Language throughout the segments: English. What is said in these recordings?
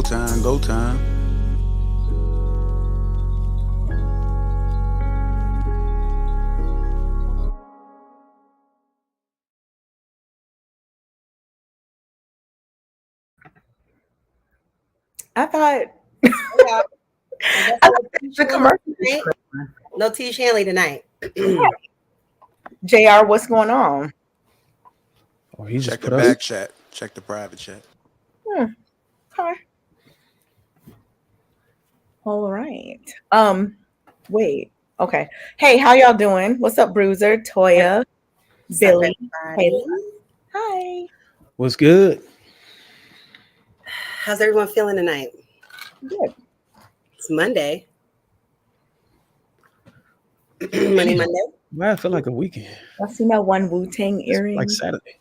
time, go time. I thought the commercial. No T. Shanley tonight. JR, what's going on? Oh, he check the back chat. Check the private chat. Okay. All right. Wait. Okay. Hey, how y'all doing? What's up, Bruiser, Toya, Billy, Kayla? Hi. What's good? How's everyone feeling tonight? Good. It's Monday. Monday. Well, I feel like a weekend. I see that one Wu-Tang earring. Like Saturday.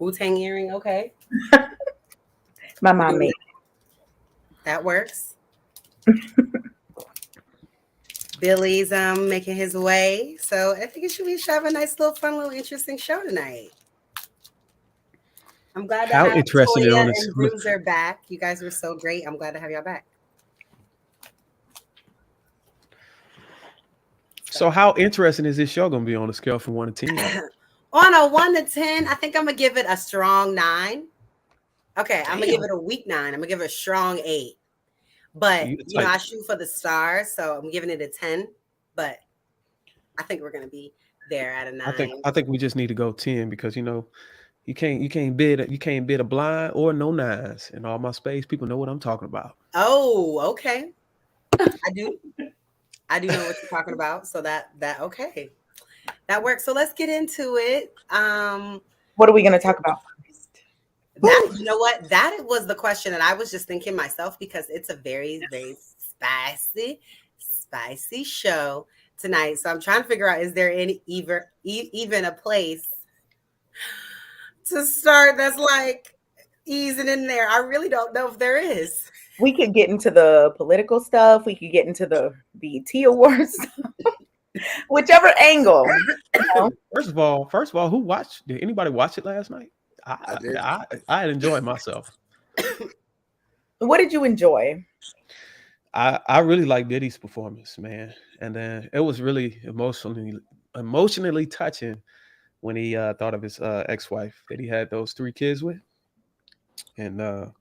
Wu-Tang earring, okay. My mom made it. That works. Billy's making his way. So I think we should have a nice little fun, little interesting show tonight. I'm glad to have Toya and Bruiser back. You guys were so great. I'm glad to have y'all back. So how interesting is this show going to be on a scale from 1 to 10? On a 1 to 10, I think I'm going to give it a strong 9. Okay, I'm going to give it a weak 9. I'm going to give it a strong 8. But, I shoot for the stars, so I'm giving it a 10. But I think we're going to be there at a 9. I think we just need to go 10 because, you can't bid a blind or no 9s. In all my space, people know what I'm talking about. Oh, okay. I do know what you're talking about. So that okay. That works. So let's get into it. What are we going to talk about first? You know what? That was the question that I was just thinking myself because it's a very, very spicy show tonight. So I'm trying to figure out, is there any even a place to start that's like easing in there? I really don't know if there is. We could get into the political stuff. We could get into the BET Awards stuff. Whichever angle. First of all, who watched? Did anybody watch it last night? I did. I enjoyed myself. What did you enjoy? I really liked Diddy's performance, man. And then it was really emotionally touching when he thought of his ex-wife that he had those 3 kids with. And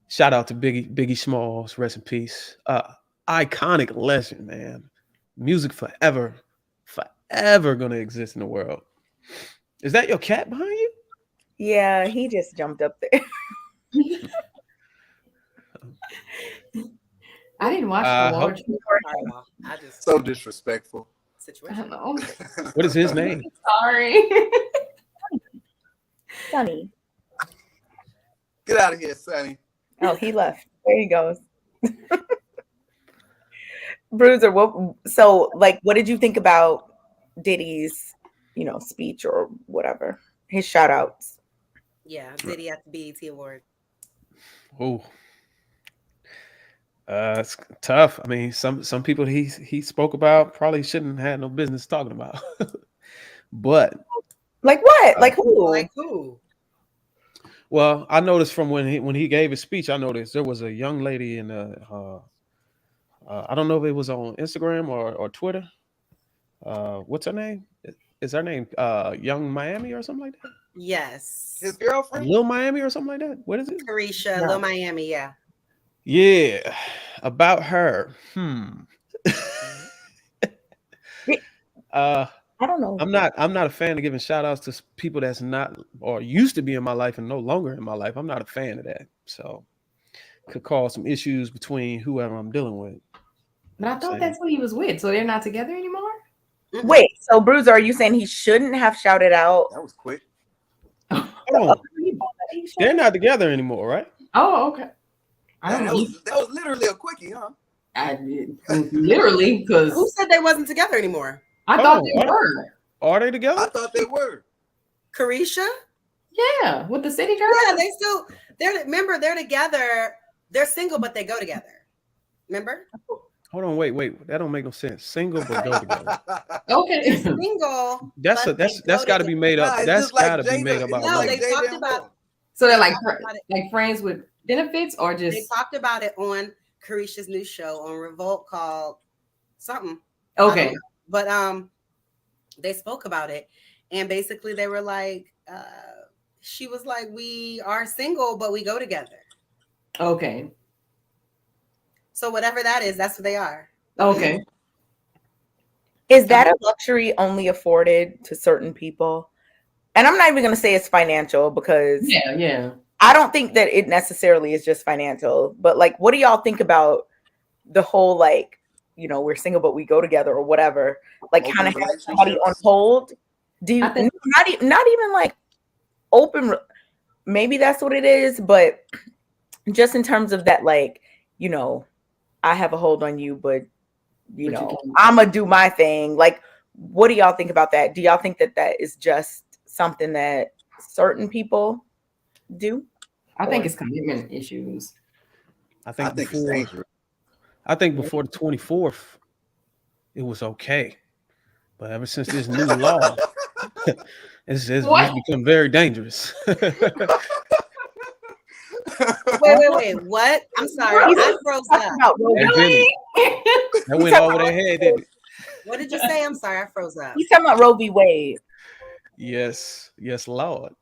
shout out to Biggie Smalls, rest in peace. Iconic legend, man. Music forever gonna exist in the world. Is that your cat behind you? Yeah, he just jumped up there. I didn't watch the Lord. I just so disrespectful. Situation. Hello. What is his name? Sorry. Sonny. Get out of here, Sonny. Oh, he left. There he goes. Bruiser, what did you think about Diddy's, speech or whatever? His shout outs. Yeah, Diddy at the BET Award. Oh. It's tough. I mean, some people he spoke about probably shouldn't have no business talking about. But like what? Like who? Like who? Well, I noticed from when he gave his speech, I noticed there was a young lady in I don't know if it was on Instagram or Twitter. What's her name? Is her name Young Miami or something like that? Yes. His girlfriend? Lil Miami or something like that? What is it? Carisha, no. Lil Miami, yeah. Yeah. About her. I don't know. I'm not a fan of giving shout outs to people that's not or used to be in my life and no longer in my life. I'm not a fan of that. So could cause some issues between whoever I'm dealing with. But I thought that's who he was with. So they're not together anymore? Wait, so Bruiser, are you saying he shouldn't have shouted out? That was quick. They're not together anymore, right? Oh, okay. That was literally a quickie, huh? Literally, because who said they wasn't together anymore? I thought they were. Are they together? I thought they were. Carisha? Yeah, with the city girl. Yeah, they're together. They're single, but they go together. Remember? Hold on, wait. That don't make no sense. Single but go together. Okay, single. That's got to be made up. That's got to be made up. No, they talked about. So they're like friends with benefits or just they talked about it on Carisha's new show on Revolt called something. Okay. But they spoke about it, and basically they were like, she was like, we are single, but we go together. Okay. So whatever that is, that's what they are. Okay. Is that a luxury only afforded to certain people? And I'm not even going to say it's financial because yeah, I don't think that it necessarily is just financial. But like, what do y'all think about the whole like, you know, we're single but we go together or whatever? Like, kind of have somebody on hold. Do you not even like open? Maybe that's what it is, but just in terms of that, like, you know, I have a hold on you, but you know, I'm gonna do my thing. Like, what do y'all think about that? Do y'all think that that is just something that certain people do? I think it's commitment issues. I think it's dangerous. I think before the 24th, it was okay, but ever since this new law, it's become very dangerous. Wait, what? I'm sorry, I froze up. That went over their head, didn't it? What did you say? I'm sorry, I froze up. He's talking about Roe v. Wade. Yes, Lord.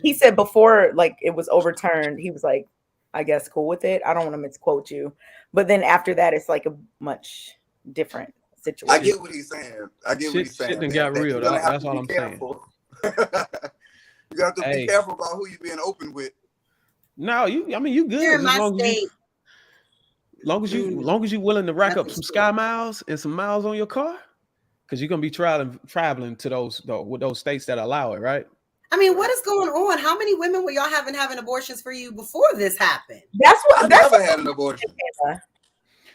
He said before, like, it was overturned, he was like, I guess cool with it. I don't want to misquote you, but then after that, it's like a much different situation. I get what he's saying. Shit done got real. That's all I'm saying. You got to be careful about who you're being open with. No, you good. You're in my state. Long as you willing to rack up some sky miles and some miles on your car, because you're gonna be traveling to those states that allow it, right? I mean, what is going on? How many women were y'all having abortions for you before this happened? I never had an abortion.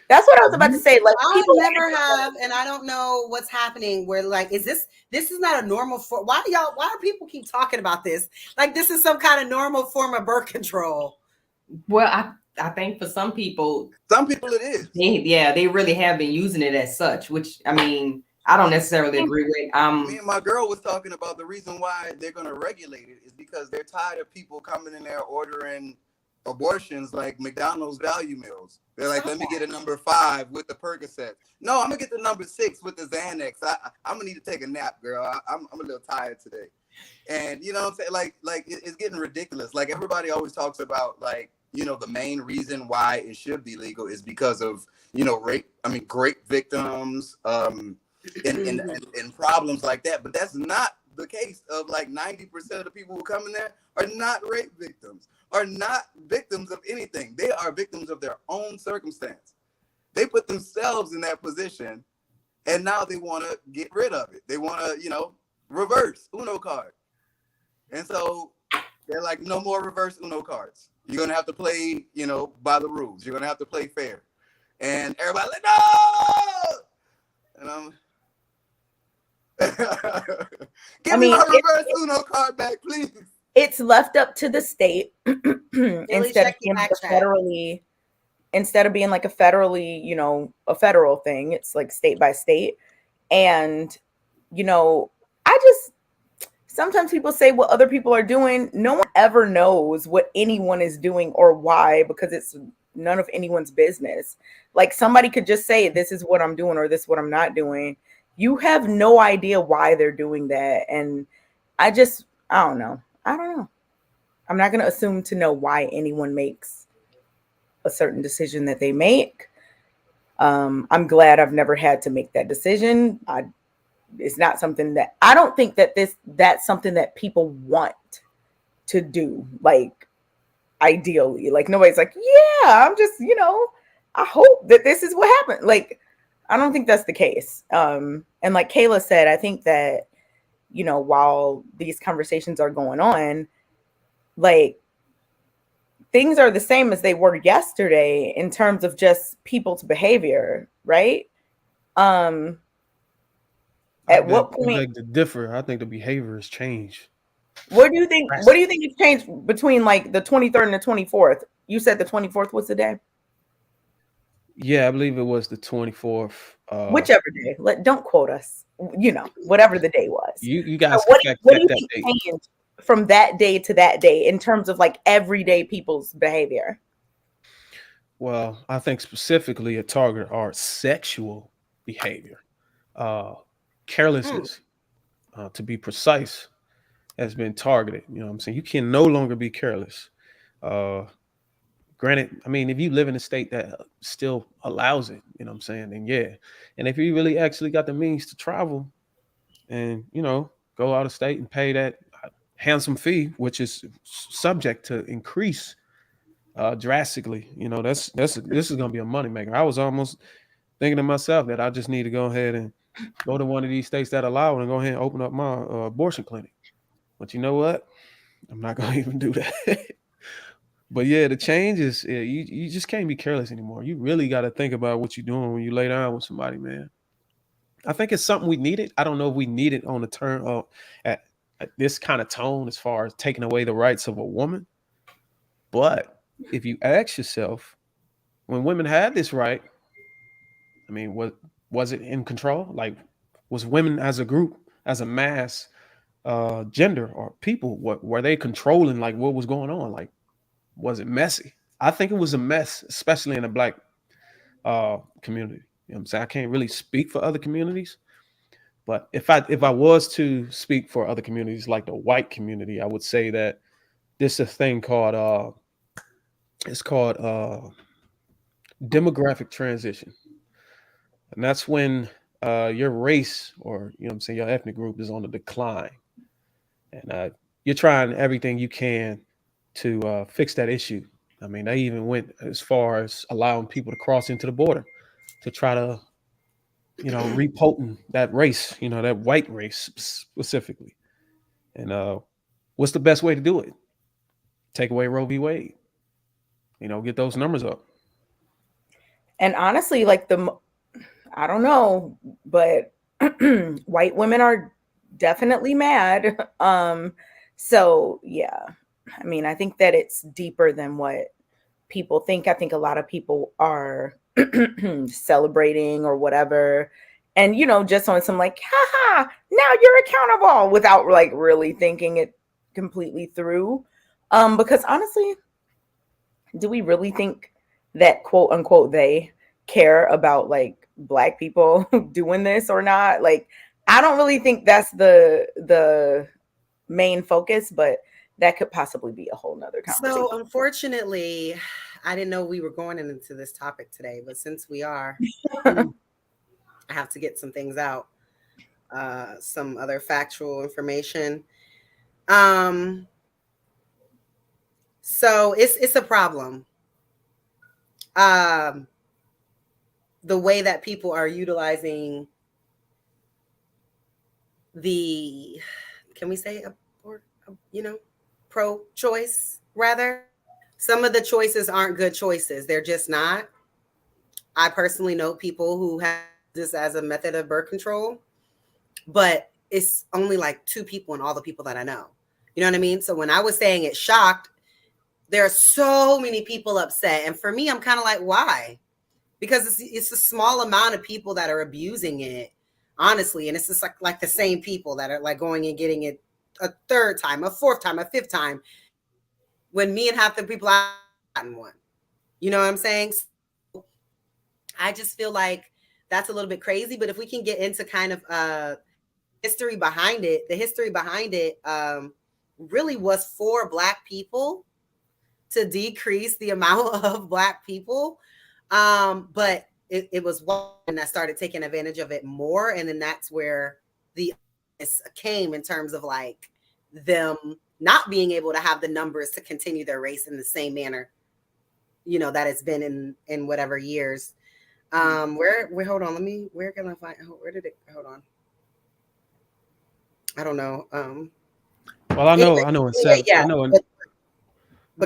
That's what I was about to say. Like, people never have, and I don't know what's happening. Where like, is this is not a normal form? Why do people keep talking about this? Like, this is some kind of normal form of birth control. Well, I think for some people it is. They really have been using it as such, which I mean, I don't necessarily agree with. Me and my girl was talking about the reason why they're going to regulate it is because they're tired of people coming in there ordering abortions like McDonald's value meals. They're like, let me get a number 5 with the Percocet. No, I'm gonna get the number 6 with the Xanax. I'm gonna need to take a nap, girl. I'm a little tired today. And you know what I'm saying? Like it's getting ridiculous. Like everybody always talks about, like, you know, the main reason why it should be legal is because of, you know, rape victims, and problems like that. But that's not the case. Of like 90% of the people who come in there are not rape victims, are not victims of anything. They are victims of their own circumstance. They put themselves in that position, and now they want to get rid of it. They want to, you know, reverse Uno card. And so they're like, no more reverse Uno cards. You're going to have to play, you know, by the rules. You're going to have to play fair. And everybody's like, no! And I'm... Give me my reverse Uno card back, please. It's left up to the state instead of being like a federally, you know, a federal thing. It's like state by state. And, you know, sometimes people say what other people are doing. No one ever knows what anyone is doing or why, because it's none of anyone's business. Like, somebody could just say, this is what I'm doing or this is what I'm not doing. You have no idea why they're doing that. And I don't know. I'm not going to assume to know why anyone makes a certain decision that they make. I'm glad I've never had to make that decision. It's not something that I don't think that's something that people want to do. Like, ideally, like nobody's like, yeah, I'm just, you know, I hope that this is what happened. Like, I don't think that's the case. And like Kayla said, I think that, you know, while these conversations are going on, like, things are the same as they were yesterday in terms of just people's behavior, right? At what point? Like, to differ, I think the behavior has changed. What do you think? What do you think has changed between like the 23rd and the 24th? You said the 24th was the day. Yeah, I believe it was the 24th. Whichever day. Don't quote us. You know, whatever the day was. You guys. What do you think changed from that day to that day in terms of like everyday people's behavior? Well, I think specifically a target are sexual behavior. Uh, Carelessness, to be precise, has been targeted. You know what I'm saying? You can no longer be careless. Uh, Granted, I mean, if you live in a state that still allows it, you know what I'm saying, then yeah. And if you really actually got the means to travel and, go out of state and pay that handsome fee, which is subject to increase drastically, this is gonna be a moneymaker. I was almost thinking to myself that I just need to go ahead and go to one of these states that allow it and go ahead and open up my abortion clinic. But you know what? I'm not gonna even do that. But yeah, the change is you just can't be careless anymore. You really got to think about what you're doing when you lay down with somebody, man. I think it's something we needed. I don't know if we need it on the turn at, at this kind of tone as far as taking away the rights of a woman. But if you ask yourself, when women had this right, I mean, was it in control? Like, was women as a group, as a mass, gender or people, what were they controlling? Like, what was going on? Like, was it messy? I think it was a mess, especially in the black community. You know what I'm saying? I can't really speak for other communities, but if I was to speak for other communities like the white community, I would say that this is a thing called it's called demographic transition. And that's when your race or what I'm saying, your ethnic group is on the decline. And you're trying everything you can to fix that issue. I mean, they even went as far as allowing people to cross into the border to try to, repotent that race, that white race specifically. And what's the best way to do it? Take away Roe v. Wade. Get those numbers up. And honestly, like I don't know, but white women are definitely mad. So yeah, I mean, I think that it's deeper than what people think. I think a lot of people are celebrating or whatever. And, just on some like, haha, now you're accountable without like really thinking it completely through. Because honestly, do we really think that quote unquote they care about like black people doing this or not? Like, I don't really think that's the main focus, but that could possibly be a whole nother conversation. So unfortunately, I didn't know we were going into this topic today, but since we are, I have to get some things out, some other factual information. So it's a problem. The way that people are utilizing can we say, pro-choice, rather. Some of the choices aren't good choices. They're just not. I personally know people who have this as a method of birth control, but it's only like 2 people in all the people that I know. You know what I mean? So when I was saying it shocked, there are so many people upset. And for me, I'm kind of like, why? Because it's a small amount of people that are abusing it, honestly. And it's just like the same people that are like going and getting it a 3rd time, a 4th time, a 5th time, when me and half the people I've gotten one. You know what I'm saying? So I just feel like that's a little bit crazy. But if we can get into kind of history behind it, the history behind it really was for Black people to decrease the amount of Black people. But it was one that started taking advantage of it more. And then that's where the came in terms of like them not being able to have the numbers to continue their race in the same manner, that it's been in whatever years. Where hold on, where can I find, where did it, hold on. I don't know. Well, I know in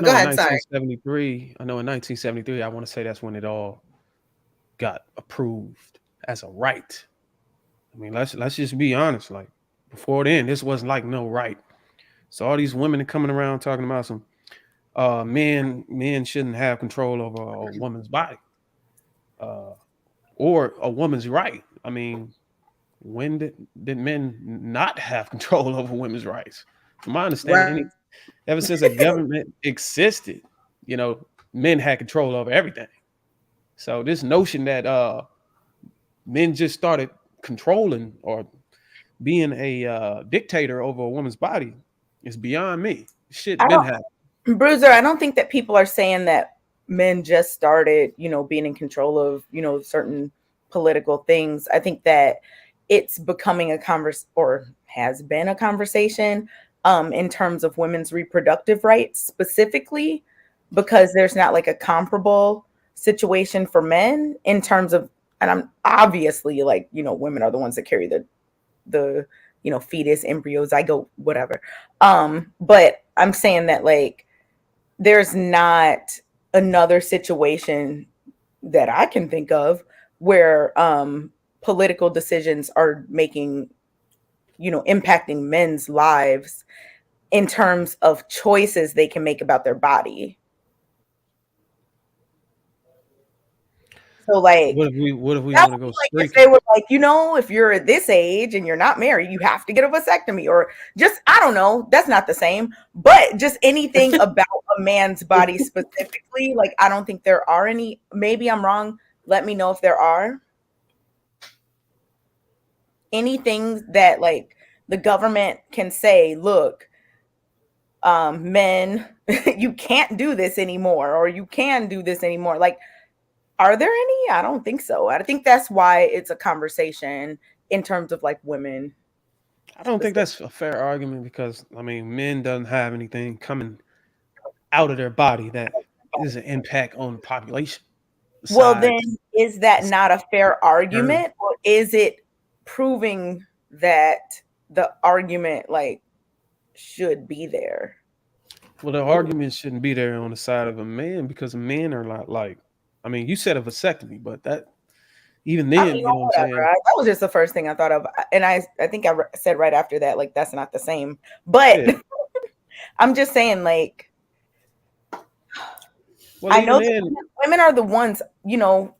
go ahead, sorry. 1973, I know in 1973, I want to say that's when it all got approved as a right. I mean, let's just be honest. Like before then, this wasn't like no right. So all these women are coming around talking about some men shouldn't have control over a woman's body or a woman's right. I mean, when did men not have control over women's rights? From my understanding, ever since the government existed, men had control over everything. So this notion that men just started controlling or being a dictator over a woman's body is beyond me. Shit been happening. Bruiser, I don't think that people are saying that men just started, being in control of, certain political things. I think that it's becoming a or has been a conversation in terms of women's reproductive rights specifically, because there's not like a comparable situation for men in terms of, and I'm obviously like, women are the ones that carry the fetus, embryo, zygote, whatever. But I'm saying that like there's not another situation that I can think of where political decisions are making, impacting men's lives in terms of choices they can make about their body. So like, what if we want to go like if they were like, if you're at this age and you're not married, you have to get a vasectomy, or just, I don't know, that's not the same, but just anything about a man's body specifically. Like, I don't think there are any, maybe I'm wrong. Let me know if there are anything that like the government can say, look, men, you can't do this anymore, or you can do this anymore. Like, are there any? I don't think so. I think that's why it's a conversation in terms of like women. I don't think that's a fair argument because, men doesn't have anything coming out of their body that is an impact on the population. Well, then is that not a fair argument, or is it proving that the argument like should be there? Well, the argument shouldn't be there on the side of a man because men are not like, you said a vasectomy, but that even then, you know what I'm saying? That was just the first thing I thought of. And I think I said right after that, like, that's not the same. But yeah. I'm just saying, like, well, I know women are the ones,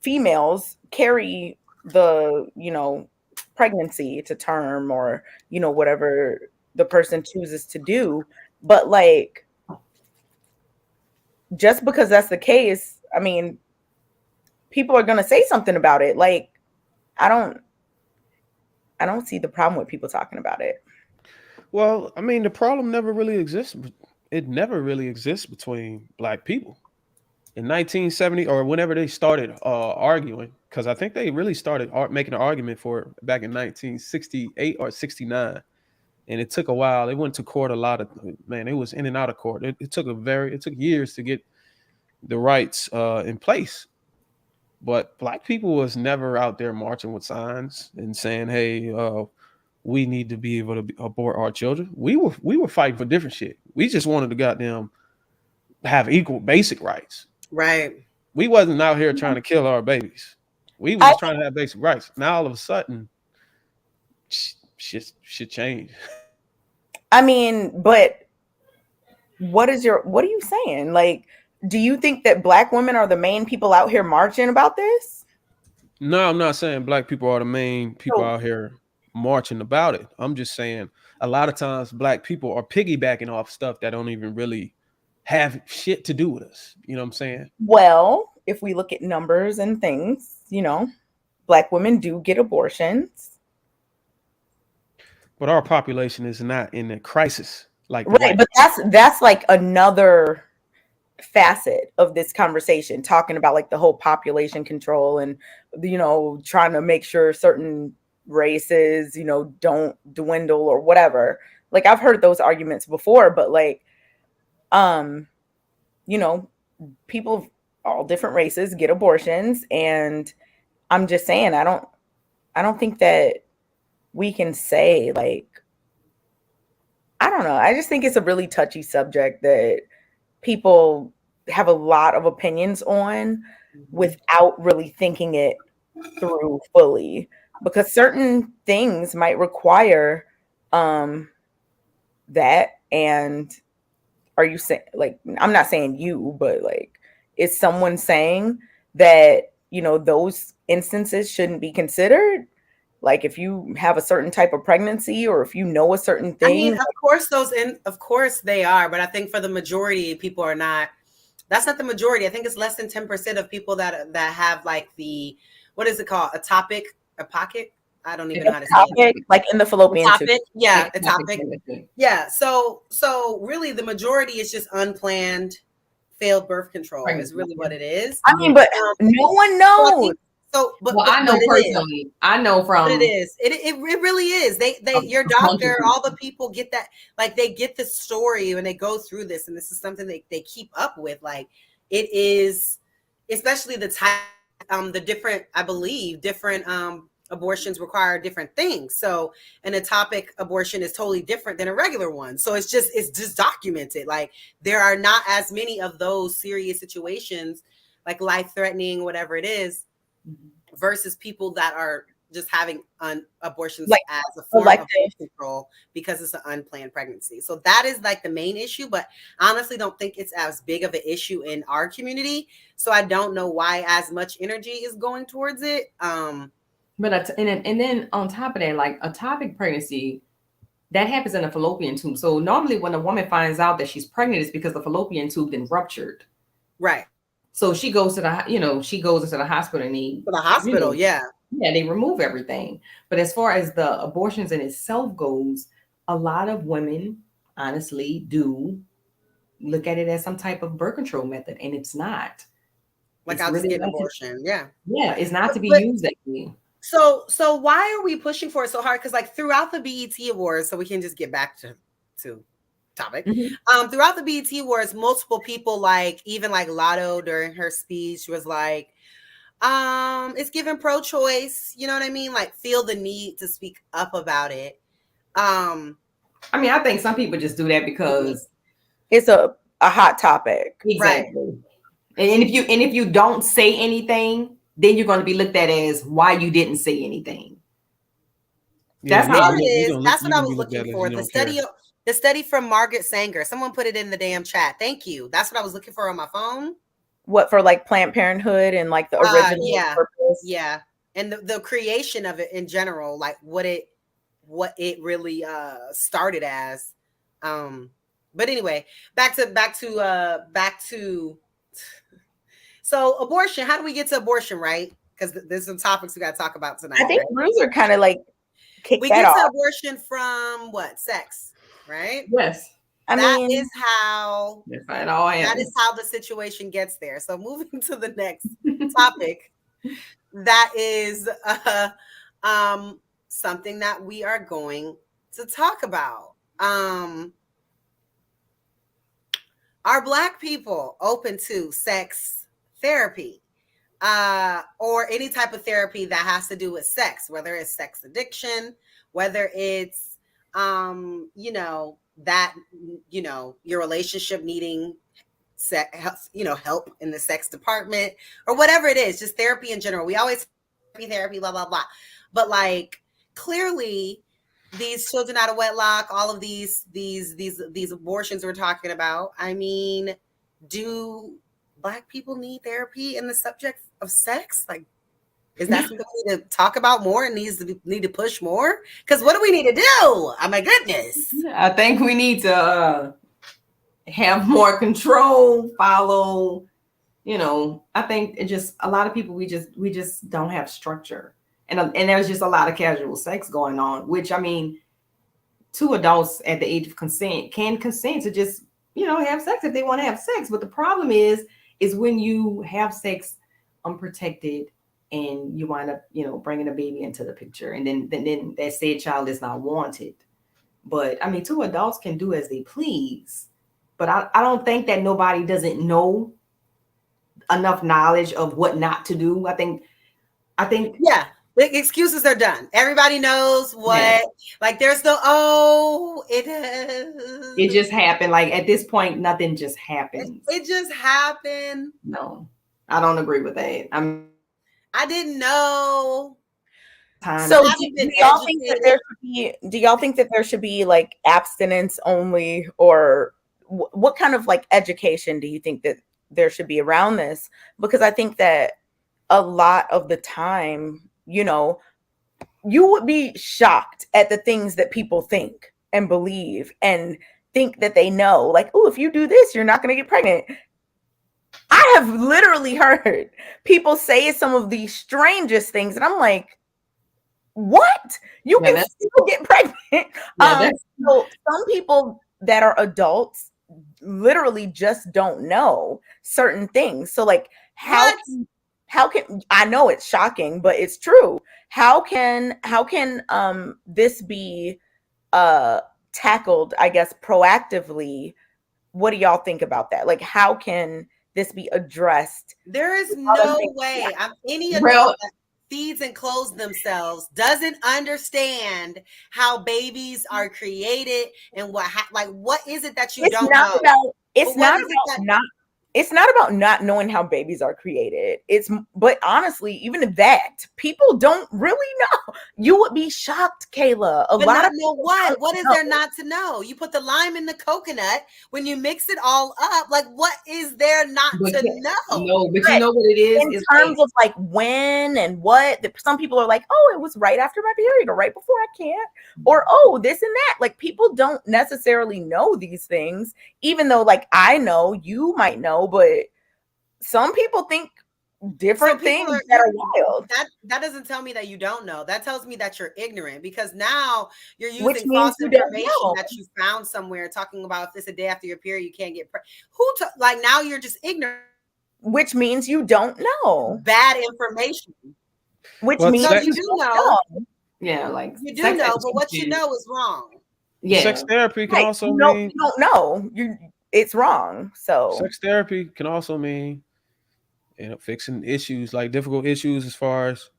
females carry the, pregnancy to term or, whatever the person chooses to do. But like, just because that's the case, people are going to say something about it. Like, I don't see the problem with people talking about it. Well, the problem never really exists. It never really exists between Black people. In 1970 or whenever they started arguing, because I think they really started making an argument for it back in 1968 or 69. And it took a while. They went to court a lot of, it was in and out of court. It took years to get the rights in place. But Black people was never out there marching with signs and saying, "Hey, we need to be able to abort our children." We were fighting for different shit. We just wanted to goddamn have equal basic rights. Right. We wasn't out here trying to kill our babies. We was trying to have basic rights. Now all of a sudden, shit change. But what are you saying? Like, do you think that Black women are the main people out here marching about this? No, I'm not saying Black people are the main people out here marching about it. I'm just saying a lot of times Black people are piggybacking off stuff that don't even really have shit to do with us. You know what I'm saying? Well, if we look at numbers and things, Black women do get abortions. But our population is not in a crisis. Like, right, but that's like another facet of this conversation, talking about like the whole population control and trying to make sure certain races don't dwindle or whatever. Like, I've heard those arguments before, but like people of all different races get abortions, and I'm just saying I don't think that we can say, like, I don't know, I just think it's a really touchy subject that people have a lot of opinions on without really thinking it through fully, because certain things might require that. And are you saying, like, I'm not saying you, but like, is someone saying that those instances shouldn't be considered? Like if you have a certain type of pregnancy or if you know a certain thing. I mean, of course they are, but I think for the majority, people are not. That's not the majority. I think it's less than 10% of people that have like the, what is it called? A pocket? I don't even know how to say it. Like in the fallopian tube. Yeah, a topic. Yeah. So really the majority is just unplanned failed birth control is really what it is. I mean, but no one knows. I know personally. I know from but it is. It really is. They your doctor, all the people get that, like they get the story when they go through this, and this is something they keep up with. Like it is, especially the type, the different, I believe, different abortions require different things. So an ectopic abortion is totally different than a regular one. So it's just documented. Like there are not as many of those serious situations, like life-threatening, whatever it is, versus people that are just having abortions like as a form of birth control because it's an unplanned pregnancy. So that is like the main issue, but I honestly don't think it's as big of an issue in our community. So I don't know why as much energy is going towards it. But and then on top of that, like ectopic pregnancy, that happens in the fallopian tube. So normally when a woman finds out that she's pregnant, it's because the fallopian tube then ruptured. Right. So she goes to she goes into the hospital and they remove everything. But as far as the abortions in itself goes, a lot of women honestly do look at it as some type of birth control method, and it's not. Like I'll just get an abortion. Yeah, it's not to be used that way. So why are we pushing for it so hard? Because like throughout the BET Awards, so we can just get back to topic. Mm-hmm. Throughout the BET Awards, multiple people, like even like Lotto during her speech was like, it's given pro-choice, you know what I mean? Like feel the need to speak up about it. I mean, I think some people just do that because it's a hot topic. Exactly. Right. And if you don't say anything, then you're going to be looked at as why you didn't say anything. That's how it is. That's what I was looking for. The study from Margaret Sanger. Someone put it in the damn chat. Thank you. That's what I was looking for on my phone. What, for like Planned Parenthood and like the original purpose? Yeah. And the creation of it in general, like what it really started as. But anyway, back to so abortion. How do we get to abortion, right? Because there's some topics we got to talk about tonight. I think Bruiser kind of like we get to abortion from what? Sex, right? Yes. That is how the situation gets there. So moving to the next topic, that is something that we are going to talk about. Are Black people open to sex therapy or any type of therapy that has to do with sex, whether it's sex addiction, whether it's your relationship needing help in the sex department or whatever it is, just therapy in general. We always therapy, blah, blah, blah. But like clearly these children out of wedlock, all of these abortions we're talking about. I mean, do Black people need therapy in the subject of sex? Like, is that something we need to talk about more and need to push more? Because what do we need to do? Oh my goodness. I think we need to have more control, follow, I think it just, a lot of people, we just don't have structure. And there's just a lot of casual sex going on, which, I mean, two adults at the age of consent can consent to just, have sex if they want to have sex. But the problem is when you have sex unprotected and you wind up, bringing a baby into the picture, and then that said child is not wanted. But I mean, two adults can do as they please. But I don't think that nobody doesn't know enough knowledge of what not to do. I think yeah. The excuses are done. Everybody knows what, like there's it just happened. Like at this point, nothing just happened. It just happened. No, I don't agree with that. I didn't know. So do y'all think that there should be like abstinence only, or what kind of like education do you think that there should be around this? Because I think that a lot of the time, you would be shocked at the things that people think and believe and think that they know. Like, oh, if you do this, you're not going to get pregnant. I have literally heard people say some of the strangest things, and I'm like, what? You can still get pregnant. So some people that are adults literally just don't know certain things. So like, how can I know it's shocking, but it's true. How can this be tackled, I guess, proactively? What do y'all think about that? Like, how can this be addressed? There is no way any adult that feeds and clothes themselves doesn't understand how babies are created and what is it that you don't know? It's not about not knowing how babies are created. But honestly, even that, people don't really know. You would be shocked, Kayla. What is there not to know? You put the lime in the coconut. When you mix it all up, like, what is there not to know? No, but you know what it is? In terms of like when and what, some people are like, oh, it was right after my period or right before I can't, or oh, this and that. Like, people don't necessarily know these things, even though like I know, you might know, but some people think different things that are wild. That doesn't tell me that you don't know. That tells me that you're ignorant, because now you're using false information that you found somewhere talking about if it's a day after your period you can't get pregnant. Like, now you're just ignorant, which means you don't know. Bad information. Which means you do know. Yeah, like you do know, but what you know is wrong. Yeah, sex therapy can also mean you don't know. It's wrong. So sex therapy can also mean, fixing issues, like difficult issues as far as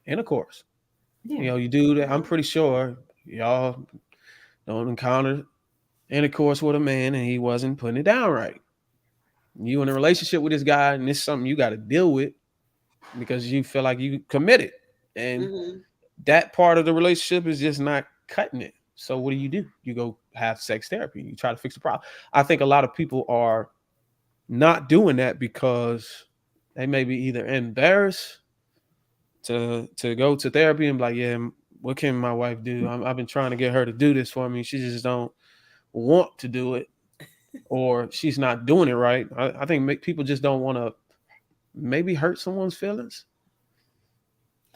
intercourse. Yeah. You do that. I'm pretty sure y'all don't encounter intercourse with a man and he wasn't putting it down right. You in a relationship with this guy, and it's something you got to deal with because you feel like you committed, and that part of the relationship is just not cutting it. So what do? You go have sex therapy. You try to fix the problem. I think a lot of people are not doing that because they may be either embarrassed to go to therapy and be like, yeah, what can my wife do? I've been trying to get her to do this for me. She just don't want to do it, or she's not doing it right. I think people just don't want to maybe hurt someone's feelings.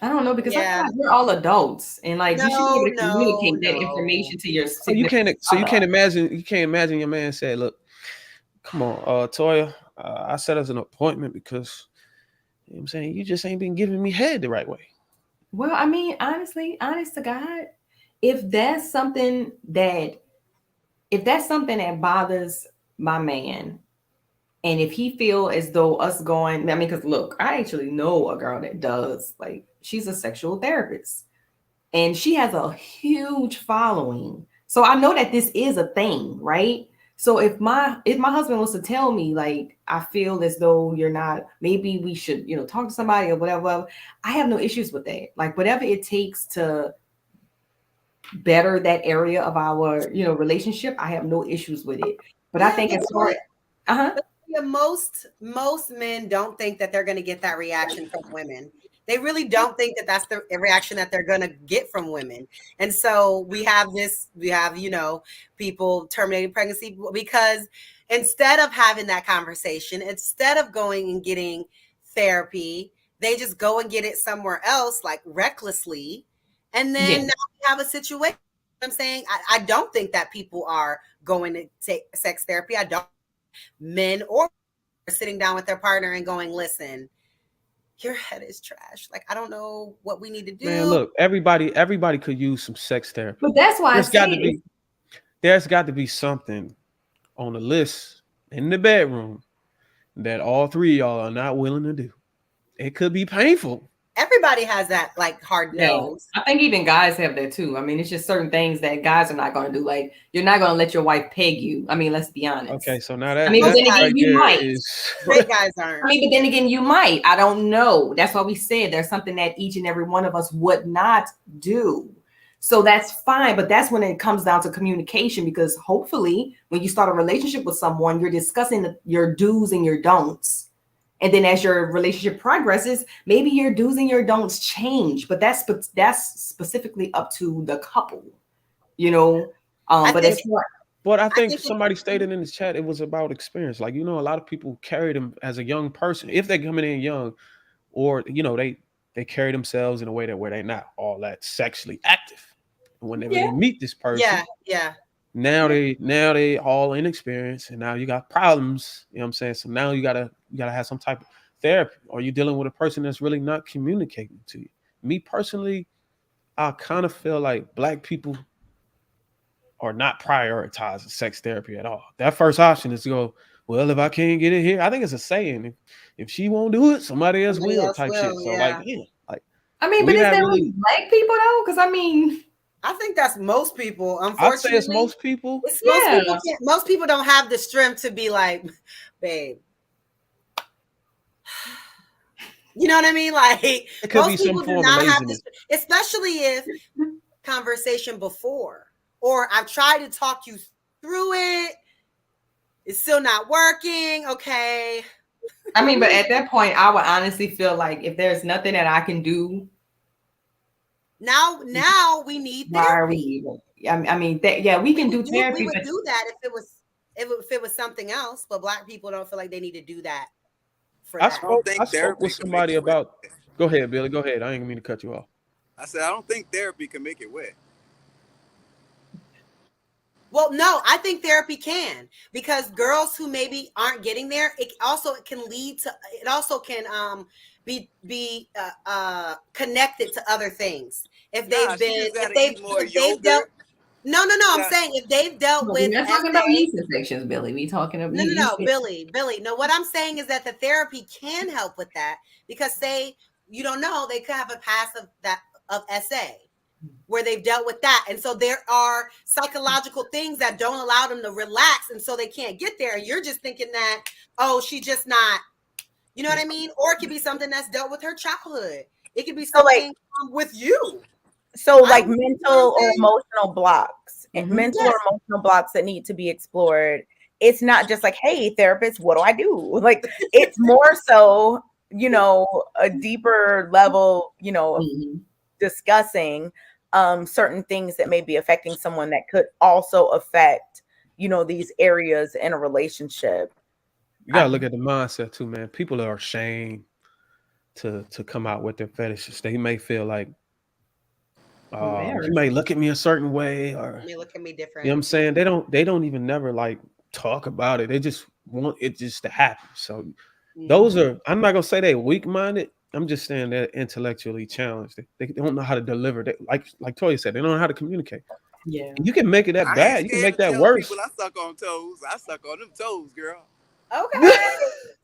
I don't know, because we're all adults, and like you should be able to communicate that information to your. So you can't imagine your man said, "Look, come on, Toya, I set us an appointment because you know what I'm saying, you just ain't been giving me head the right way." Well, I mean, honestly, honest to God, if that's something that bothers my man, and if he feel as though us going, I mean, because look, I actually know a girl that does, like, she's a sexual therapist and she has a huge following. So I know that this is a thing, right? So if my husband wants to tell me, like, I feel as though you're not, maybe we should, talk to somebody or whatever, I have no issues with that. Like, whatever it takes to better that area of our, relationship, I have no issues with it. But I think as far as, most men don't think that they're going to get that reaction from women. They really don't think that that's the reaction that they're going to get from women. And so we have people terminating pregnancy because instead of having that conversation, instead of going and getting therapy, they just go and get it somewhere else, like recklessly. And then now we have a situation. I'm saying, I don't think that people are going to take sex therapy. I don't. Men or sitting down with their partner and going, listen, your head is trash. Like, I don't know what we need to do. Man, look, everybody could use some sex therapy. But that's why there's got to be something on the list in the bedroom that all three of y'all are not willing to do. It could be painful. Everybody has that, like, hard nose. I think even guys have that too. I mean, it's just certain things that guys are not going to do. Like, you're not going to let your wife peg you. I mean, let's be honest. Okay, so now that, I mean, but then again, you might. Straight guys aren't. I mean, but then again, you might. I don't know. That's why we said there's something that each and every one of us would not do. So that's fine. But that's when it comes down to communication, because hopefully when you start a relationship with someone, you're discussing your do's and your don'ts. And then as your relationship progresses, maybe your do's and your don'ts change, but that's specifically up to the couple, but I think somebody stated in the chat, it was about experience. Like, a lot of people carry them as a young person, if they're coming in young, or, they carry themselves in a way that where they're not all that sexually active. Whenever they meet this person, now they all inexperienced, and now you got problems. You know what I'm saying? So now you gotta have some type of therapy, or you're dealing with a person that's really not communicating to you. Me personally, I kind of feel like Black people are not prioritizing sex therapy at all. That first option is to go, well, if I can't get it here, I think it's a saying, if she won't do it, somebody else will type shit. So yeah. But is that really Black people though? Because I think that's most people. Unfortunately, I'd say it's most people. Most people don't have the strength to be like, babe. You know what I mean? Like, it could be some form of laziness, especially if conversation before, or I've tried to talk you through it. It's still not working. Okay. But at that point, I would honestly feel like if there's nothing that I can do. Now we need therapy. We can do therapy. We would do that if it was something else, but Black people don't feel like they need to do that. I spoke with somebody about. Go ahead, Billy. Go ahead. I ain't mean to cut you off. I said I don't think therapy can make it wet. Well, no, I think therapy can, because girls who maybe aren't getting there, it also can lead to. It also can be connected to other things. I'm saying if they've dealt with. We're not talking about yeast infections, Billy. We talking about Billy. No, what I'm saying is that the therapy can help with that, because say you don't know, they could have a past of SA where they've dealt with that, and so there are psychological things that don't allow them to relax, and so they can't get there. And you're just thinking that, oh, she's just not. You know what I mean? Or it could be something that's dealt with her childhood. It could be something with you. So like mental or emotional blocks, mental or emotional blocks that need to be explored. It's not just like, hey, therapist, what do I do? Like, it's more so, a deeper level, discussing certain things that may be affecting someone that could also affect, these areas in a relationship. You gotta look at the mindset too, man. People are ashamed to come out with their fetishes. They may feel like you may look at me a certain way, or you may look at me different. You know what I'm saying? They don't even never like talk about it. They just want it just to happen. So those are, I'm not gonna say they're weak-minded. I'm just saying they're intellectually challenged. They don't know how to deliver. They, like Toya said, they don't know how to communicate. Yeah, and you can make it that bad. You can make that worse. People, I suck on toes. I suck on them toes, girl. Okay.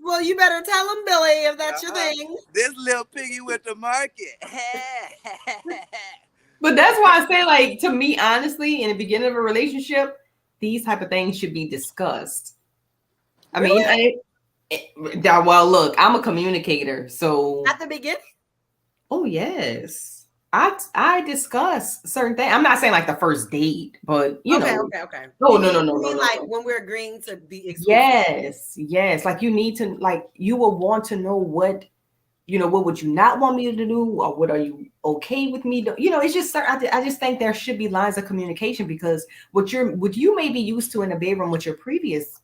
Well, you better tell them, Billy, if that's your thing. This little piggy with the market. But that's why I say, like, to me, honestly, in the beginning of a relationship, these type of things should be discussed. I mean, well, look, I'm a communicator, so at the beginning. Oh yes, I discuss certain things. I'm not saying like the first date, but okay. Oh no. Like when we're agreeing to be exclusive. Yes. Like you need to, like, you will want to know what would you not want me to do, or what are you okay with me? It's just I just think there should be lines of communication, because what you may be used to in the bedroom with your previous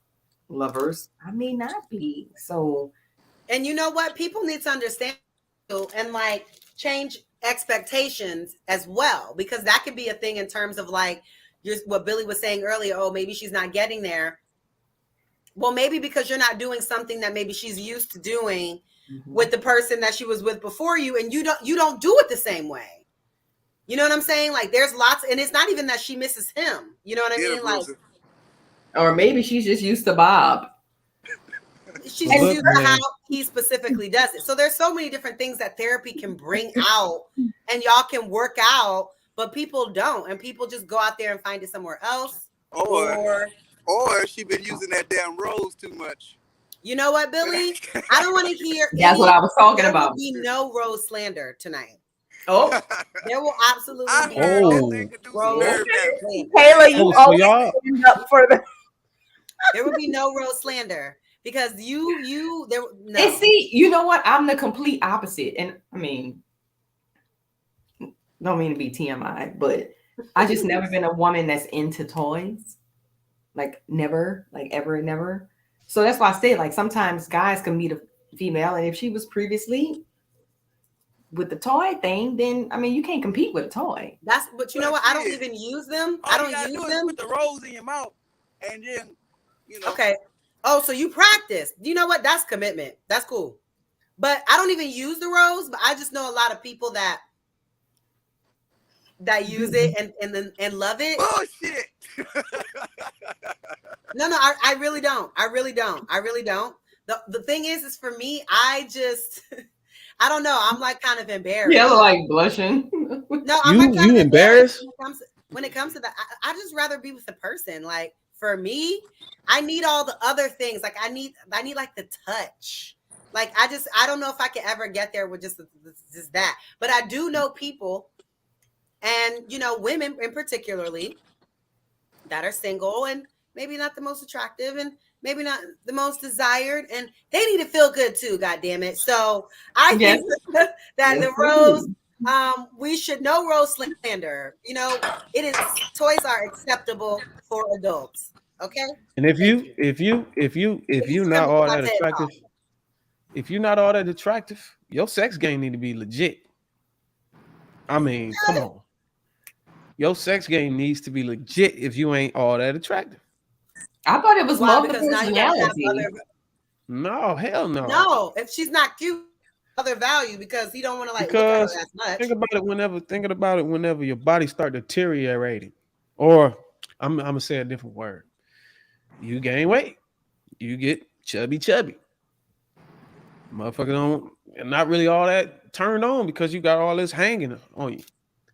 lovers, I may not be. So, and you know what? People need to understand and like change expectations as well, because that could be a thing in terms of like what Billy was saying earlier. Oh, maybe she's not getting there. Well, maybe because you're not doing something that maybe she's used to doing with the person that she was with before you, and you don't do it the same way. You know what I'm saying? Like there's lots, and it's not even that she misses him. You know what I mean? Like, or maybe she's just used to Bob. She's used to how he specifically does it. So there's so many different things that therapy can bring out, and y'all can work out, but people don't, and people just go out there and find it somewhere else. Or she been using that damn rose too much. You know what, Billy? I don't want to hear. That's what I was talking about. There will be no rose slander tonight. Oh, there will absolutely be no rose slander. Kayla, you always end up for the. There will be no rose slander, because you there. No. And see, you know what? I'm the complete opposite, and I mean, don't mean to be TMI, but I just never been a woman that's into toys, like never, like ever, never. So that's why I say, like, sometimes guys can meet a female, and if she was previously with the toy thing, then I mean, you can't compete with a toy. That's, but you know what? I don't even use them. I don't use them. Put the rolls in your mouth, and then Okay. Oh, so you practice? You know what? That's commitment. That's cool. But I don't even use the rose. But I just know a lot of people that use it and love it. Bullshit. No, I really don't. I really don't. The thing is for me, I just I don't know. I'm like kind of embarrassed. Yeah, like blushing. No, I'm like kind of embarrassed when it comes to that. I just rather be with the person. Like for me, I need all the other things. Like I need like the touch. Like I don't know if I can ever get there with just that. But I do know people, and women in particularly, that are single and maybe not the most attractive and maybe not the most desired, and they need to feel good too, God damn it. So I think that the rose, we should no rose slander. It is, toys are acceptable for adults. Okay. And if you're not all that attractive, if you're not all that attractive, your sex game need to be legit. I mean, come on. Your sex game needs to be legit if you ain't all that attractive. I thought it was multiple personality. No, hell no. No, if she's not cute, other value, because he don't want to look at her as much. Think about it whenever your body start deteriorating, or I'm gonna say a different word. You gain weight, you get chubby. Motherfucker don't not really all that turned on because you got all this hanging on you.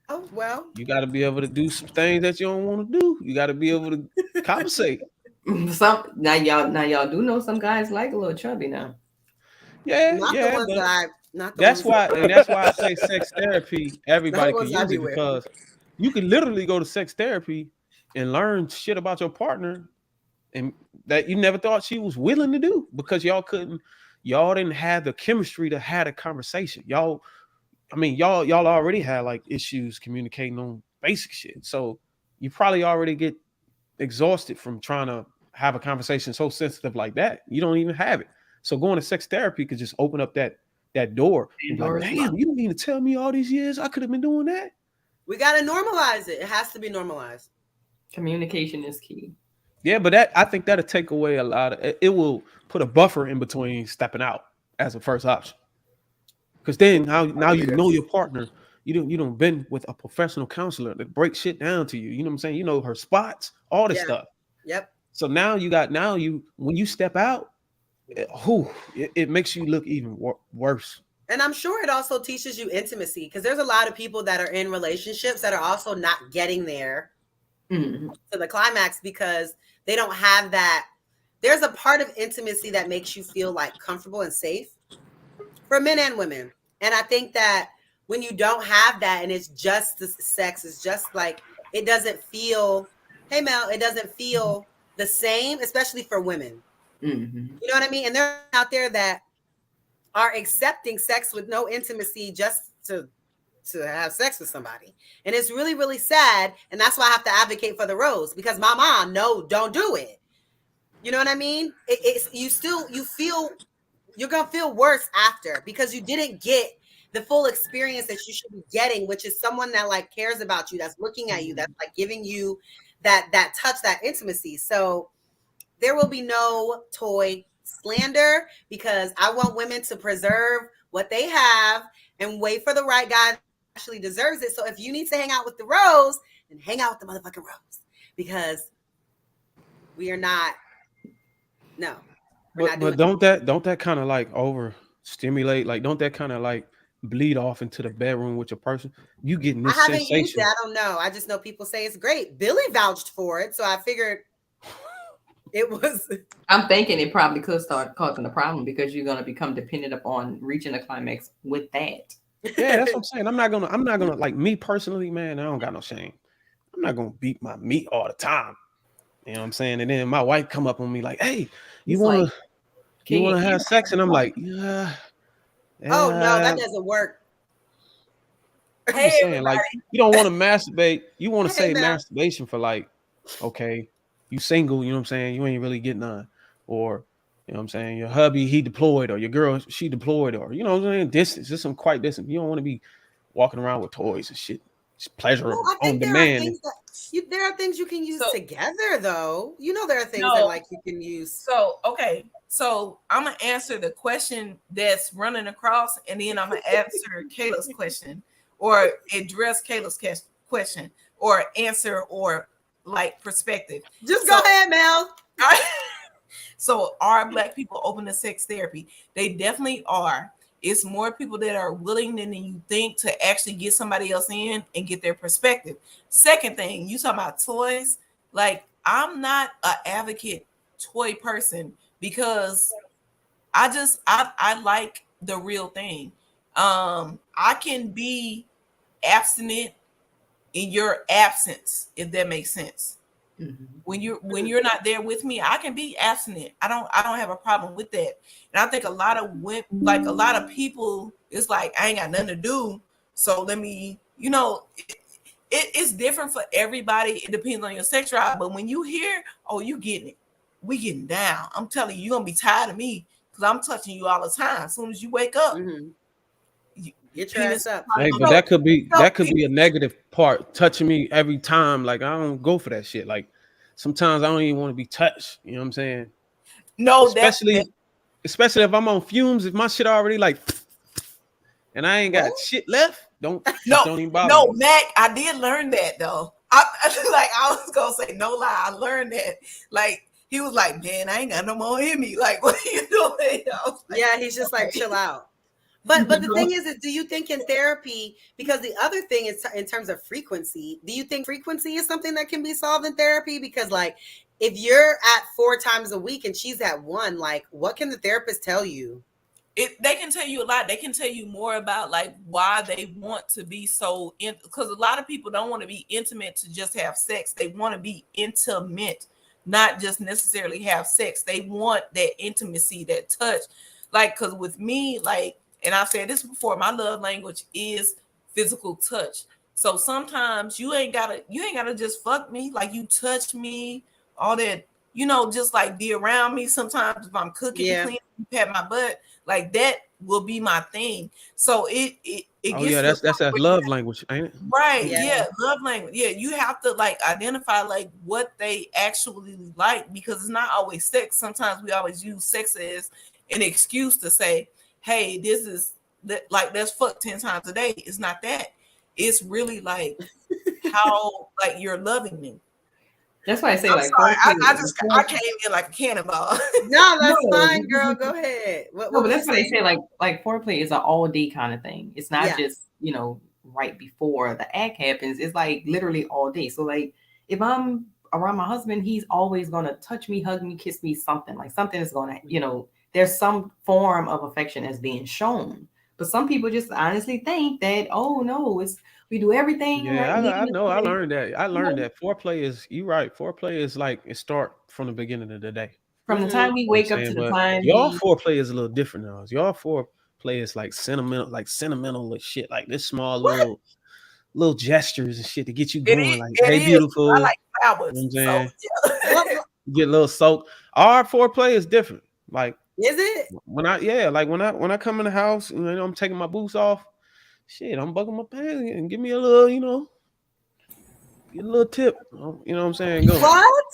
Oh well. You got to be able to do some things that you don't want to do. You got to be able to compensate. Now y'all do know some guys like a little chubby now. Yeah, that's why I say sex therapy. Everybody can use it because you can literally go to sex therapy and learn shit about your partner, and that you never thought she was willing to do because y'all didn't have the chemistry to have a conversation. Y'all already had like issues communicating on basic shit. So you probably already get exhausted from trying to have a conversation so sensitive like that. You don't even have it. So going to sex therapy could just open up that door. Like, damn, you don't mean to tell me all these years I could have been doing that? We got to normalize it. It has to be normalized. Communication is key. Yeah, but I think that'll take away a lot of it. Will put a buffer in between stepping out as a first option. Because then now you know your partner. You don't been with a professional counselor that breaks shit down to you. You know what I'm saying? You know her spots, all this stuff. Yep. So now when you step out, it makes you look even worse. And I'm sure it also teaches you intimacy, because there's a lot of people that are in relationships that are also not getting there to the climax because they don't have that. There's a part of intimacy that makes you feel like comfortable and safe for men and women. And I think that when you don't have that and it's just the sex, it's just like, it doesn't feel, hey Mel, it doesn't feel the same, especially for women. You know what I mean? And they're out there that are accepting sex with no intimacy just to have sex with somebody. And it's really, really sad. And that's why I have to advocate for the rose, because my mom, no, don't do it. You know what I mean? You're going to feel worse after because you didn't get the full experience that you should be getting, which is someone that like cares about you, that's looking at you, that's like giving you that touch, that intimacy. So there will be no toy slander, because I want women to preserve what they have and wait for the right guy that actually deserves it. So if you need to hang out with the rose, then hang out with the motherfucking rose, because we are not. No. But don't that kind of like overstimulate? Like, don't that kind of like bleed off into the bedroom with your person? You getting this sensation? I haven't used it. I don't know. I just know people say it's great. Billy vouched for it, so I figured it was. I'm thinking it probably could start causing a problem because you're gonna become dependent upon reaching a climax with that. Yeah, that's what I'm saying. I'm not gonna like, me personally, man. I don't got no shame. I'm not gonna beat my meat all the time. You know what I'm saying? And then my wife come up on me like, "Hey, you want to You want to have sex, and I'm like, yeah. Oh no, that doesn't work. I'm just saying, like, you don't want to masturbate. You want to say masturbation for like, okay, you single, you know what I'm saying? You ain't really getting none. Or, you know what I'm saying? Your hubby, he deployed, or your girl, she deployed, or, you know what I'm saying? Distance. There's some quite distance. You don't want to be walking around with toys and shit. It's pleasure on demand. There are things you can use together, though. You know, there are things that like you can use. So, okay. So I'm going to answer the question that's running across, and then I'm going to answer Kayla's question, or address Kayla's question, or answer, or like perspective. Just go ahead, Mel. So are Black people open to sex therapy? They definitely are. It's more people that are willing than you think to actually get somebody else in and get their perspective. Second thing, you talking about toys. Like, I'm not an advocate toy person, because I like the real thing. I can be abstinent in your absence, if that makes sense. Mm-hmm. When you're not there with me, I can be abstinent. I don't have a problem with that. And I think a lot of women, like a lot of people, it's like, I ain't got nothing to do, so let me, it's different for everybody. It depends on your sex drive. But when you hear, oh, you getting it, we getting down, I'm telling you, you're gonna be tired of me, because I'm touching you all the time. As soon as you wake up, get your ass up. Hey, but that could be a negative part, touching me every time. Like, I don't go for that shit. Like, sometimes I don't even want to be touched. You know what I'm saying? No, especially if I'm on fumes. If my shit already like, and I ain't got shit left, don't even bother. No, Mac, I did learn that though. I was gonna say, no lie, I learned that. Like, he was like, man, I ain't got no more in me. Like, what are you doing? Like, yeah, he's just like, chill out. But the thing is, do you think in therapy, because the other thing is in terms of frequency, do you think frequency is something that can be solved in therapy? Because like, if you're at 4 times a week and she's at 1, like, what can the therapist tell you? They can tell you a lot. They can tell you more about like why they want to be so because a lot of people don't want to be intimate to just have sex. They want to be intimate, not just necessarily have sex. They want that intimacy, that touch. Like, because with me, like, and I've said this before, my love language is physical touch. So sometimes you ain't gotta just fuck me. Like, you touch me, all that, just like be around me. Sometimes if I'm cooking, cleaning, you pat my butt, like that will be my thing. So it gets that's that love language, ain't it? Right. Yeah, love language. Yeah, you have to like identify like what they actually like, because it's not always sex. Sometimes we always use sex as an excuse to say, hey, this is like, let's fuck 10 times a day. It's not that. It's really like how like you're loving me. That's why I say, I'm like, sorry, I came in like a cannonball. No, that's fine, girl. Go ahead. But that's why they say like foreplay is an all day kind of thing. It's not just right before the act happens. It's like literally all day. So like, if I'm around my husband, he's always gonna touch me, hug me, kiss me, something is gonna, there's some form of affection that's being shown. But some people just honestly think that, oh no, we do everything. Yeah, right? I know. I learned that. That foreplay is, you're right. Foreplay is like, it start from the beginning of the day. From the time we wake up to the time. Y'all foreplay is a little different now. Y'all foreplay is like sentimental shit. Like this small little gestures and shit to get you going. Like, hey, beautiful. I like flowers. You know what I'm saying? Get a little soaked. Our foreplay is different. Like, is it? When I come in the house, I'm taking my boots off. Shit, I'm bucking my pants and give me a little, get a little tip. You know what I'm saying? Go. What?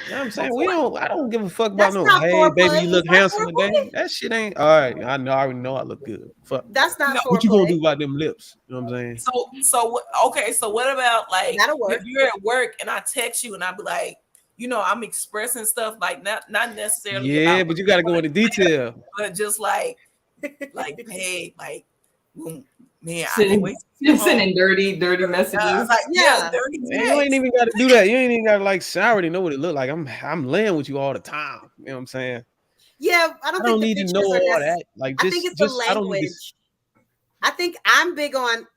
You know what I'm saying? I don't give a fuck about hey, foreplay. Baby, you look handsome today. That shit ain't all right. I already know I look good. Fuck. That's not foreplay. What you gonna do about them lips? You know what I'm saying? So okay, so what about like if you're at work and I text you and I be like, I'm expressing stuff like not necessarily. Yeah, but you gotta go into detail. But just like hey, like, man, sending dirty messages. Dirty. Man, you ain't even got to do that. You ain't even got to like. I already know what it look like. I'm laying with you all the time. You know what I'm saying? Yeah, I don't need to know all that. Like, I think it's the language. I think I'm big on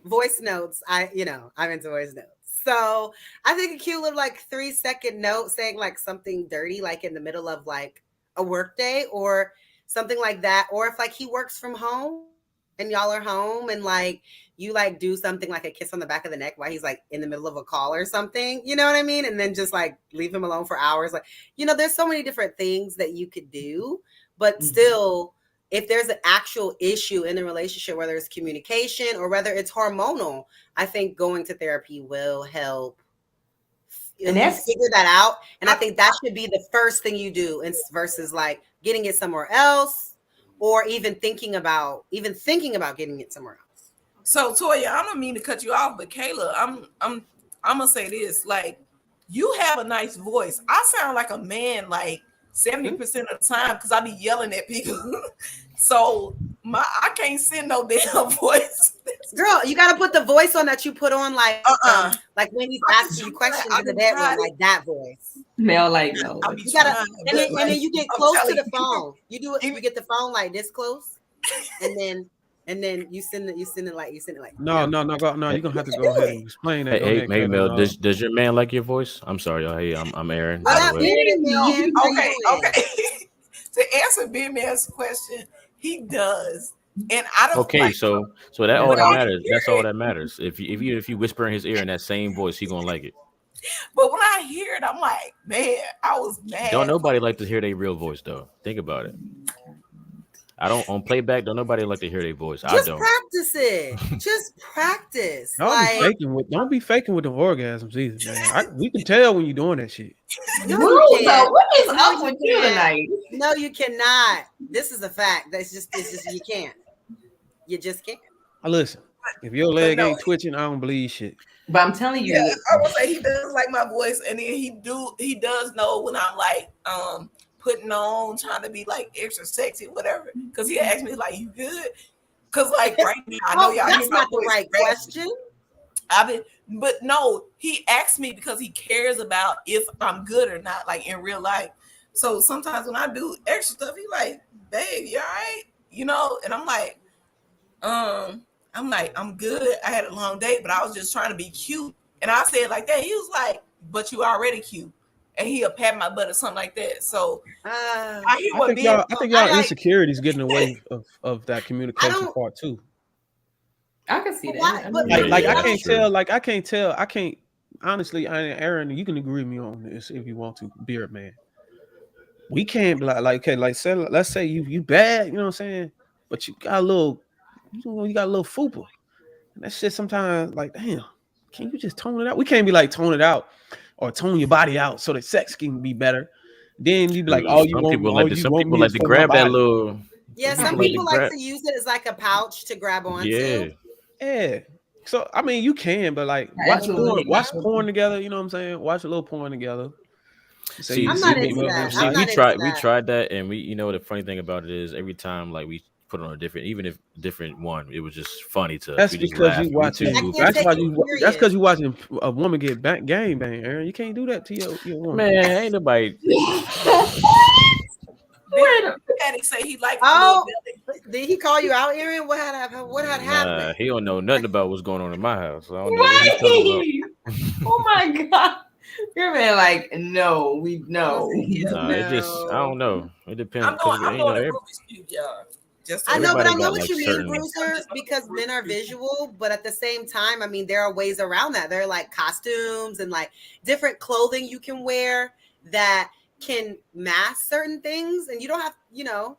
voice notes. I'm into voice notes. So I think a cute little like 3-second note saying like something dirty, like in the middle of like a work day or something like that. Or if like he works from home and y'all are home and like you like do something like a kiss on the back of the neck while he's like in the middle of a call or something, you know what I mean? And then just like leave him alone for hours. Like, you know, there's so many different things that you could do, but still, if there's an actual issue in the relationship, whether it's communication or whether it's hormonal, I think going to therapy will help. And you figure that out. And I think that should be the first thing you do versus like getting it somewhere else or even thinking about getting it somewhere else. So Toya, I don't mean to cut you off, but Kayla, I'm gonna say this. Like, you have a nice voice. I sound like a man like 70% of the time because I be yelling at people. So I can't send no damn voice. Girl, you gotta put the voice on that you put on like when he's asking you questions in the bedroom, like that voice. Male like no. You gotta, and then you get close to the phone. You do it. You get the phone like this close, and then you send it like. No. You're gonna have to go ahead and explain that. Hey, Mel, does your man like your voice? I'm sorry, y'all. Hey, I'm Aaron. Okay. To answer Big Man's question, he does. And I don't. Okay, so that all that matters. That's all that matters. If you whisper in his ear in that same voice, he gonna like it. But when I hear it, I'm like, man, I was mad. Don't nobody like to hear their real voice though. Think about it. I don't on playback. Don't nobody like to hear their voice. Just I don't. Practice it. Just practice. Don't be faking with the orgasms either, man. We can tell when you're doing that shit. No, what is up with you tonight? No, you cannot. This is a fact. It's just you can't. You just can't. Listen, if your leg ain't twitching, I don't believe shit. But I'm telling you, I would say he does like my voice, and then he does know when I'm like putting on, trying to be like extra sexy, whatever. Because he asked me like, "You good?" Because like right now, I know y'all. That's not the right question. But no, he asked me because he cares about if I'm good or not, like in real life. So sometimes when I do extra stuff, he like, "Babe, you all right?" You know, and I'm like, I'm good. I had a long day, but I was just trying to be cute. And I said like that. He was like, "But you already cute." And he'll pat my butt or something like that. So I think y'all insecurities getting away of that communication part too. I can see that. I can't tell. Honestly, Aaron, you can agree with me on this if you want to, Beard Man. We can't be let's say you bad, you know what I'm saying? But you got a little fupa. And that shit sometimes like, damn, can you just tone it out? We can't be like tone it out or tone your body out so that sex can be better. Then you be like, some people like to grab that little. Yeah, some people like to use it as like a pouch to grab onto. Yeah. So I mean, you can, but like watch porn together. You know what I'm saying? Watch a little porn together. I'm not into that. We tried that, and the funny thing about it is every time like we put on a different one, it was just funny to. That's because you watching. That's because you watching a woman get gang bang, Aaron. You can't do that to your woman. Man, ain't nobody. Daddy say he liked. Did he call you out, Aaron? What had happened? He don't know nothing about what's going on in my house. I don't know what he's talking about. Oh my god. Your man like, no, we know. It just, I don't know. It depends. I'm going y'all. I know, but I know what you mean, Bruiser, because men are visual, but at the same time, I mean, there are ways around that. There are like costumes and like different clothing you can wear that can mask certain things, and you don't have,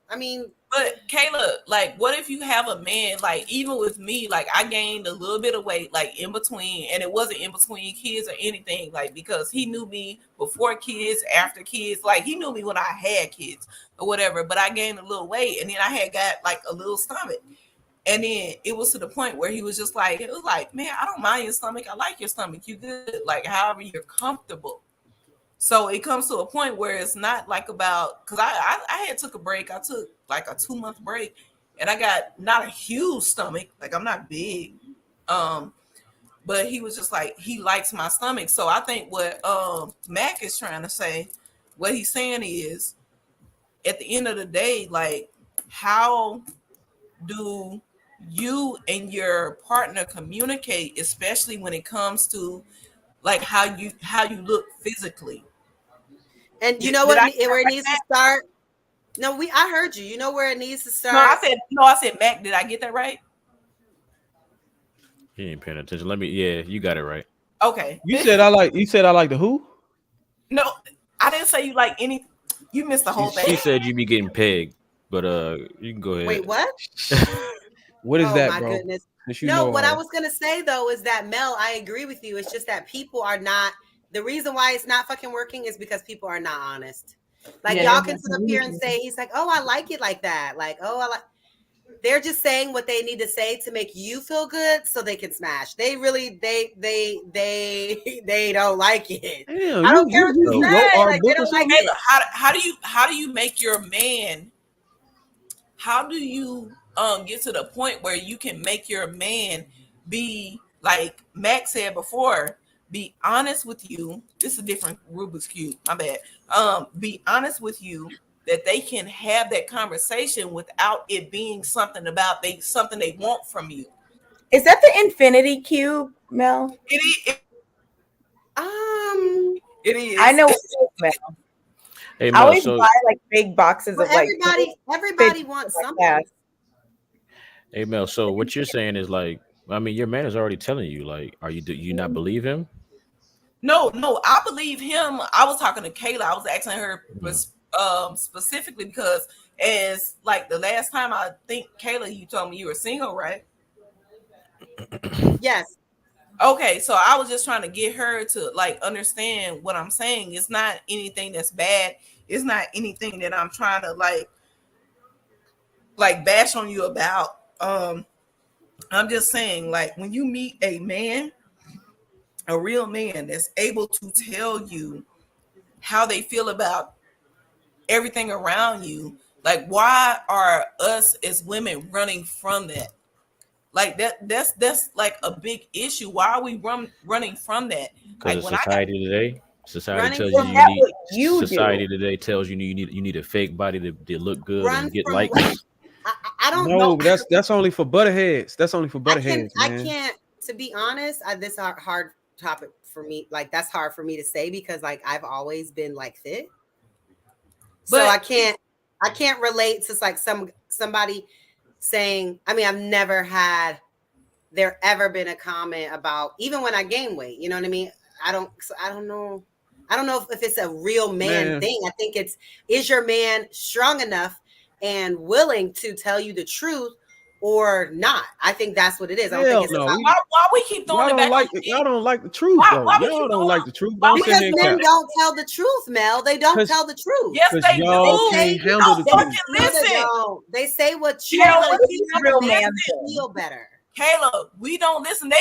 I mean. But Kayla, like, what if you have a man, like, even with me, like, I gained a little bit of weight, like, in between, and it wasn't in between kids or anything, like, because he knew me before kids, after kids, like, he knew me when I had kids or whatever, but I gained a little weight, and then I had got, like, a little stomach, and then it was to the point where he was just like, man, I don't mind your stomach, I like your stomach, you good, like, however you're comfortable. So it comes to a point where it's not like about, because I had took a break. I took like a 2-month break, and I got not a huge stomach. Like, I'm not big. But he was just like, he likes my stomach. So I think what Mac is trying to say, what he's saying is, at the end of the day, like, how do you and your partner communicate, especially when it comes to like how you look physically? And you know what? Where it needs to start. No, I heard you. You know where it needs to start. I said Mac. Did I get that right? He ain't paying attention. Yeah, you got it right. Okay. You said I like the who? No, I didn't say you like any. You missed the whole thing. She said you be getting pegged, but you can go ahead. Wait, what? What is that, my bro? Goodness. No, what I was gonna say though is that Mel, I agree with you. It's just that people are not. The reason why it's not fucking working is because people are not honest. Like y'all can sit up here and say he's like, oh, I like it like that. Like, oh, I like. They're just saying what they need to say to make you feel good, so they can smash. They really, they don't like it. Damn, I don't care what you say. Like, they don't like it. How do you make your man? How do you get to the point where you can make your man be like Max said before? Be honest with you. This is a different Rubik's Cube. My bad. Be honest with you that they can have that conversation without it being something about something they want from you. Is that the infinity cube, Mel? It is. It is. I know it is, Mel. Hey, I always buy like big boxes of like everybody wants something. Like hey Mel, so what you're saying is like, I mean, your man is already telling you, like, do you not believe him? No, I believe him. I was talking to Kayla. I was asking her specifically because as like the last time I think Kayla, you told me you were single, right? Yes. Okay, so I was just trying to get her to like understand what I'm saying. It's not anything that's bad. It's not anything that I'm trying to like bash on you about. I'm just saying, like, when you meet a man, a real man that's able to tell you how they feel about everything around you, like, why are us as women running from that? Like that's like a big issue. Why are we running from that? Because like, society today. Society tells society today tells you need a fake body to look good and get likes. I don't know. That's only for butterheads. That's only for butterheads. I can't. To be honest, this is a hard topic for me. Like, that's hard for me to say because like I've always been like fit. So I can't relate to like somebody saying, I mean, I've never had there ever been a comment about even when I gain weight, you know what I mean? I don't know if it's a real man thing. I think is your man strong enough and willing to tell you the truth or not? I think that's what it is. I don't think it's about why we keep throwing it back. Y'all don't like the truth, though. Y'all don't like the truth. Because men don't tell the truth, Mel. They don't tell the truth. Yes, they do. They handle the truth. Listen. They say what real man feel better. Kayla, we don't listen.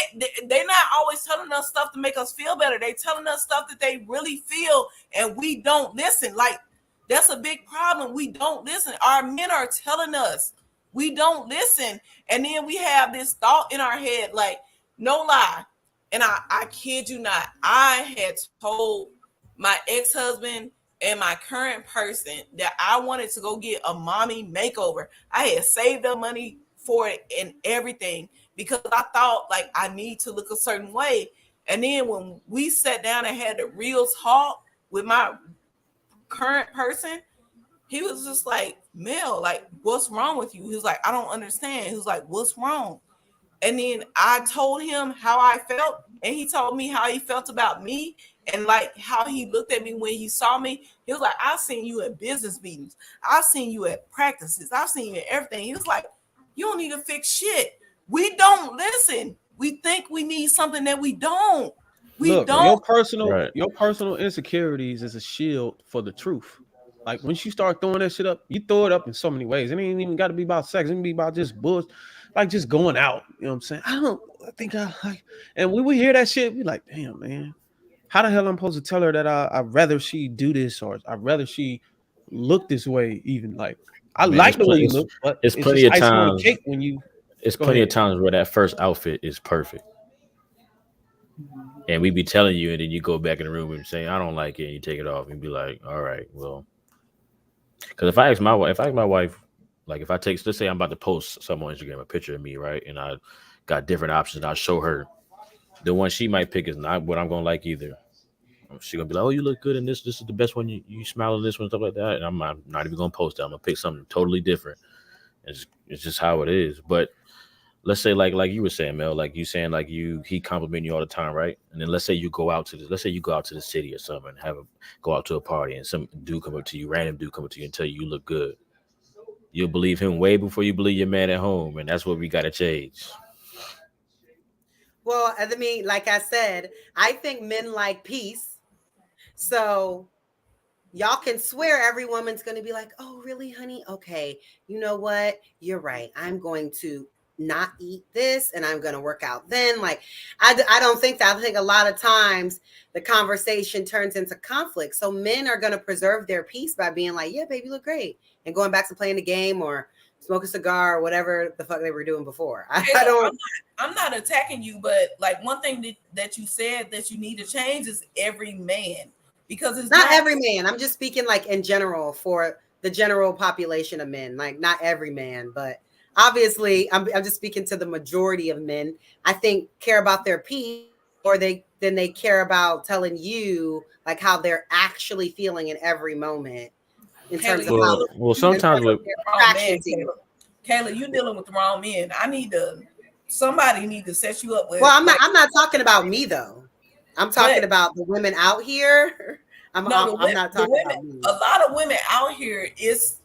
They're not always telling us stuff to make us feel better. They telling us stuff that they really feel, and we don't listen. Like, that's a big problem. We don't listen. Our men are telling us. We don't listen. And then we have this thought in our head, like, no lie. And I kid you not, I had told my ex-husband and my current person that I wanted to go get a mommy makeover. I had saved up money for it and everything because I thought like I need to look a certain way. And then when we sat down and had the real talk with my current person, he was just like, Mel, like, what's wrong with you? He was like, I don't understand. He was like, what's wrong? And then I told him how I felt, and he told me how he felt about me and like how he looked at me when he saw me. He was like, I've seen you at business meetings. I've seen you at practices. I've seen you at everything. He was like, you don't need to fix shit. We don't listen. We think we need something that we don't. Look, your personal insecurities is a shield for the truth. Like, once you start throwing that shit up, you throw it up in so many ways. It ain't even got to be about sex. It can be about just bullshit, like just going out. You know what I'm saying? I think I like. And when we hear that shit, we like, damn, man. How the hell I'm supposed to tell her that I'd rather she do this or I'd rather she look this way? Even like, I like the way you look, but it's plenty of times when you. It's plenty of times where that first outfit is perfect. And we be telling you, and then you go back in the room and say, I don't like it, and you take it off and be like, all right, well. Because if I ask my wife, like if I take, let's say I'm about to post something on Instagram, a picture of me, right? And I got different options, and I'll show her. The one she might pick is not what I'm going to like either. She gonna be like, oh, you look good in this. This is the best one. You smile in this one, stuff like that. And I'm not even gonna post that. I'm gonna pick something totally different. It's just how it is. But let's say like you were saying, Mel, like you saying like he compliment you all the time, right? And then let's say you go out to the city or something and go out to a party and some dude come up to you, random dude come up to you and tell you look good. You'll believe him way before you believe your man at home, and that's what we gotta change. Well, I mean, like I said, I think men like peace. So y'all can swear every woman's going to be like, oh, really, honey? Okay. You know what? You're right. I'm going to not eat this and I'm going to work out then. Like, I don't think that. I think a lot of times the conversation turns into conflict. So men are going to preserve their peace by being like, yeah, baby, you look great. And going back to playing the game or smoke a cigar or whatever the fuck they were doing before. I'm not attacking you, but like one thing that you said that you need to change is every man. Because it's not every man. I'm just speaking like in general for the general population of men, like not every man, but obviously I'm just speaking to the majority of men. I think care about their peace or they care about telling you like how they're actually feeling in every moment in terms of how sometimes with Kayla, you dealing with the wrong men. Somebody need to set you up with. Well, I'm not talking about me though. I'm talking about the women out here. I'm not talking about me. A lot of women out here it's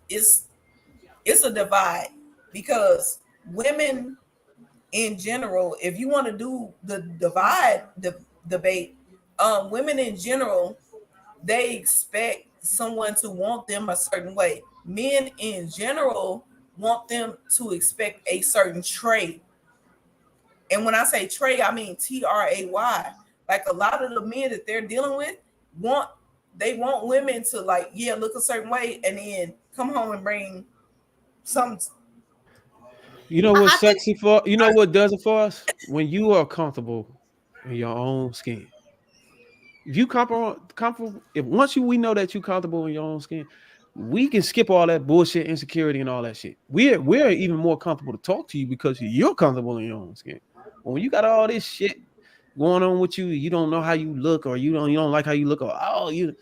a divide because women in general, if you want to do the divide debate, women in general, they expect someone to want them a certain way. Men in general want them to expect a certain trait. And when I say trait, I mean TRAY. Like a lot of the men that they're dealing with want women to like, yeah, look a certain way and then come home and bring some. You know what's sexy for? You know what does it for us? When you are comfortable in your own skin. If you comfortable, we know that you're comfortable in your own skin, we can skip all that bullshit, insecurity, and all that shit. We're even more comfortable to talk to you because you're comfortable in your own skin. But when you got all this shit going on with you, you don't know how you look, or you don't like how you look, or you're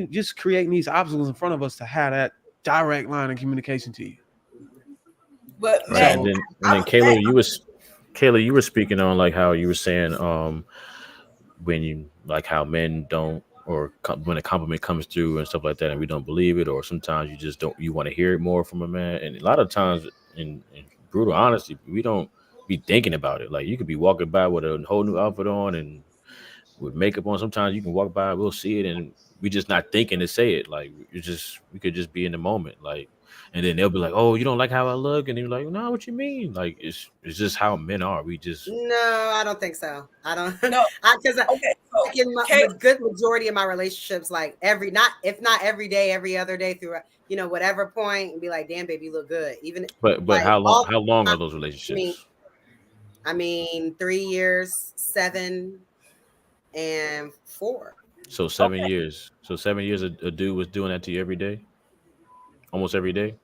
just creating these obstacles in front of us to have that direct line of communication to you. But right, and then Kayla, you were speaking on like how you were saying when you like how men don't, or when a compliment comes through and stuff like that, and we don't believe it, or sometimes you just don't, you want to hear it more from a man, and a lot of times in brutal honesty, we don't be thinking about it. Like you could be walking by with a whole new outfit on and with makeup on. Sometimes you can walk by, we'll see it, and we just not thinking to say it. Like we could just be in the moment, like. And then they'll be like, "Oh, you don't like how I look," and you're like, "No, what you mean?" Like it's just how men are. We just no, I don't think so. I don't know because in the good majority of my relationships, like if not every day, every other day through whatever point, and be like, "Damn, baby, you look good." Even but like, how long are those relationships? I mean, 3 years, 7, and 4. So 7 years. So 7 years, a dude was doing that to you every day, almost every day.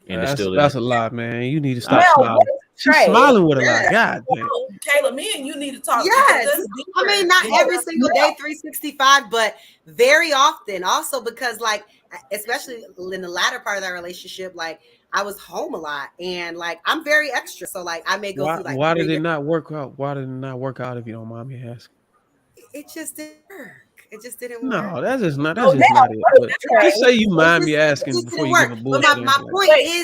And that's a lot, man. You need to stop smiling. She's smiling with a lot. God damn. Kayla, me and you need to talk. Yes. I mean, not every single day, 365, but very often. Also because, like, especially in the latter part of that relationship, like, I was home a lot and, like, I'm very extra. So, like, I may go through, like, why did it not work out? Why did it not work out, if you don't mind me asking? It just didn't work. It just didn't work. No, that's just not it. But just say you mind me asking before you give a bullshit. But my point is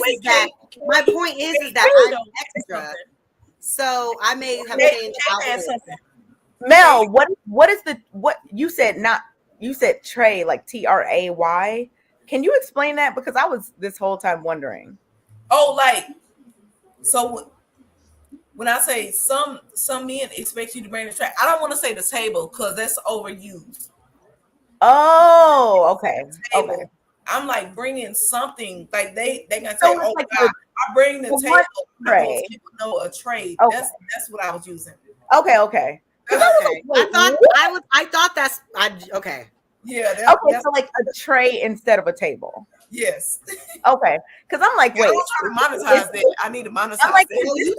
that I'm extra. So I may have changed outfits. Mel, what is what you said? You said Trey, like TRAY. Can you explain that? Because I was this whole time wondering. Oh, like so. When I say some men expect you to bring the tray, I don't want to say the table because that's overused. Oh, okay. Okay. I'm like bringing something like they gonna say, "Oh like God, I bring the table." Tray. People know a tray. Okay. That's what I was using. Okay. I thought that's okay. Yeah. Okay, so like a tray instead of a table. Yes. Okay, because I'm like, wait. I don't try to monetize that. I need to monetize I'm like, that. So you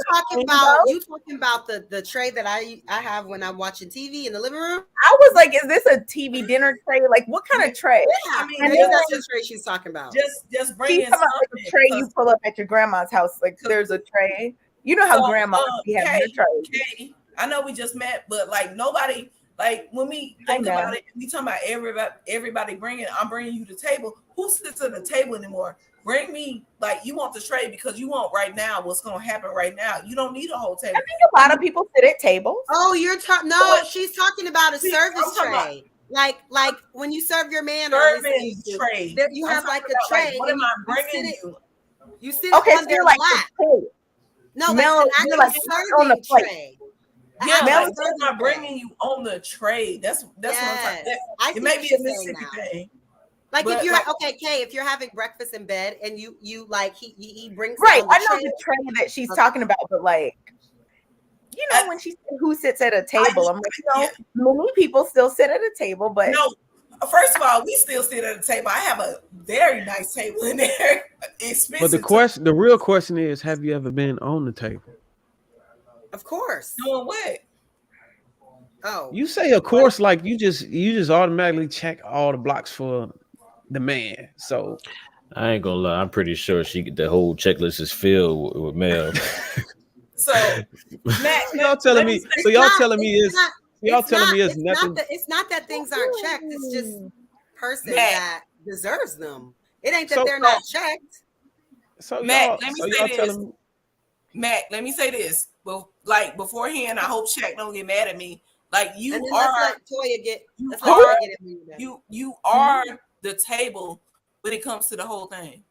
talking about the tray that I have when I'm watching TV in the living room? I was like, is this a TV dinner tray? Like, what kind of tray? Yeah, I mean, maybe that's the tray she's talking about. Just bring She's in talking about like something. a tray you pull up at your grandma's house. Like, there's a tray. You know how grandma have her tray. Kay, I know we just met, but like nobody, like when we think about it, we talking about everybody bringing. I'm bringing you the table. Who sits at the table anymore? Bring me, like, you want the tray because you want right now what's going to happen right now. You don't need a whole table. I think a lot of people sit at tables. Oh, you're talking. No, she's talking about a service tray. Like when you serve your man serving tray. You have like a tray. Like, what am I bringing you? You sit okay, on so their like lap. No, Mel, you're like on the plate. tray. Yeah, Mel like, what am I bringing you on the tray? That's what I'm talking. It may be a Mississippi thing. Like but if you're okay, Kay, if you're having breakfast in bed and you like he brings right. I know the tray that she's talking about, but like, you know, when she said who sits at a table, I'm like, many people still sit at a table, but no. First of all, we still sit at a table. I have a very nice table in there. But the real question is, have you ever been on the table? Of course. Doing what? Oh, you say of course, like you just automatically check all the blocks for the man. So I ain't gonna lie, I'm pretty sure the whole checklist is filled with mail. So y'all telling me it's nothing. It's not that things aren't checked. It's just person that deserves them. It ain't that they're not checked. So Matt, let me say this. Matt, let me say this. Well, like beforehand, I hope Shaq don't get mad at me. Like you are you are the table when it comes to the whole thing.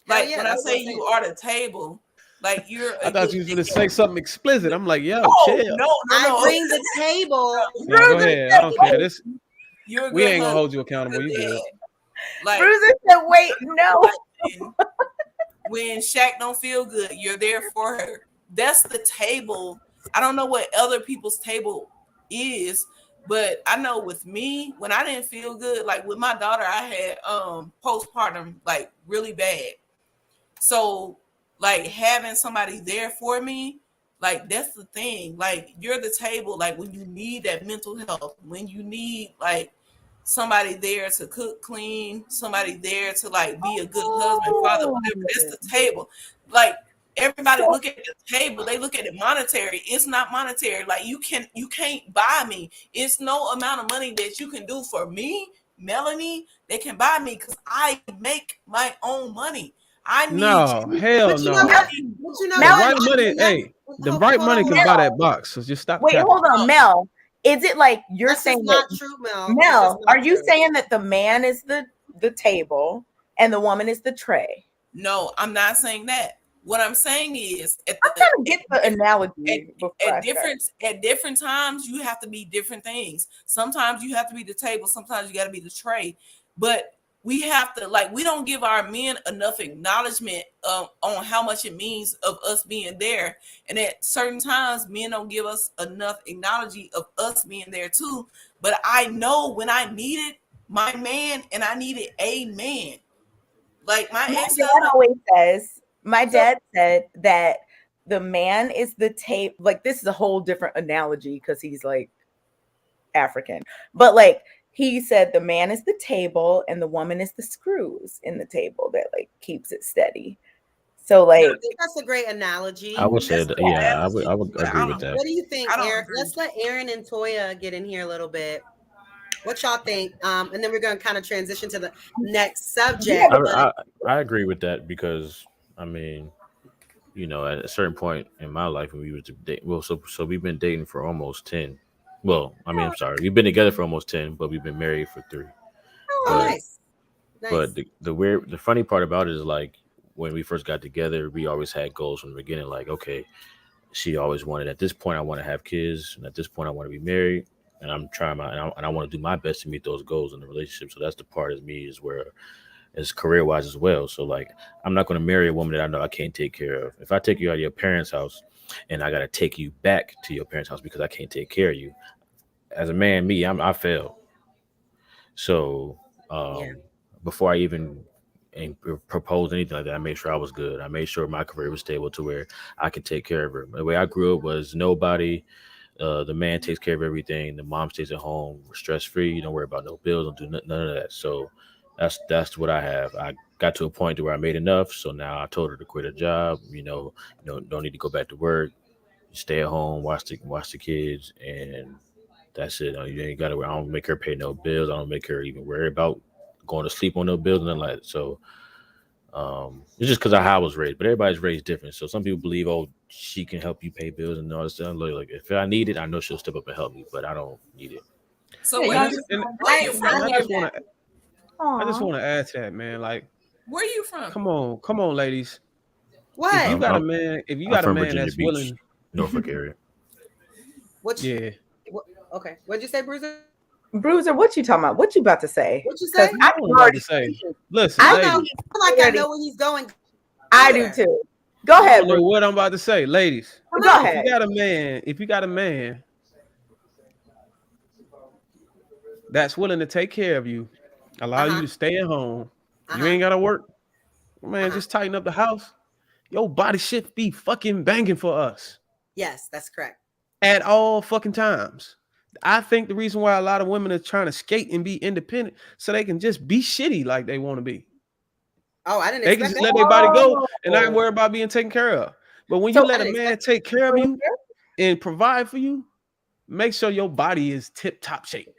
Like when I say you are the table, like you're. I thought you was gonna say something explicit. I'm like, yo, chill. No. I bring the table. Yeah, go ahead. I don't care. We ain't gonna hold you accountable. You good. Like Bruiser said, wait, no. When Shaq don't feel good, you're there for her. That's the table. I don't know what other people's table is, but I know with me, when I didn't feel good, like with my daughter, I had postpartum like really bad. So like having somebody there for me, like that's the thing. Like you're the table, like when you need that mental health, when you need like somebody there to cook, clean, somebody there to like be a good husband, father, whatever. That's the table. Like everybody look at the table, they look at it monetary. It's not monetary. Like you can't buy me. It's no amount of money that you can do for me, Melanie, they can buy me because I make my own money. I need hell no. The right money can buy that box. So just stop. Wait, hold on, Mel. Is it like you're saying not true, Mel? Mel, are you saying that the man is the table and the woman is the tray? No, I'm not saying that. What I'm saying is, I'm trying to get the analogy. At different times, you have to be different things. Sometimes you have to be the table. Sometimes you got to be the tray. But we have to, like, we don't give our men enough acknowledgement on how much it means of us being there. And at certain times, men don't give us enough acknowledgement of us being there too. But I know when I needed my man and I needed a man. Like my dad always says, my dad said that the man is the tape. Like this is a whole different analogy because he's like African. But like, he said the man is the table and the woman is the screws in the table that like keeps it steady. So like, I think that's a great analogy. I would say that, yeah, I would agree with that. What do you think, Eric? Let's let Aaron and Toya get in here a little bit. What y'all think? And then we're going to kind of transition to the next subject. I agree with that because I mean, you know, at a certain point in my life when we were dating, so we've been dating for almost 10. Well, I mean, I'm sorry. We've been together for almost 10, but we've been married for 3. Nice. But the funny part about it is like when we first got together, we always had goals from the beginning. Like, okay, she always wanted at this point I want to have kids, and at this point I want to be married, and I'm trying and I want to do my best to meet those goals in the relationship. So that's the part of me is where it's career wise as well. So like I'm not going to marry a woman that I know I can't take care of. If I take you out of your parents' house and I got to take you back to your parents' house because I can't take care of you. As a man, I fail. So Yeah. before I even proposed anything like that, I made sure I was good. I made sure my career was stable to where I could take care of her. The way I grew up was nobody. The man takes care of everything. The mom stays at home, stress free. You don't worry about no bills. Don't do none of that. So that's what I have. I got to a point where I made enough. So now I told her to quit her job. Don't need to go back to work. Stay at home, watch the kids, and that's it. You ain't got to. I don't make her pay no bills. I don't make her even worry about going to sleep on no bills and nothing like that. So it's just because of how I was raised, but everybody's raised different. So some people believe, oh, she can help you pay bills and all this stuff. Like if I need it, I know she'll step up and help me, but I don't need it. So Yeah, where you you just- from? I- Where you from? I just want to add to that, man. Like, Where you from? come on, ladies. What? If you I'm- got a I'm- man, if you I'm got a from man Virginia that's Beach. willing, Norfolk area. What? yeah. Okay. What'd you say, Bruiser? Bruiser, what you talking about? What you about to say? What'd you 'Cause say? I I can was about already to say, see. listen, I ladies, know. I feel like I know where he's going. I do too. Go I ahead, don't know Bruiser. what I'm about to say, ladies. Go If ahead. you got a man that's willing to take care of you, allow you to stay at home, you ain't gotta work, man. Just tighten up the house. Your body should be fucking banging for us Yes, that's correct. at all fucking times. I think the reason why a lot of women are trying to skate and be independent so they can just be shitty like they want to be. Oh, I didn't They can expect just that. let their body go and not worry about being taken care of. But when you So let I a didn't man expect take care of you and provide for you, make sure your body is tip top shape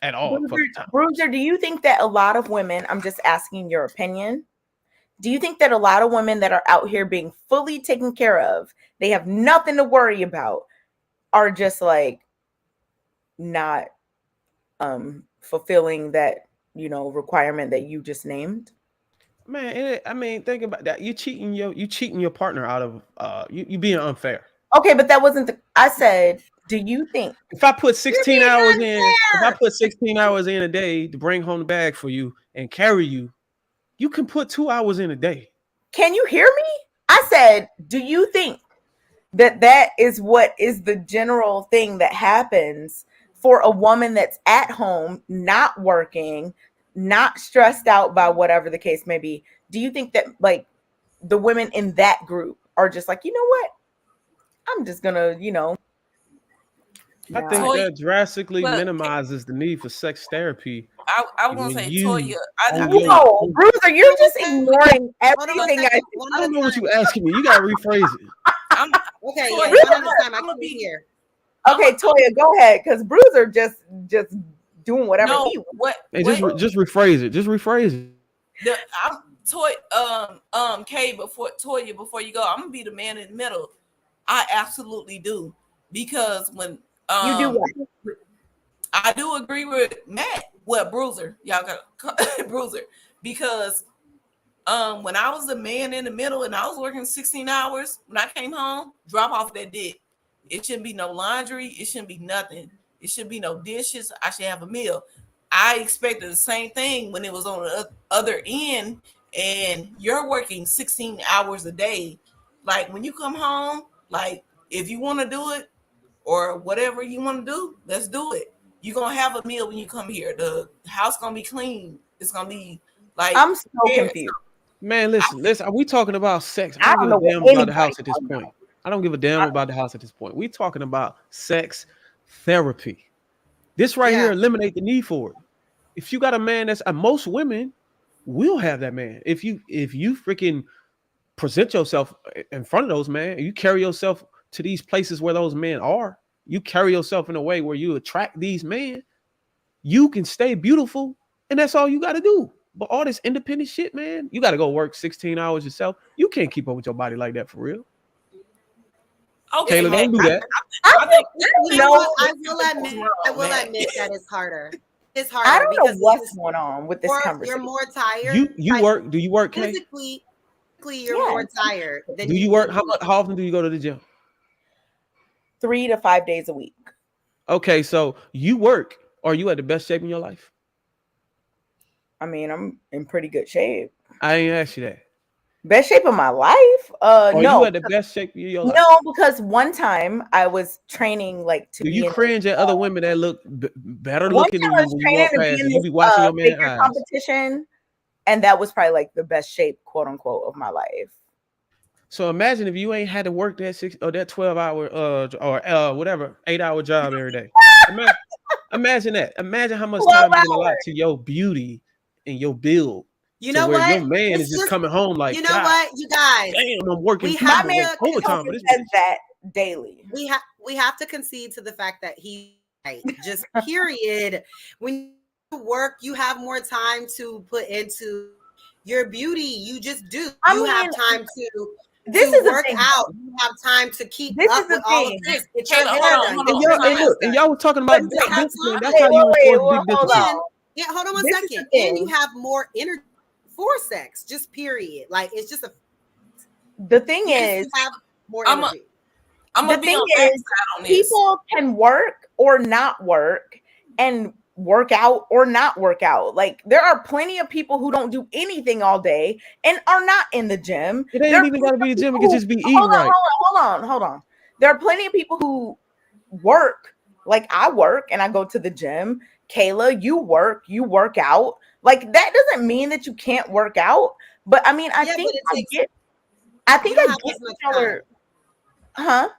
at all fucking times. Bruiser, do you think that a lot of women, I'm just asking your opinion, do you think that a lot of women that are out here being fully taken care of, they have nothing to worry about, are just like not fulfilling that, requirement that you just named? Man, I mean, think about that. You cheating your partner out of you being unfair. Okay, but that wasn't I said, do you think If I put 16 being hours unfair. if I put 16 hours in a day to bring home the bag for you and carry you, you can put 2 hours in a day. can you hear me? I said, do you think that is what is the general thing that happens for a woman that's at home, not working, not stressed out by whatever the case may be? Do you think that like the women in that group are just like, you know what? I'm just gonna, I think Toya, that drastically well, minimizes the need for sex therapy. I was gonna When say, you Toya, on I your no, Bruiser, you're just ignoring Hold on one everything I second. One I at a don't know what time. you asking me. You gotta rephrase it. I'm Okay, Toya, yeah, one at a time. I I'm gonna couldn't be hear. Okay, Toya, go ahead, because Bruiser just doing whatever no he wants. what Hey, what just rephrase it. Just rephrase it. I'm Toy Kay before you go, I'm gonna be the man in the middle. I absolutely do, because when You do what? I do agree with Matt. Well, Bruiser, y'all got Bruiser, because when I was the man in the middle and I was working 16 hours, when I came home, drop off that dick. It shouldn't be no laundry. It shouldn't be nothing. It shouldn't be no dishes. I should have a meal. I expected the same thing when it was on the other end, and you're working 16 hours a day. Like when you come home, like if you want to do it or whatever you want to do, let's do it. You're gonna have a meal when you come here. The house gonna be clean. It's gonna be like I'm so confused. Man, listen. Are we talking about sex? I I don't don't know give a damn what about the house anybody at this talking point. I don't give a damn about the house at this point. We talking about sex therapy. This right Yeah. here eliminate the need for it. If you got a man that's most women will have that man. If you freaking present yourself in front of those men, and you carry yourself to these places where those men are, you carry yourself in a way where you attract these men, you can stay beautiful, and that's all you got to do. But all this independent shit, man, you got to go work 16 hours yourself. You can't keep up with your body like that for real. okay, Kayla, Matt, don't do that. I think You know what? I will admit that it's harder. It's harder. I don't know because what's it's going on with this more- conversation. You're more tired. You Like, work? Do you work, Kay? physically, you're more tired. Than Do you work? How often do you go to the gym? 3 to 5 days a week. Okay, so you work. Are you at the best shape in your life? I mean, I'm in pretty good shape. I ain't asked you that. Best shape of my life? Or you No. had the best shape of your life? No, because one time I was training like to Do be you in cringe at other women that look better one looking time than I you was when you training walk to be past in and you this be watching your man figure eyes? competition, and that was probably like the best shape, quote unquote, of my life. So imagine if you ain't had to work that 12-hour or whatever 8-hour job every day. Imagine that. Imagine how much 12 time you're gonna allot hours. to your beauty and your build. You To know where what? your man It's is just just- coming home like, You know God, what, you guys? damn, I'm working We people have My man like overtime for this says bitch. that daily. We have to concede to the fact that he just period. When you work, you have more time to put into your beauty. You just do. I You have mean, time to this is the work thing. out. You have time to keep This up is the with all of thing. this. Get your Kayla, hair hold on, done. hold get on. your And nails and done. y'all were talking about But you have discipline. time. That's Wait, how you wait, enforce well, big hold discipline. on. Yeah, hold on one This is second. the And you thing. have more energy for sex. Just period. Like it's just The thing you is, just have more I'm a- energy. I'm the gonna be thing on is, that side on this. people can work or not work and work out or not work out. Like there are plenty of people who don't do anything all day and are not in the gym. It ain't There are even gotta be the gym. It people could just be who- eating right. hold on. There are plenty of people who work like I work and I go to the gym. Kayla, you work out. Like that doesn't mean that you can't work out. But I mean, I Yeah, think but it I takes- get. I You think don't I have get as much what y'all are- Huh?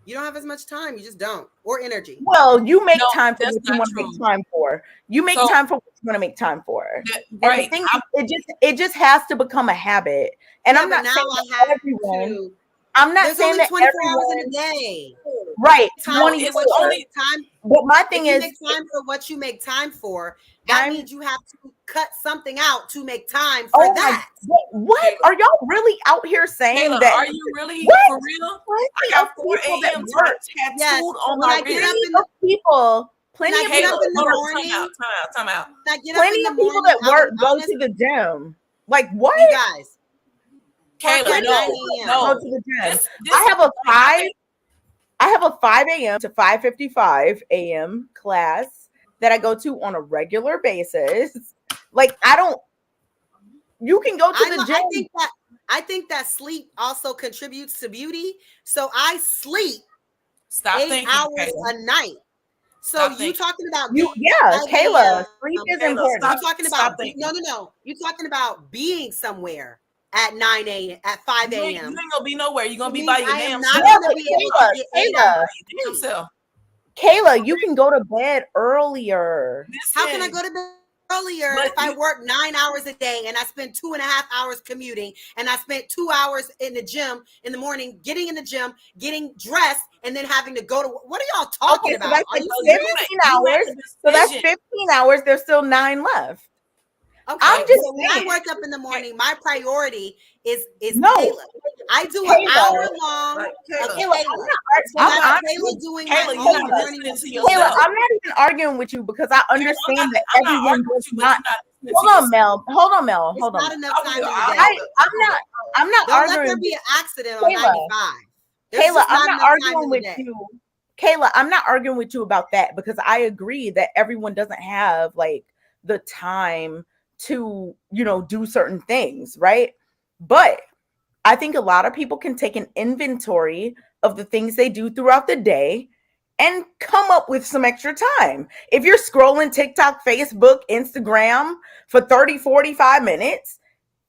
You don't have as much time. You just don't. Or energy. Well, you make No, time for that's what you not want to true. make time for. You make So- time for what you want to make time for. That- And right. the thing is, it just has to become a habit. And Yeah, I'm but not now saying I that have everyone. to. I'm not There's saying only that 24 hours everyone. in a day. Right. Time 24. for what you make time. But my If thing you is, make time for what you make time for, that I'm- means you have to cut something out to make time for oh my, that. what Kayla. are y'all really out here saying Kayla, that? are you really What? for real? Plenty I got of 4 people that a.m. work. tattooed Yes, on when my I get wrist. up Plenty in the- of people. Plenty When I of get people up in the that work. morning, Time out. when I get up Plenty in the of people morning, that I work will go honest- to the gym. Like what? you guys. Kayla, Work at no, 9 a.m. no. Go to the gym. This I have a I think- 5 a.m. to 5:55 a.m. class that I go to on a regular basis. Like I don't. You can go to the gym. I think that sleep also contributes to beauty. So I sleep Stop 8 thinking, hours Kayla. a night. So Stop you thinking. talking about Yeah, 5 Kayla. a.m. Sleep is Kayla, important. stop. You talking Stop about thinking. no. You talking about being somewhere at 9 a.m. at 5 You ain't a.m. gonna be nowhere. You're gonna be means by your I am damn not self. gonna be able to get 8 Kayla, hours. Damn self. Kayla, you can go to bed earlier. How can I go to bed earlier But if I you- work 9 hours a day and I spend 2.5 hours commuting and I spent 2 hours in the gym in the morning, getting in the gym, getting dressed, and then having to go to what are y'all talking Okay, so about? that's Are like you 15 serious? hours. So that's 15 hours. There's still 9 left. Okay, I'm just so when I saying. wake up in the morning, my priority is No. Kayla. I do an Kayla. hour long Like, of Kayla, Kayla. So I'm that's not- Kayla doing Kayla, my you're own not morning listening to routine. Kayla, yourself. I'm not even arguing with you because I understand that I'm not everyone arguing does with you, but not. you're not listening Hold to on, yourself. Mel. Hold on, Mel. It's Hold on. not enough I time will- in the I- day. I'm not Don't let arguing. there be an accident on Kayla. 95. There's Kayla, just I'm enough not time arguing in the with day. you. Kayla, I'm not arguing with you about that because I agree that everyone doesn't have like the time to, do certain things, right? But I think a lot of people can take an inventory of the things they do throughout the day and come up with some extra time. If you're scrolling TikTok, Facebook, Instagram for 30, 45 minutes,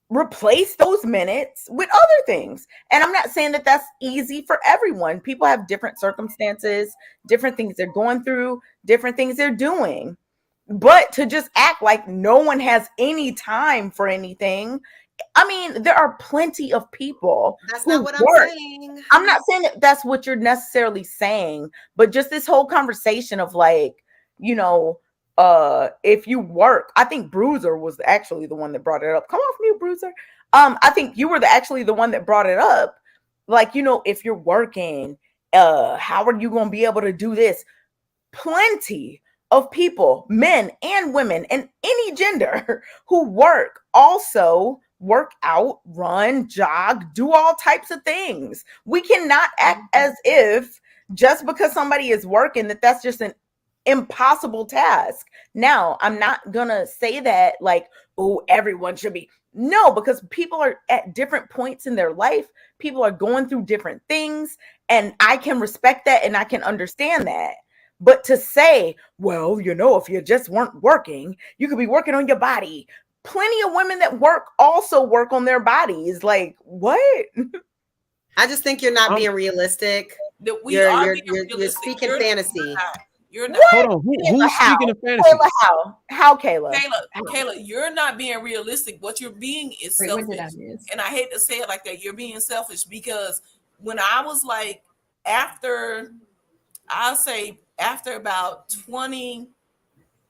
replace those minutes with other things. And I'm not saying that that's easy for everyone. People have different circumstances, different things they're going through, different things they're doing. But to just act like no one has any time for anything, I mean, there are plenty of people. That's who not what I'm work. saying. I'm not saying that that's what you're necessarily saying, but just this whole conversation of like, if you work, I think Bruiser was actually the one that brought it up. Come off mute, Bruiser. I think you were actually the one that brought it up. Like, if you're working, how are you going to be able to do this? Plenty of people, men and women, and any gender who work also work out, run, jog, do all types of things. We cannot act as if just because somebody is working, that's just an impossible task. Now, I'm not gonna say that like, oh, everyone should be. No, because people are at different points in their life. People are going through different things, and I can respect that and I can understand that. But to say, well, you know, if you just weren't working, you could be working on your body. Plenty of women that work also work on their bodies. Like, what? I just think you're not being realistic. You're speaking fantasy. You're not. Hold on. Who's speaking of fantasy? Kayla, how, Kayla? Kayla, you're not being realistic. What you're being is selfish. And I hate to say it like that. You're being selfish because when I was like, after about 20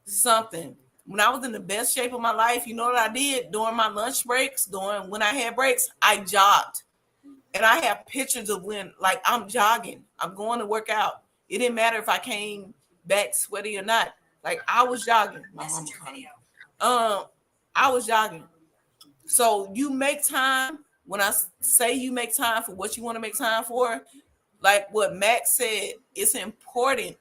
something, when I was in the best shape of my life, you know what I did during my lunch breaks, when I had breaks, I jogged. And I have pictures of when, like, I'm jogging, I'm going to work out. It didn't matter if I came back sweaty or not. Like, I was jogging. I was jogging. So you make time. When I say you make time for what you want to make time for, like what Max said, it's important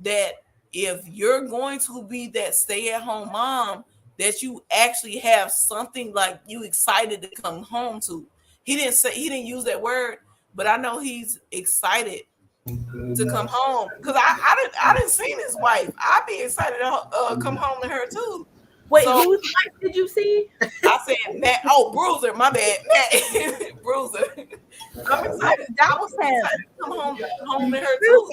that if you're going to be that stay-at-home mom, that you actually have something like you excited to come home to. He didn't use that word, but I know he's excited to come home because I didn't see his wife. I'd be excited to come home to her too. Wait, whose wife did you see? I said Matt. Oh, Bruiser, my bad, Matt. Bruiser. I'm excited. I was excited to come home to her too.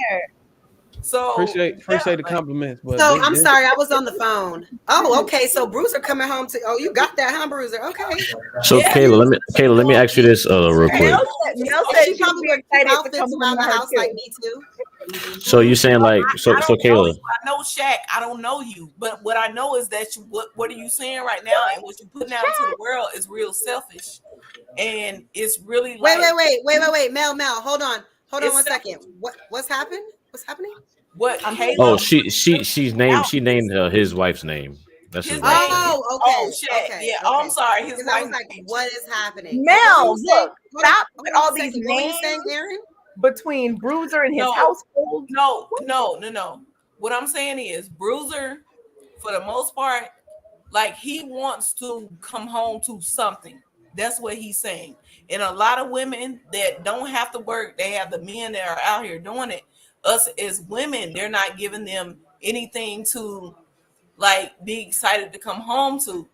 So appreciate the compliments. But so I'm sorry, I was on the phone. Oh, okay. So Bruiser coming home to. Oh, you got that, huh, Bruiser? Okay. So yeah. Kayla, let me ask you this real quick. Mel said she probably excited to come around the house like me too. So you saying like so Kayla? I know Shaq. I don't know you, but what I know is that what are you saying right now, and what you putting out into the world is real selfish, and it's really like wait, Mel, hold on 1 second. What's happened? What's happening? What? Oh, she named his wife's name. That's his name. Oh, okay. Oh, shit. Okay. Yeah. Oh, I'm sorry. His wife. I was like, what is happening? Mel, look, stop with all these names. What are you saying, Aaron? Between Bruiser and his household. No. What I'm saying is Bruiser, for the most part, like he wants to come home to something. That's what he's saying. And a lot of women that don't have to work, they have the men that are out here doing it. Us as women, they're not giving them anything to like be excited to come home to.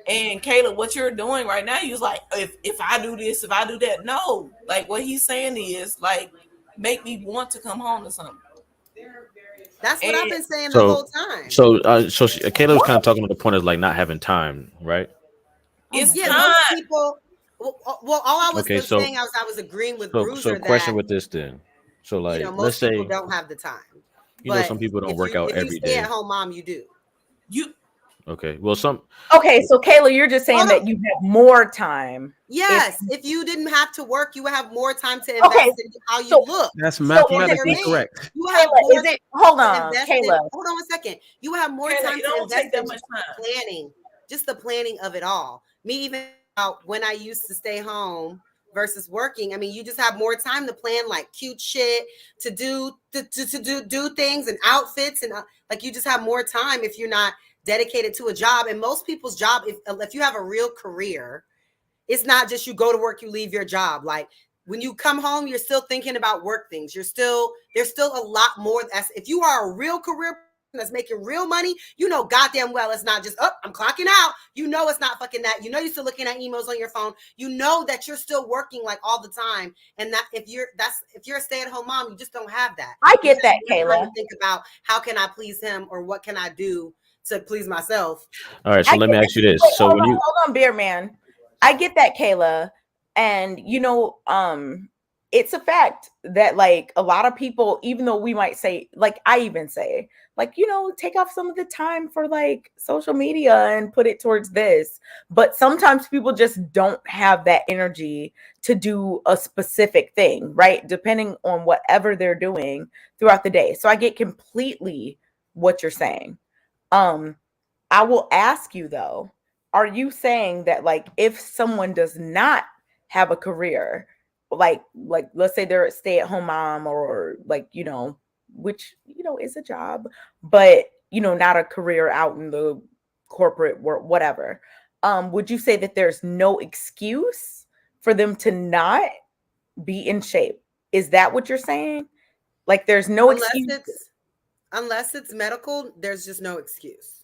And Kayla, what you're doing right now, you're like, if I do this, if I do that, no. Like what he's saying is like, make me want to come home to something. That's what I've been saying the whole time. So Kayla was kind of talking about the point of like not having time, right? It's yeah, time. Most people. Well, all I was saying, I was agreeing with Bruiser. So question with this then. So like, most people don't have the time. You know, some people don't work out every day. If you stay at home mom, you do. Okay. Well, so Kayla, you're just saying that you have more time. Yes. If you didn't have to work, you would have more time to invest in how you look. That's mathematically correct. You have hold on, Kayla. Hold on 1 second. You have more time to invest in planning. Just the planning of it all. Me even about when I used to stay home versus working. I mean, you just have more time to plan like cute shit, to do things and outfits, and like you just have more time if you're not dedicated to a job. And most people's job, if you have a real career, it's not just you go to work, you leave your job. Like when you come home, you're still thinking about work things. There's still a lot more. If you are a real career that's making real money, you know goddamn well it's not just I'm clocking out. You know it's not fucking that. You know you're still looking at emails on your phone. You know that you're still working like all the time. And that if you're a stay-at-home mom, you just don't have that. I get that, Kayla. Think about how can I please him or what can I do to please myself. All right, so let me ask you this. So hold on, Beer Man. I get that, Kayla. And you know, it's a fact that like a lot of people, even though we might say, like I even say, like, you know, take off some of the time for like social media and put it towards this. But sometimes people just don't have that energy to do a specific thing, right? Depending on whatever they're doing throughout the day. So I get completely what you're saying. I will ask you though, are you saying that like if someone does not have a career, like let's say they're a stay-at-home mom or like, you know, which, you know, is a job, but, you know, not a career out in the corporate world, whatever. Would you say that there's no excuse for them to not be in shape? Is that what you're saying? Like there's no excuse? Unless it's medical, there's just no excuse.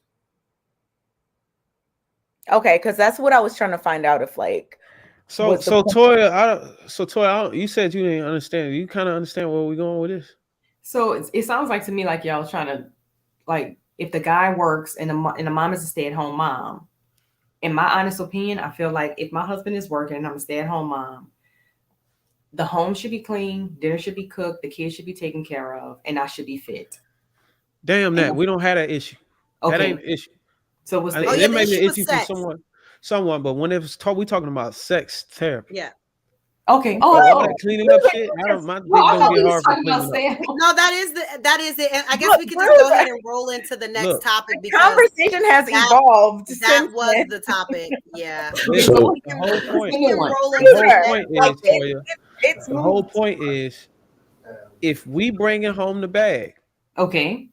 Okay, because that's what I was trying to find out if like. So Toya, you said you didn't understand. You kind of understand where we're going with this. So it sounds like to me like y'all trying to, like, if the guy works and the mom is a stay-at-home mom, in my honest opinion, I feel like if my husband is working and I'm a stay-at-home mom, the home should be clean, dinner should be cooked, the kids should be taken care of, and I should be fit. Damn that. We don't have that issue. Okay. That ain't an issue. So what's the issue? It may be an issue for someone, but when it's we talking about sex therapy. Yeah. Okay. Cleaning up shit. My dick don't get hard for cleaning up. No, that is it. And I guess we can just go ahead and roll into the next topic because conversation has evolved. That was the topic. Yeah. So the whole point is if we bringing home the bag, okay,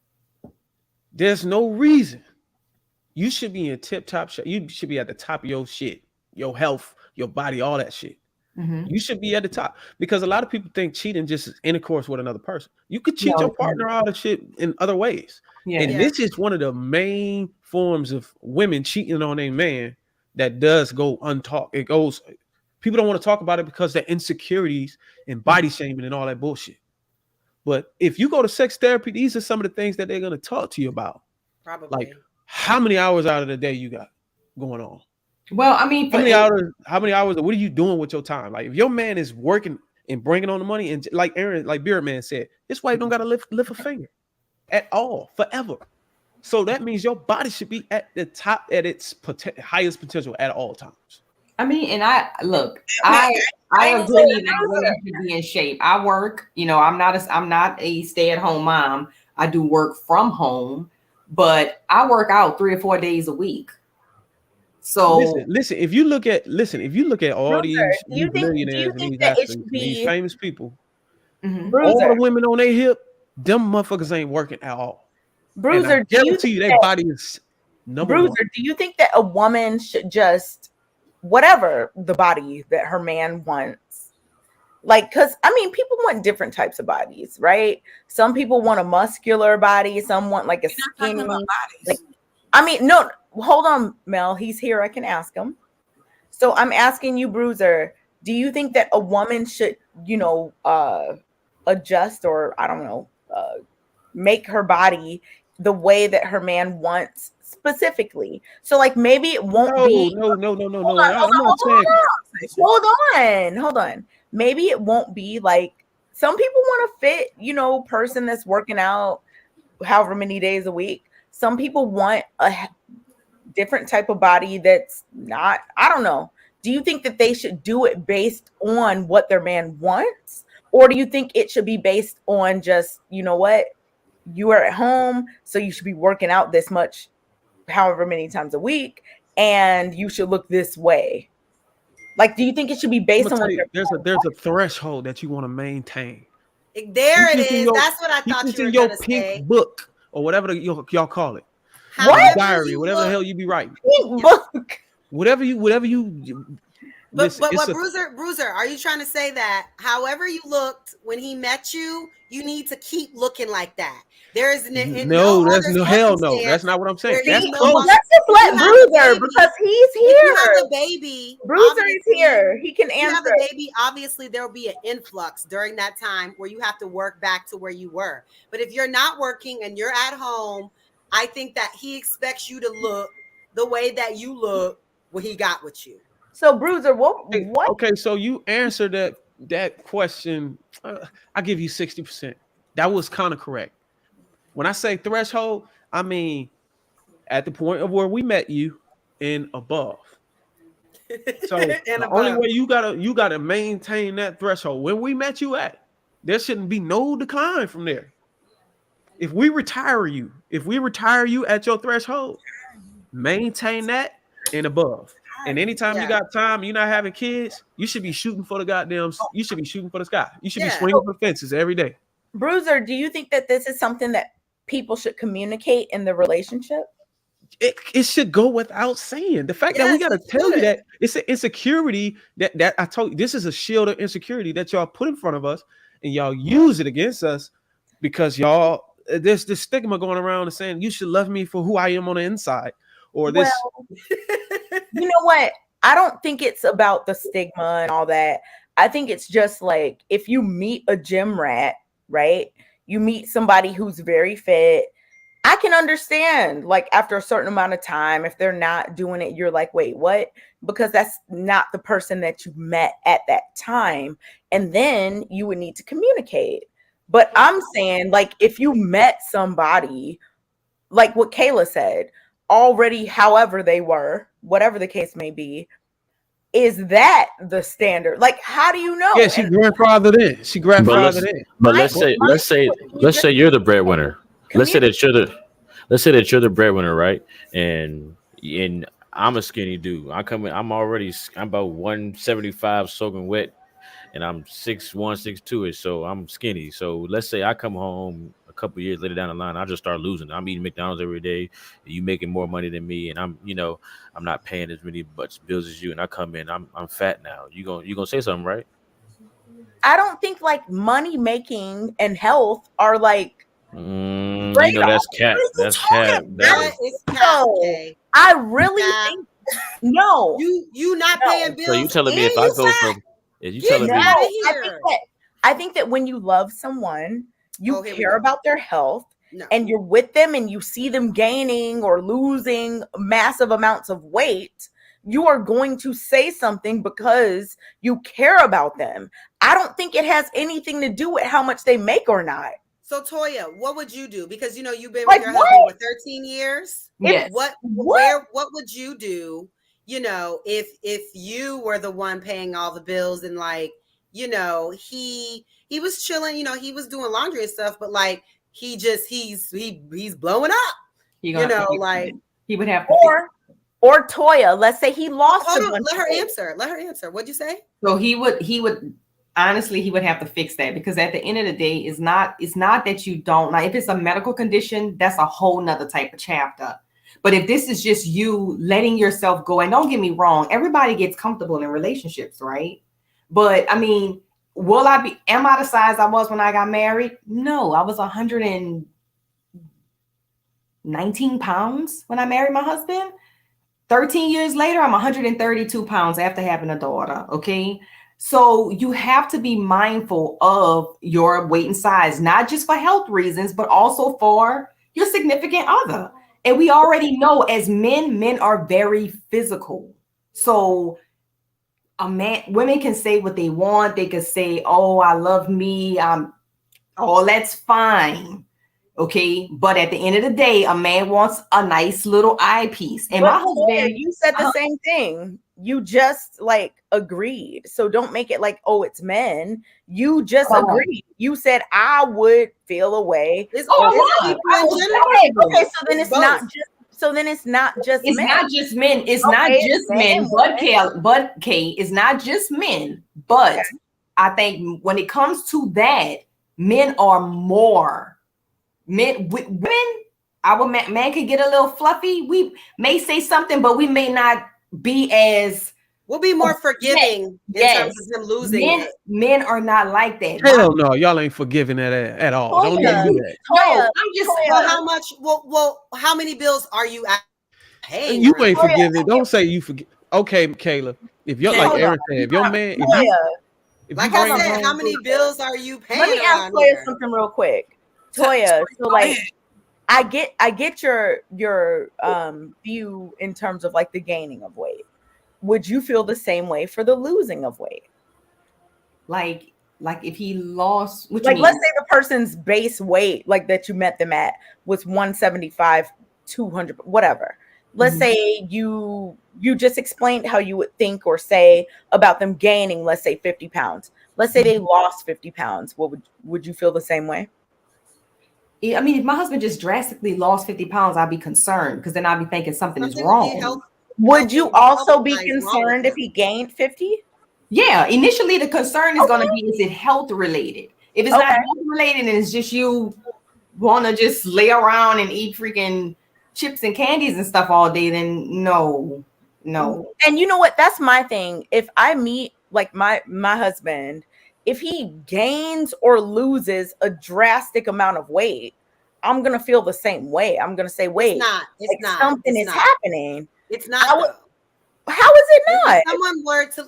there's no reason you should be in tip-top shape. You should be at the top of your shit, your health, your body, all that shit. Mm-hmm. You should be at the top because a lot of people think cheating just is intercourse with another person. You could cheat your partner out of shit in other ways. Yeah. And this is one of the main forms of women cheating on a man that does go untalked. It goes, people don't want to talk about it because they're insecurities and body shaming and all that bullshit. But if you go to sex therapy, these are some of the things that they're going to talk to you about. Probably. Like how many hours out of the day you got going on? Well, I mean, how many hours? What are you doing with your time? Like, if your man is working and bringing on the money, and like Beardman said, his wife don't got to lift a finger at all forever. So that means your body should be at the top, at its highest potential at all times. I mean, and I agree that women should be in shape. I work, you know, I'm not a stay-at-home mom. I do work from home, but I work out 3 or 4 days a week. So listen. If you look at all these millionaires and these athletes, and these famous people, all the women on their hip, them motherfuckers ain't working at all. Bruiser, do you think that body is number one? Do you think that a woman should just whatever the body that her man wants? Like, because I mean, people want different types of bodies, right? Some people want a muscular body, some want like a skinny. Like, I mean, no. Hold on, Mel. He's here. I can ask him. So I'm asking you, Bruiser, do you think that a woman should, you know, adjust or, I don't know, make her body the way that her man wants specifically? So like maybe it won't be. No. Hold on. Maybe it won't be like some people want a fit, you know, person that's working out however many days a week. Some people want a different type of body that's not, I don't know. Do you think that they should do it based on what their man wants? Or do you think it should be based on just, you know what, you are at home, so you should be working out this much, however many times a week, and you should look this way? Like, do you think it should be based on what there's a threshold that you want to maintain? There it is. That's what I thought you were going to say. Pink book or whatever y'all call it. What? Diary, whatever the hell you be writing. Book. Whatever you. But what Bruiser, are you trying to say that however you looked when he met you, you need to keep looking like that? There is no. That's not what I'm saying. That's close. Let's just let Bruiser because he's here. If you have a baby, Bruiser is here. He can answer. If you have a baby, obviously there will be an influx during that time where you have to work back to where you were. But if you're not working and you're at home, I think that he expects you to look the way that you look when he got with you. So, Bruiser, what? Okay, so you answered that question. I give you 60%. That was kind of correct. When I say threshold, I mean at the point of where we met you and above. So the only way you gotta maintain that threshold when we met you at, there shouldn't be no decline from there. If we retire you at your threshold, maintain that and above. And anytime you got time, you're not having kids, you should be shooting for the goddamn. You should be shooting for the sky. You should be swinging for fences every day. Bruiser, do you think that this is something that people should communicate in the relationship? It should go without saying. The fact that we got to tell you that it's an insecurity that I told you, this is a shield of insecurity that y'all put in front of us, and y'all use it against us because y'all, there's this stigma going around and saying you should love me for who I am on the inside, or this. Well, you know what? I don't think it's about the stigma and all that. I think it's just like if you meet a gym rat, right? You meet somebody who's very fit. I can understand, like, after a certain amount of time, if they're not doing it, you're like, wait, what? Because that's not the person that you met at that time. And then you would need to communicate. But I'm saying, like, if you met somebody, like what Kayla said, already, however they were, whatever the case may be, is that the standard? Like, how do you know? Yeah, she grandfathered in. She grandfathered in. But let's say you're the breadwinner. Let's say that you're the breadwinner, right? And I'm a skinny dude. I'm about 175 soaking wet, and I'm 6'1", 6'2", so I'm skinny. So let's say I come home a couple years later down the line, I just start losing. I'm eating McDonald's every day. You making more money than me, and I'm not paying as many bills as you. And I come in, I'm fat now. You gonna say something, right? I don't think like money making and health are like. That's cat. That's cat. That is cat. Okay. I really think no. You not paying bills. So you telling me if I go from? Is you telling me? I think that when you love someone, you care about their health, and you're with them, and you see them gaining or losing massive amounts of weight. You are going to say something because you care about them. I don't think it has anything to do with how much they make or not. So Toya, what would you do? Because you've been with your husband for 13 years. Yes. What would you do? If you were the one paying all the bills and he was chilling, he was doing laundry and stuff, but like he's blowing up. He would have to or Toya, let's say he lost. Let her answer. What'd you say? So he would honestly, he would have to fix that, because at the end of the day, it's not that you don't like. If it's a medical condition, that's a whole nother type of chapter. But if this is just you letting yourself go, and don't get me wrong, everybody gets comfortable in relationships, right? But I mean, am I the size I was when I got married? No, I was 119 pounds when I married my husband. 13 years later, I'm 132 pounds after having a daughter. Okay. So you have to be mindful of your weight and size, not just for health reasons, but also for your significant other. And we already know as men are very physical. So women can say what they want. They can say, oh, I love me. That's fine. Okay. But at the end of the day, a man wants a nice little eyepiece. And my husband, you said the same thing. You just agreed. So don't make it like, oh, it's men. You just agreed. You said I would feel a way. Okay, so then it's not just. So then it's not just. It's men. not just men. It's not just men. But Kay, it's not just men. But I think when it comes to that, men are more. Women, our man could get a little fluffy. We may say something, but we may not be as. We'll be more forgiving in terms of them losing. Men are not like that. Hell no, y'all ain't forgiving that at all. Don't even do that. No, I'm just saying. How much? Well, how many bills are you paying? You ain't forgiving. Don't say you forgive. Okay, Kayla. If you're like Aaron said, if your man, like I said, how many bills are you paying? Let me ask Toya something real quick. Toya, so I get your view in terms of the gaining of weight. Would you feel the same way for the losing of weight? Like if he lost, let's say the person's base weight, that you met them at, was 175, 200, whatever. Let's say you just explained how you would think or say about them gaining, let's say 50 pounds. Let's say they lost 50 pounds. Would you feel the same way? I mean, if my husband just drastically lost 50 pounds, I'd be concerned, because then I'd be thinking something is wrong. Would you also be concerned if he gained 50? Yeah, initially the concern is going to be, is it health related? If it's not health related and it's just you want to just lay around and eat freaking chips and candies and stuff all day, then no. And you know what? That's my thing. If I meet like my husband, if he gains or loses a drastic amount of weight, I'm gonna feel the same way. I'm gonna say, wait, it's not. Something is happening. It's not. How is it not?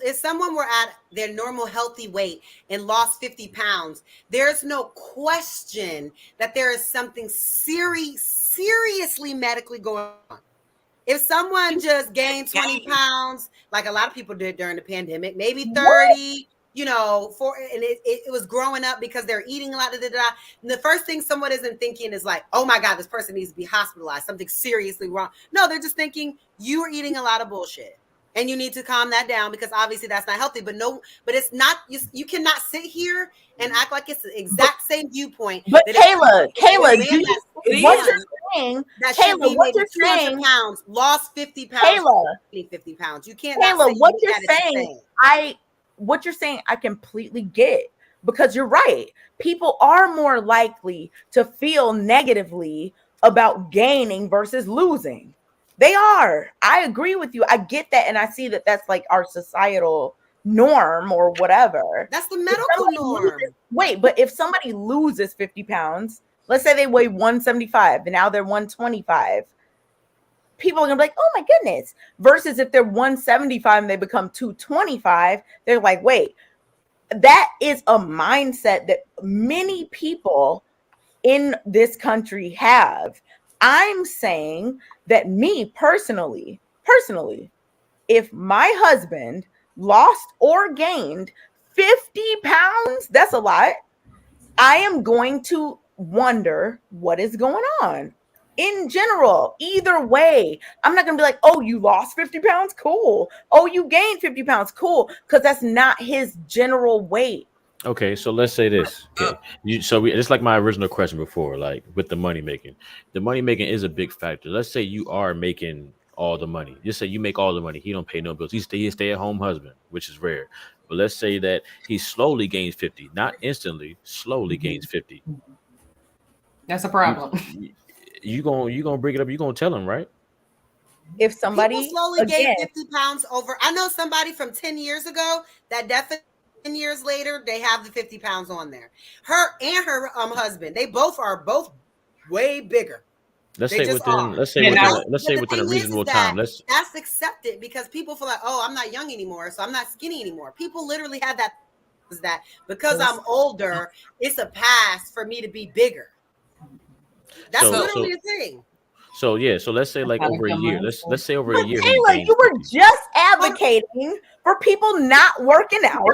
If someone were at their normal healthy weight and lost 50 pounds, there's no question that there is something seriously medically going on. If someone just gained 20 pounds, like a lot of people did during the pandemic, maybe 30, and it was growing up because they're eating a lot. And the first thing someone isn't thinking is like, oh my God, this person needs to be hospitalized. Something seriously wrong. No, they're just thinking you are eating a lot of bullshit and you need to calm that down because obviously that's not healthy. But it's not, you cannot sit here and act like it's the exact same viewpoint. But Kayla, what you're saying, Kayla, what you're saying, pounds, lost 50 pounds, Kayla, 50 pounds. You can't. Kayla, what you're saying, what you're saying, I completely get, because you're right. People are more likely to feel negatively about gaining versus losing. They are. I agree with you. I get that. And I see that that's like our societal norm or whatever. That's the medical norm. But if somebody loses 50 pounds, let's say they weigh 175 and now they're 125. People are gonna be like, oh my goodness. Versus if they're 175 and they become 225, they're like, wait, that is a mindset that many people in this country have. I'm saying that me personally, if my husband lost or gained 50 pounds, that's a lot. I am going to wonder what is going on. In general, either way, I'm not going to be like, oh, you lost 50 pounds? Cool. Oh, you gained 50 pounds? Cool. Because that's not his general weight. Okay, so let's say this. Okay. It's like my original question before, like with the money making. The money making is a big factor. Let's say you are making all the money. Just say you make all the money. He don't pay no bills. He's a stay-at-home husband, which is rare. But let's say that he slowly gains 50, not instantly, slowly gains 50. That's a problem. You gonna bring it up. You gonna tell him, right? If somebody people slowly gain 50 pounds over, I know somebody from 10 years ago that definitely 10 years later they have the 50 pounds on there. Her and her husband, they both are way bigger. Let's say within a reasonable time. That's accepted because people feel like, oh, I'm not young anymore, so I'm not skinny anymore. People literally have that because I'm older, it's a pass for me to be bigger. That's literally a thing. So let's say like over a year. Let's say over a year. Kayla, you were just advocating for people not working out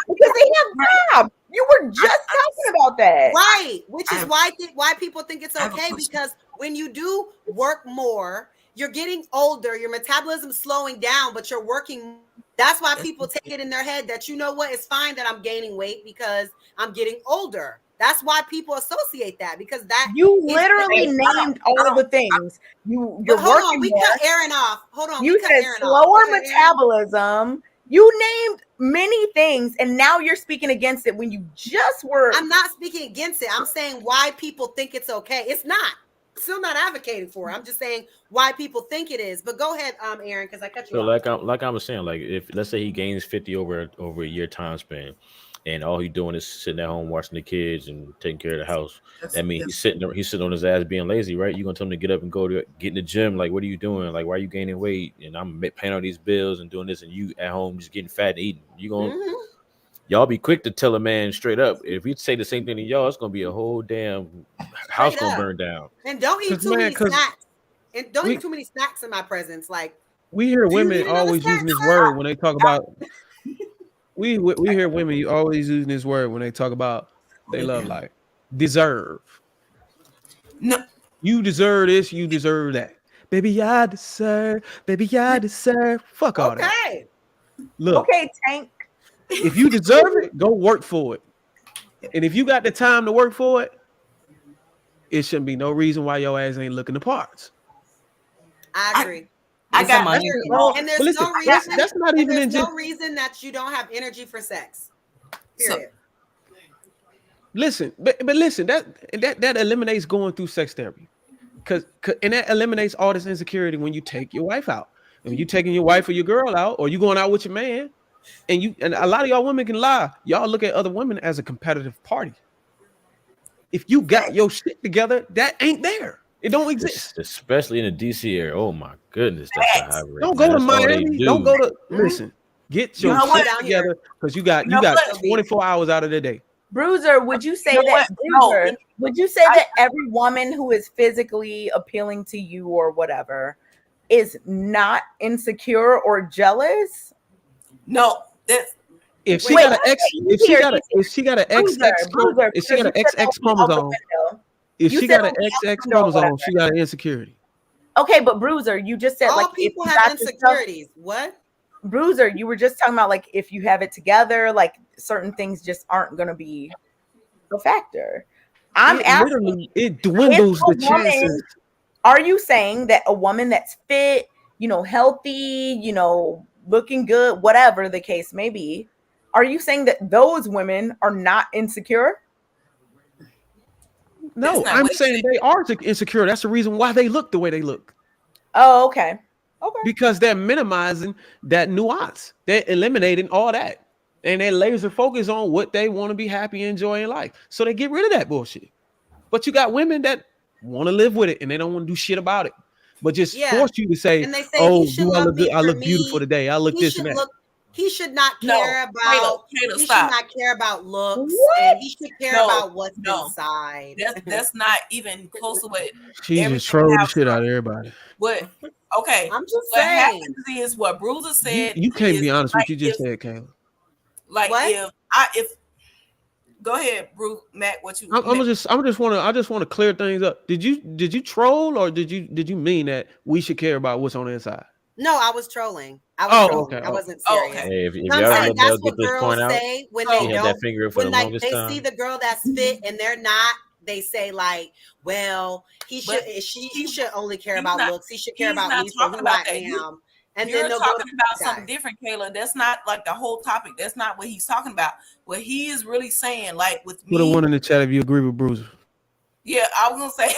because they have jobs. You were just talking about that, right? Which is why people think it's okay, because when you do work more, you're getting older, your metabolism's slowing down, but you're working. That's why people take it in their head that, you know what, it's fine that I'm gaining weight because I'm getting older. That's why people associate that, because that you literally named all the things. You're hold on, we cut Aaron off. Hold on, you said slower metabolism. You named many things, and now you're speaking against it when you just were. I'm not speaking against it. I'm saying why people think it's okay. It's not. I'm still not advocating for it. I'm just saying why people think it is. But go ahead, Aaron, because I cut you off. So like I was saying, like if let's say he gains 50 over a year time span, and all he's doing is sitting at home watching the kids and taking care of the house. That means he's sitting on his ass being lazy, right? You're gonna tell him to get up and get in the gym. Like, what are you doing? Like, why are you gaining weight? And I'm paying all these bills and doing this, and you at home just getting fat and eating. Y'all be quick to tell a man straight up. If we say the same thing to y'all, it's gonna be a whole damn house gonna burn down. And don't eat too many snacks. And don't eat too many snacks in my presence. Like, we hear women always using this word when they talk about. We hear women always using this word when they talk about they love life. Deserve. No, you deserve this. You deserve that. Baby, I deserve. Baby, I deserve. Fuck all that. Look. Okay, Tank. If you deserve it, go work for it. And if you got the time to work for it, it shouldn't be no reason why your ass ain't looking the parts. I agree. I got money. And there's no reason. That's not even no reason that you don't have energy for sex. Period. Listen, but listen, that eliminates going through sex therapy, and that eliminates all this insecurity when you take your wife out. And when you taking your wife or your girl out, or you going out with your man, and a lot of y'all women can lie. Y'all look at other women as a competitive party. If you got your shit together, that ain't there. It don't exist. Especially in the DC area. Oh my goodness, that's a high rate. Don't go to Miami. Don't go to listen. Get your shit together because you got 24 hours out of the day. Bruiser, would you say would you say that every woman who is physically appealing to you or whatever is not insecure or jealous? No, if she got an XX chromosome, if she got an XX chromosome, she got an insecurity. Okay, but Bruiser, you just said all like people have insecurities. What? Bruiser, you were just talking about like if you have it together, like certain things just aren't going to be a factor. I'm asking, it dwindles the chances. Are you saying that a woman that's fit, healthy, looking good, whatever the case may be, are you saying that those women are not insecure? No, I'm saying they are insecure. That's the reason why they look the way they look. Oh, okay. Okay. Because they're minimizing that nuance. They're eliminating all that. And they're laser focused on what they want to be happy and enjoy in life. So they get rid of that bullshit. But you got women that want to live with it and they don't want to do shit about it. But just force you to say, oh, do I look good? I look beautiful today. I look this and that. He should not care about. Kayla, he should not care about looks, and he should care about what's inside. That's not even close to what. She just trolled the shit out of everybody. What? Okay, I'm just what saying. happens is what Bruiser said. You can't be honest with what you just said, Kayla. Like if go ahead, Bruce, Matt. What you? I just want to clear things up. Did you troll or did you mean that we should care about what's on the inside? No, I was trolling. Trolling. Okay. I wasn't serious. Okay. Hey, if I'm saying that's what girls say when they don't. That finger for when they see the girl that's fit and they're not, they say like, "Well, he should only care about looks. He should care about me for who I am." And you're then talking about something different, Kayla. That's not like the whole topic. That's not what he's talking about. What he is really saying, like with me. Put a one in the chat if you agree with Bruiser. Yeah, I was gonna say,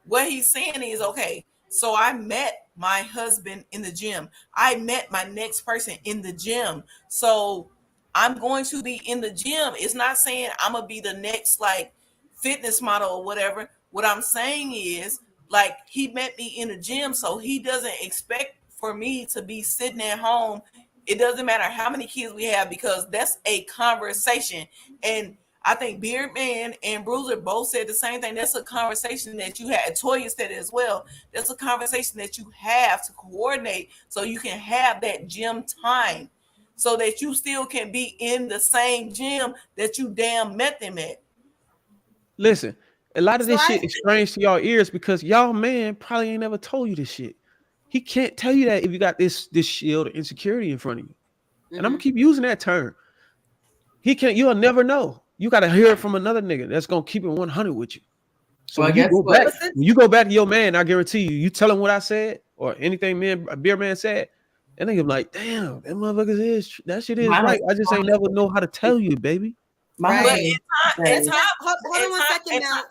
what he's saying is okay. So I met my husband in the gym. I met my next person in the gym. So I'm going to be in the gym. It's not saying I'm gonna be the next like fitness model or whatever. What I'm saying is like he met me in the gym, so he doesn't expect for me to be sitting at home. It doesn't matter how many kids we have because that's a conversation. And I think Beardman and Bruiser both said the same thing. That's a conversation that you had. Toya said it as well. That's a conversation that you have to coordinate so you can have that gym time so that you still can be in the same gym that you damn met them at. Listen, a lot of this shit is strange to y'all ears because y'all man probably ain't never told you this shit. He can't tell you that if you got this shield of insecurity in front of you. And I'm gonna keep using that term. You'll never know. You got to hear it from another nigga that's going to keep it 100 with you. So when you go back to your man, I guarantee you tell him what I said or anything Beer Man said, and they be like, damn, that motherfuckers that shit is right. I just ain't never know how to tell you, baby. Hold on 1 second now.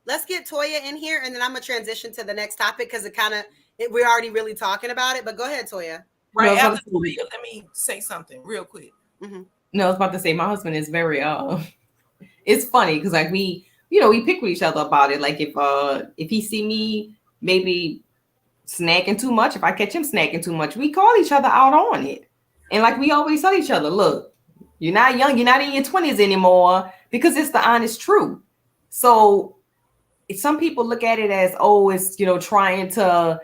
Let's get Toya in here, and then I'm going to transition to the next topic because we're already really talking about it, but go ahead, Toya. Right after Toya, let me say something real quick. No, I was about to say my husband is very it's funny because like we pick with each other about it. Like if he see me maybe snacking too much, if I catch him snacking too much, we call each other out on it. And like we always tell each other, look, you're not young, you're not in your 20s anymore, because it's the honest truth. So some people look at it as, it's trying to,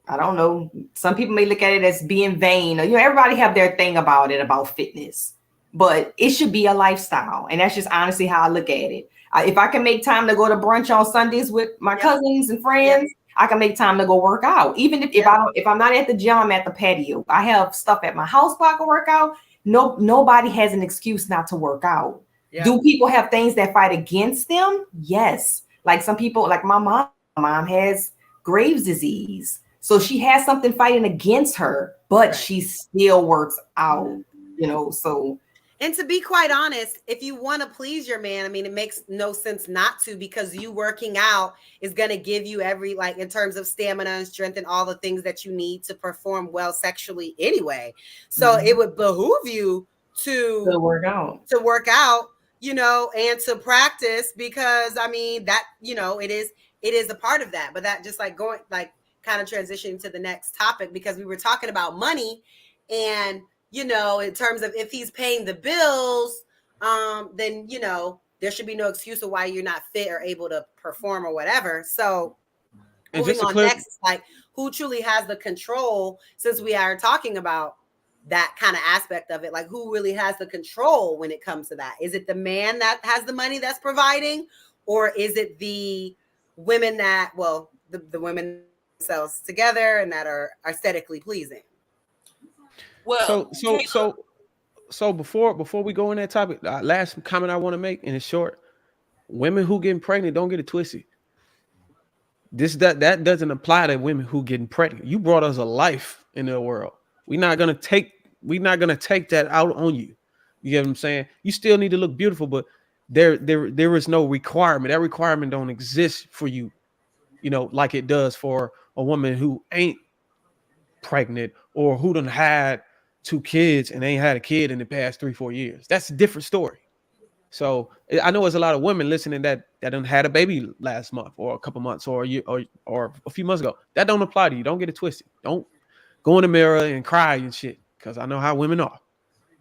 I don't know, some people may look at it as being vain, or everybody have their thing about it, about fitness. But it should be a lifestyle. And that's just honestly how I look at it. If I can make time to go to brunch on Sundays with my cousins and friends, I can make time to go work out. Even if I'm not at the gym, I'm at the patio. I have stuff at my house where I can work out. Nobody has an excuse not to work out. Yeah. Do people have things that fight against them? Yes. Like some people, like my mom has Graves' disease. So she has something fighting against her, but she still works out, so. And to be quite honest, if you want to please your man, I mean, it makes no sense not to, because you working out is going to give you every, like, in terms of stamina and strength and all the things that you need to perform well sexually anyway. So it would behoove you to work out, you know, and to practice, because I mean that, you know, it is a part of that. But that just like going, like, kind of transitioning to the next topic, because we were talking about money, and you know, in terms of if he's paying the bills, then, you know, there should be no excuse of why you're not fit or able to perform or whatever. So moving on next, like, who truly has the control, since we are talking about that kind of aspect of it, like who really has the control when it comes to that? Is it the man that has the money that's providing, or is it the women that, well, the women themselves together and that are aesthetically pleasing? Well, so before we go in that topic, last comment I want to make, and it's short: women who getting pregnant, don't get it twisted. That doesn't apply to women who getting pregnant. You brought us a life in the world. We're not gonna take that out on you. You get what I'm saying? You still need to look beautiful, but there is no requirement. That requirement don't exist for you, you know, like it does for a woman who ain't pregnant or who done had 2 kids and ain't had a kid in the past 3-4 years. That's a different story. So I know there's a lot of women listening that done had a baby last month or a couple months or a year or a few months ago. That don't apply to you. Don't get it twisted. Don't go in the mirror and cry and shit, because I know how women are.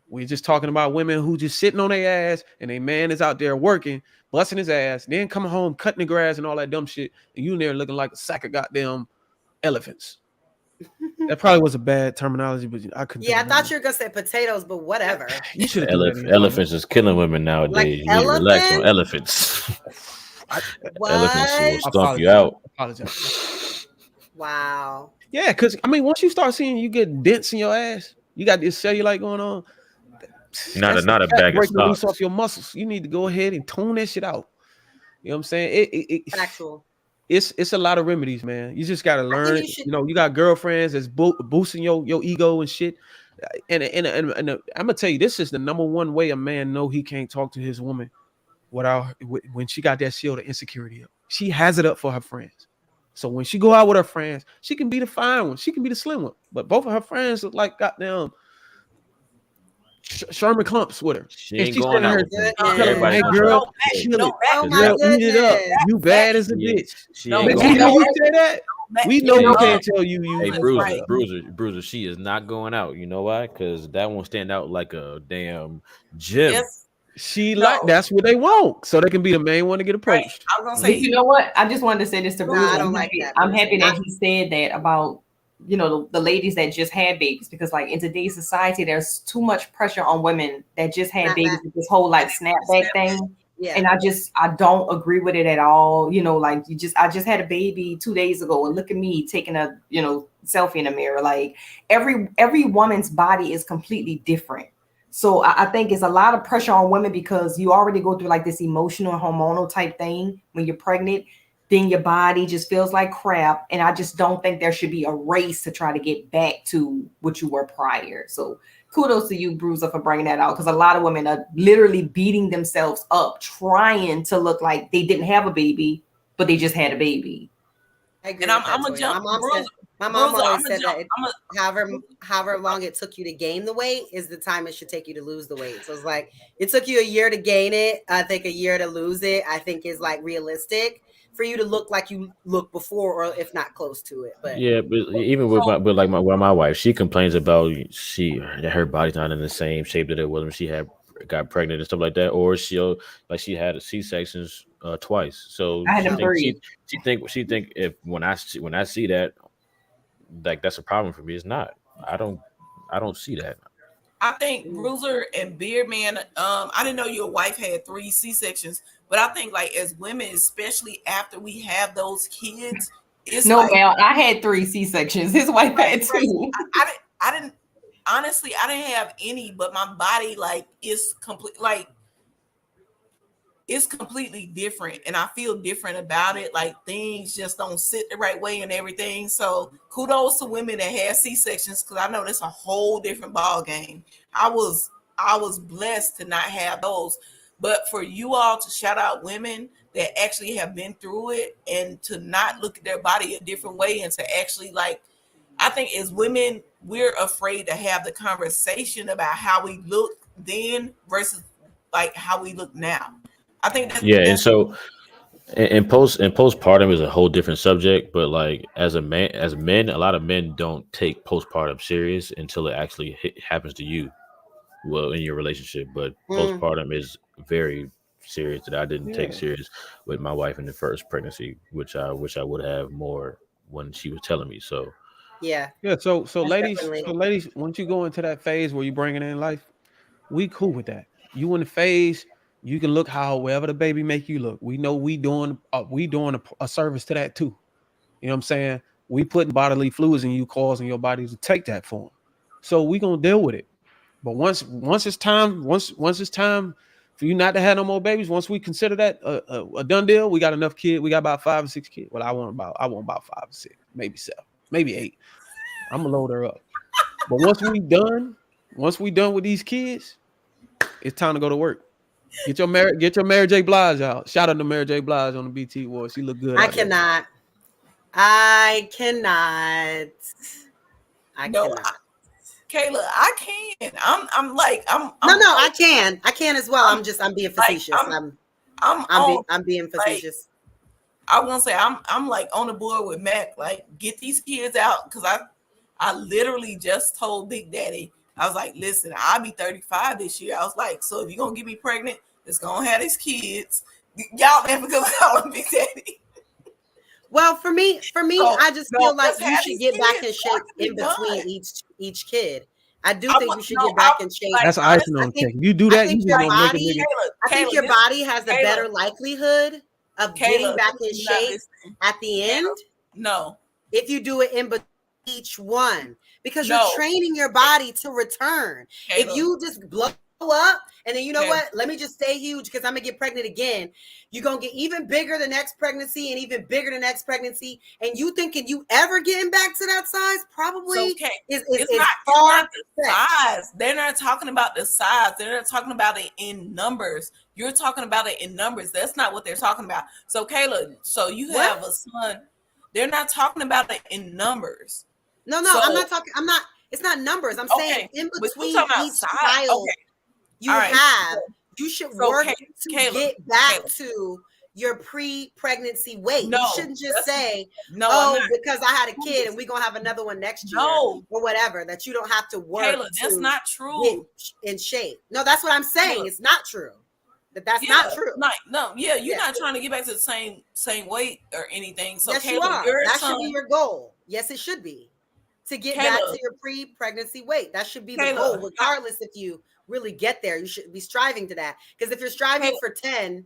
We're just talking about women who just sitting on their ass and a man is out there working, busting his ass, then coming home, cutting the grass and all that dumb shit, and you in there looking like a sack of goddamn elephants. That probably was a bad terminology, but I couldn't. Yeah, I thought you were gonna say potatoes, but whatever. You should elephants is killing women nowadays. Like you need to relax on elephants. Elephants will stomp you out. Apologize. Wow. Yeah, because I mean, once you start seeing you get dents in your ass, you got this cellulite going on. Not a bag of breaking loose off your muscles. You need to go ahead and tone that shit out. You know what I'm saying? Factual. It's a lot of remedies, man. You just gotta learn it. You know, you got girlfriends that's boosting your ego and shit. And I'm gonna tell you, this is the number one way a man know he can't talk to his woman when she got that shield of insecurity up. She has it up for her friends. So when she go out with her friends, she can be the fine one, she can be the slim one. But both of her friends look like goddamn Sherman Clumps with her. She ain't going out. Hey girl, chill it. Girl, eat it up. You bad as a bitch. She ain't going out. We say that. We know we can't tell you. Hey, Bruiser, she is not going out. You know why? Because that won't stand out like a damn gym. Yes. That's what they want, so they can be the main one to get approached. Right. I was gonna say, you know what? I just wanted to say this to Bruce. I don't like that. I'm happy that he said that about, you know, the ladies that just had babies, because like in today's society, there's too much pressure on women that just had babies with this whole like snapback thing. Yeah. And I don't agree with it at all. You know, like I just had a baby 2 days ago, and look at me taking a, you know, selfie in the mirror. Like every woman's body is completely different. So I think it's a lot of pressure on women, because you already go through like this emotional hormonal type thing when you're pregnant. Then your body just feels like crap. And I just don't think there should be a race to try to get back to what you were prior. So kudos to you, Bruiser, for bringing that out, because a lot of women are literally beating themselves up trying to look like they didn't have a baby, but they just had a baby. I agree. And I'm a jump. My mom always said that however long it took you to gain the weight is the time it should take you to lose the weight. So it's like it took you a year to gain it. I think a year to lose it, I think, is like realistic for you to look like you looked before, or if not close to it. But yeah, but even with my wife, she complains about her body's not in the same shape that it was when she got pregnant and stuff like that, or she had a C-sections twice. So she think if when I see that, like, that's a problem for me. It's not. I don't see that. I think Bruiser and Beardman, I didn't know your wife had 3 C-sections, but I think like as women, especially after we have those kids, it's man, I had 3 C-sections. His wife had 2. I didn't honestly, I didn't have any, but my body like is complete, like it's completely different, and I feel different about it. Like things just don't sit the right way and everything. So kudos to women that had C-sections, because I know that's a whole different ball game. I was I was blessed to not have those. But for you all to shout out women that actually have been through it and to not look at their body a different way and to actually like, I think as women, we're afraid to have the conversation about how we look then versus like how we look now. I think that's, Yeah, and so and postpartum is a whole different subject, but like as men, a lot of men don't take postpartum serious until it actually happens to you, well, in your relationship. But postpartum is very serious that I didn't take serious with my wife in the first pregnancy, which I wish I would have more when she was telling me. So Yeah. So ladies, once you go into that phase where you bring it in life, we cool with that. You in the phase, you can look however the baby make you look. We know we doing a service to that too. You know what I'm saying? We putting bodily fluids in you, causing your body to take that form. So we gonna deal with it. But once it's time for you not to have no more babies, once we consider that a done deal, we got enough kids. We got about 5 or 6 kids. Well, I want about 5 or 6, maybe 7, maybe 8. I'm gonna load her up. But once we done with these kids, it's time to go to work. Get your Mary J. Blige out. Shout out to Mary J. Blige on the BT Awards. She look good. I cannot. Kayla, I can. I'm I can. I can as well. I'm being facetious. I'm being facetious. I want to say I'm like on the board with Mac. Like, get these kids out, because I literally just told Big Daddy, I was like, listen, I'll be 35 this year. I was like, so if you're gonna get me pregnant, it's gonna have these kids. Y'all never gonna call him Big Daddy. Well, for me, I just feel like you should get back in shape in between each kid. I do think you should get back in shape. That's icing on the cake. You do that, you your gonna make a nigga. I think your body has a better likelihood of getting back in shape at the end. No, if you do it in between each one, because you're training your body to return. If you just blow up and then, you know what, let me just stay huge because I'm gonna get pregnant again, you're gonna get even bigger the next pregnancy and even bigger the next pregnancy, and you thinking you ever getting back to that size probably it's not the size. They're not talking about the size. They're not talking about it in numbers. You're talking about it in numbers. That's not what they're talking about. So Kayla, so you have a son. They're not talking about it in numbers. No, I'm not talking. It's not numbers. I'm saying in between each child you should work to get back to your pre-pregnancy weight. You shouldn't just say, because I had a kid and we're going to have another one next year or whatever, that you don't have to work. Kayla, that's not true. Get in shape. No, that's what I'm saying. It's not true. That's not true. You're not trying to get back to the same weight or anything. So yes, Kayla, you are. That should be your goal. Yes, it should be. To get back to your pre-pregnancy weight. That should be the goal, regardless if you really get there. You should be striving to that. Because if you're striving for 10,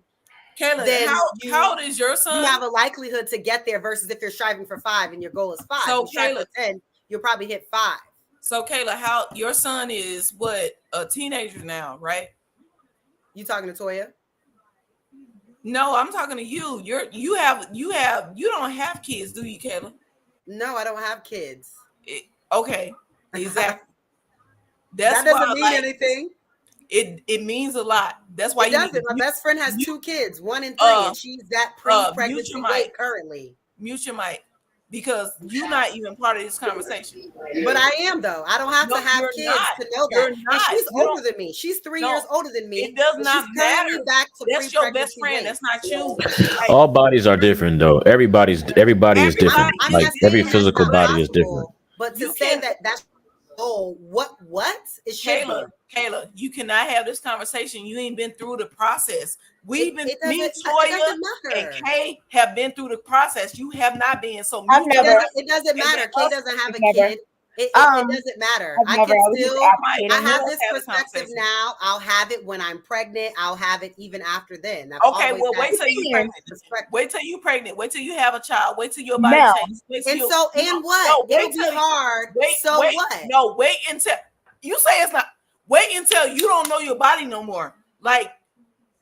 Kayla, then how old is your son? You have a likelihood to get there versus if you're striving for 5 and your goal is 5. So Kayla, 10, you'll probably hit 5. So Kayla, how your son is a teenager now, right? You talking to Toya? No, I'm talking to you. You don't have kids, do you, Kayla? No, I don't have kids. Okay, exactly. That doesn't mean anything. It means a lot. That's why it doesn't. My best friend has 2 kids, 1 and 3, and she's that pre-pregnancy weight currently. Mute your mic, because you're not even part of this conversation. But I am, though. I don't have to have kids to know that. And she's older than me. She's 3 years older than me. It does not matter. That's your best friend. Weight. That's not you. All bodies are different, though. Everybody is different. Like every physical body is different. But to say that's what is Kayla, you cannot have this conversation. You ain't been through the process. Me, Toya, and Kay have been through the process. You have not been. So it doesn't matter. Kay doesn't have a kid. It doesn't matter. I have this perspective now. I'll have it when I'm pregnant. I'll have it even after then. Wait till you're pregnant. Wait till you're pregnant. Wait till you have a child. Wait till your body changes. What? It'll be hard. What? No, wait until you say it's not. Wait until you don't know your body no more. Like,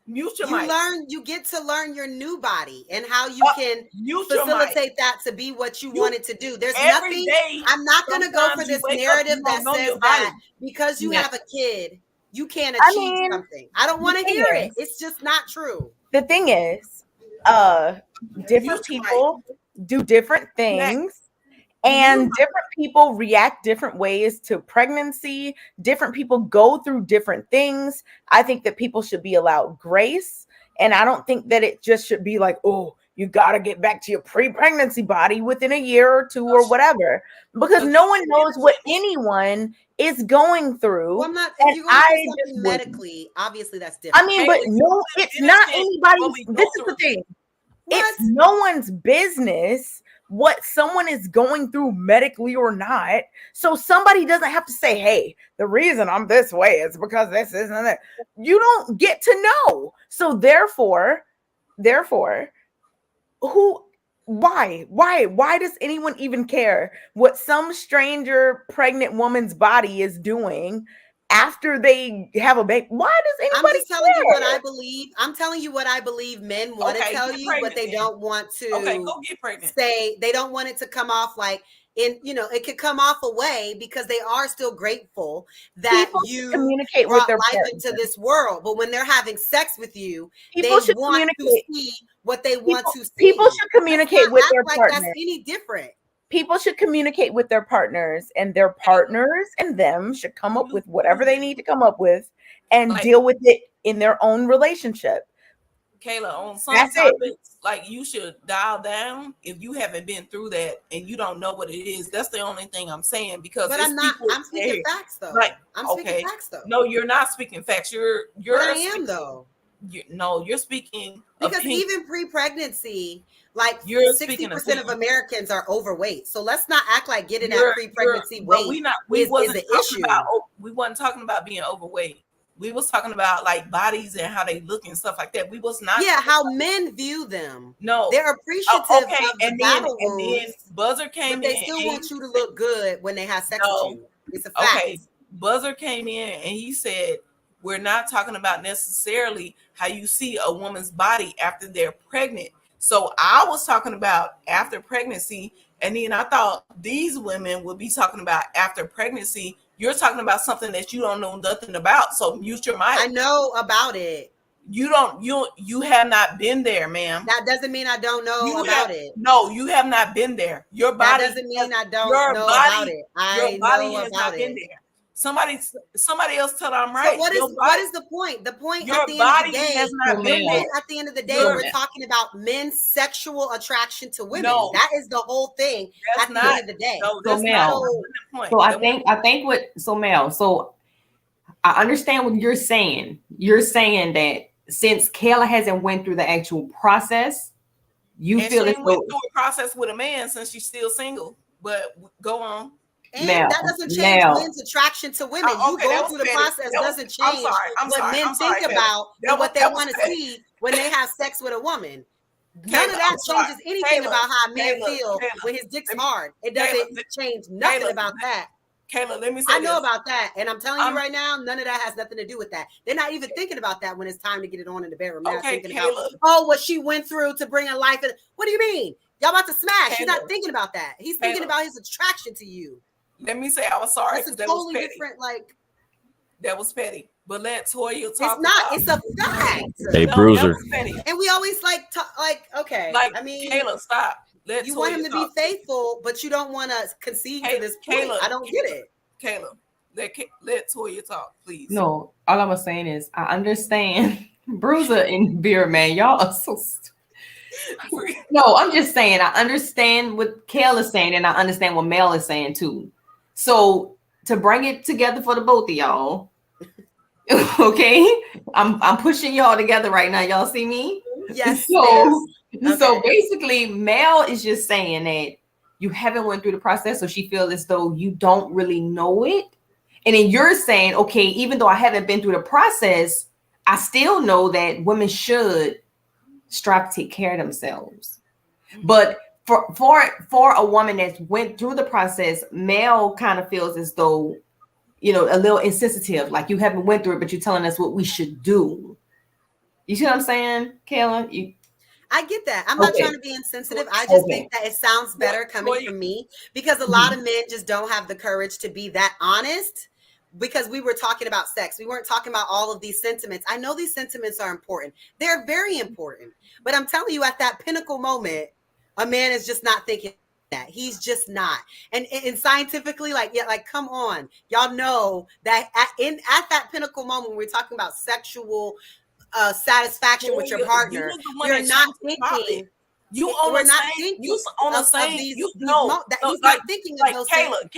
mute your mic. You get to learn your new body and how you can facilitate that to be what you want it to do. There's nothing. I'm not going to go for this narrative that says that because you have a kid, you can't achieve mean, something. I don't want to hear it. It's just not true. The thing is, different people do different things. And different people react different ways to pregnancy. Different people go through different things. I think that people should be allowed grace. And I don't think that it just should be like, oh, you got to get back to your pre-pregnancy body within a year or two or whatever. Because no one knows what anyone is going through. Well, I'm not, if you're going through something medically, obviously that's different. I mean, but no, it's not anybody's. This is the thing. It's no one's business what someone is going through medically or not. So somebody doesn't have to say, hey, the reason I'm this way is because this isn't that. You don't get to know. So therefore, why does anyone even care what some stranger pregnant woman's body is doing after they have a baby? Why does anybody telling you what I believe? I'm telling you what I believe men want to tell you, but they don't want to go get pregnant. Say they don't want it to come off like it could come off a way because they are still grateful that you communicate brought with their life partner into this world. But when they're having sex with you, people they should want communicate. to see what they want to see. People should communicate with their like partner. That's any different. People should communicate with their partners, and their partners and them should come up with whatever they need to come up with and deal with it in their own relationship. Kayla, on some topics, like you should dial down if you haven't been through that and you don't know what it is. That's the only thing I'm saying, because but I'm speaking facts though. I'm speaking facts though. No, you're not speaking facts. You're but I am though. You're speaking because even pre-pregnancy, like 60% of Americans are overweight. So let's not act like getting that pre-pregnancy weight is the issue. We wasn't talking about being overweight. We was talking about like bodies and how they look and stuff like that. We was not. Yeah, how men view them. No, they're appreciative of the battle and then Buzzer came in. They still want you to look good when they have sex with you. It's a fact. Okay, Buzzer came in and he said, we're not talking about necessarily how you see a woman's body after they're pregnant. So I was talking about after pregnancy, and then I thought these women would be talking about after pregnancy. You're talking about something that you don't know nothing about. So mute your mic. I know about it. You have not been there, ma'am. That doesn't mean I don't know about it. No, you have not been there. Your body doesn't mean I don't know about it. Your body has not been there. Somebody else tell them right. So what is the point? The point your at the body end of the day, has not been there. At the end of the day, we're talking about men's sexual attraction to women. No, that is the whole thing. At the end of the day. No, that's not the point. So I think what Mel. So I understand what you're saying. You're saying that since Kayla hasn't went through the actual process, you feel as though went through a process with a man since she's still single. But go on. And that doesn't change men's attraction to women. You go through the process doesn't change what men think about and what they want to see when they have sex with a woman. None of that changes anything about how a man feel when his dick's hard. It doesn't change nothing about that. Kayla, let me say I know about that, and I'm telling you right now, none of that has nothing to do with that. They're not even thinking about that when it's time to get it on in the bedroom. They're not thinking about, what she went through to bring a life in. What do you mean? Y'all about to smash. He's not thinking about that. He's thinking about his attraction to you. Let me say I was sorry. It's totally different. Like that was petty. But let Toya talk. It's not. It's a fact. Hey, Bruiser. And we always okay. Like, I mean, Kayla, stop. You want him to be faithful, but you don't want to concede to this point. I don't get it. Kayla, let Toya talk, please. No, all I was saying is I understand Bruiser and Beer Man. Y'all are so stupid. No, I'm just saying I understand what Kayla's saying, and I understand what Mel is saying too. So to bring it together for the both of y'all, okay? I'm pushing y'all together right now. Y'all see me? Yes. So basically, Mel is just saying that you haven't went through the process, so she feels as though you don't really know it. And then you're saying, okay, even though I haven't been through the process, I still know that women should strive to take care of themselves. But for a woman that went through the process, Mel kind of feels as though, a little insensitive, like you haven't went through it, but you're telling us what we should do. You see what I'm saying, Kayla? I get that. I'm not trying to be insensitive. I just think that it sounds better coming from me because a lot of men just don't have the courage to be that honest because we were talking about sex. We weren't talking about all of these sentiments. I know these sentiments are important. They're very important. But I'm telling you, at that pinnacle moment, a man is just not thinking that. He's just not. And scientifically, like, yeah, like, come on. Y'all know that at that pinnacle moment, when we're talking about sexual satisfaction with your partner, you're not thinking. You on the same. You on the same. He's not thinking of those. Kayla.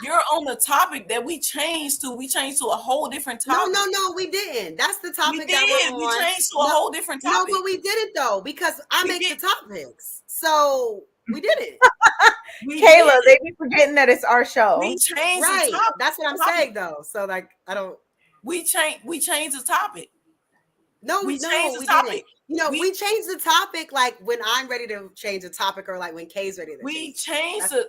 You're on the topic that we changed to. We changed to a whole different topic. No, we didn't. That's the topic we that we're on. We changed to a whole different topic. No, but we didn't though, because I make the topics. So we did it. Kayla, they be forgetting that it's our show. We changed right. the topic. That's what I'm saying though. So like, I don't. We changed the topic. No, we changed the topic. Didn't. We changed the topic like when I'm ready to change the topic, or like when Kay's ready to. We changed it,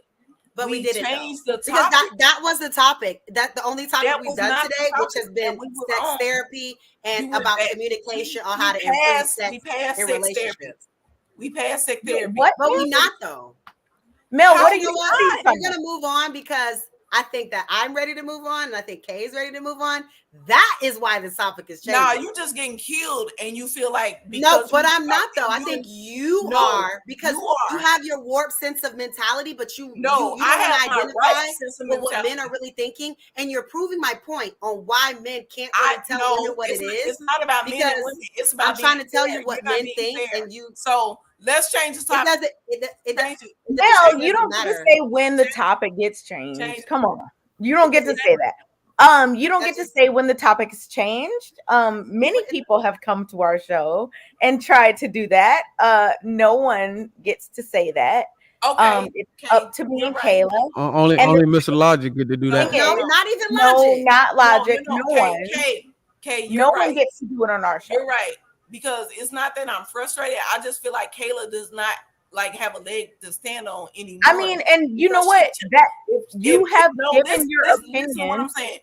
but we didn't change the topic because that was the topic. That the only topic we've done today, which has been sex therapy and about communication on how to improve sex in relationships. We passed sex therapy, but we not though. Mel, what are you doing? We're gonna move on because I think that I'm ready to move on, and I think Kay's ready to move on. That is why the topic is changing. No, you just getting killed, and you feel like no, but I'm not though. I think you are because you have your warped sense of mentality, but you don't identify with what men are really thinking, and you're proving my point on why men can't really tell women what it is. It's not about men and women. It's about I'm trying to tell you what men think, and you. So let's change the topic. Well, you don't get to say when the topic gets changed. Come on, you don't get to say that. You don't get to say when the topic is changed. Many people have come to our show and tried to do that. No one gets to say that. Okay. It's up to me and Kayla. Only Mr. Logic get to do that. No, not even Logic. No, not Logic. No one. Kay, no one gets to do it on our show. You're right. Because it's not that I'm frustrated. I just feel like Kayla does not like have a leg to stand on anymore. I mean, and you know what? That if you have given your opinion. Listen what I'm saying.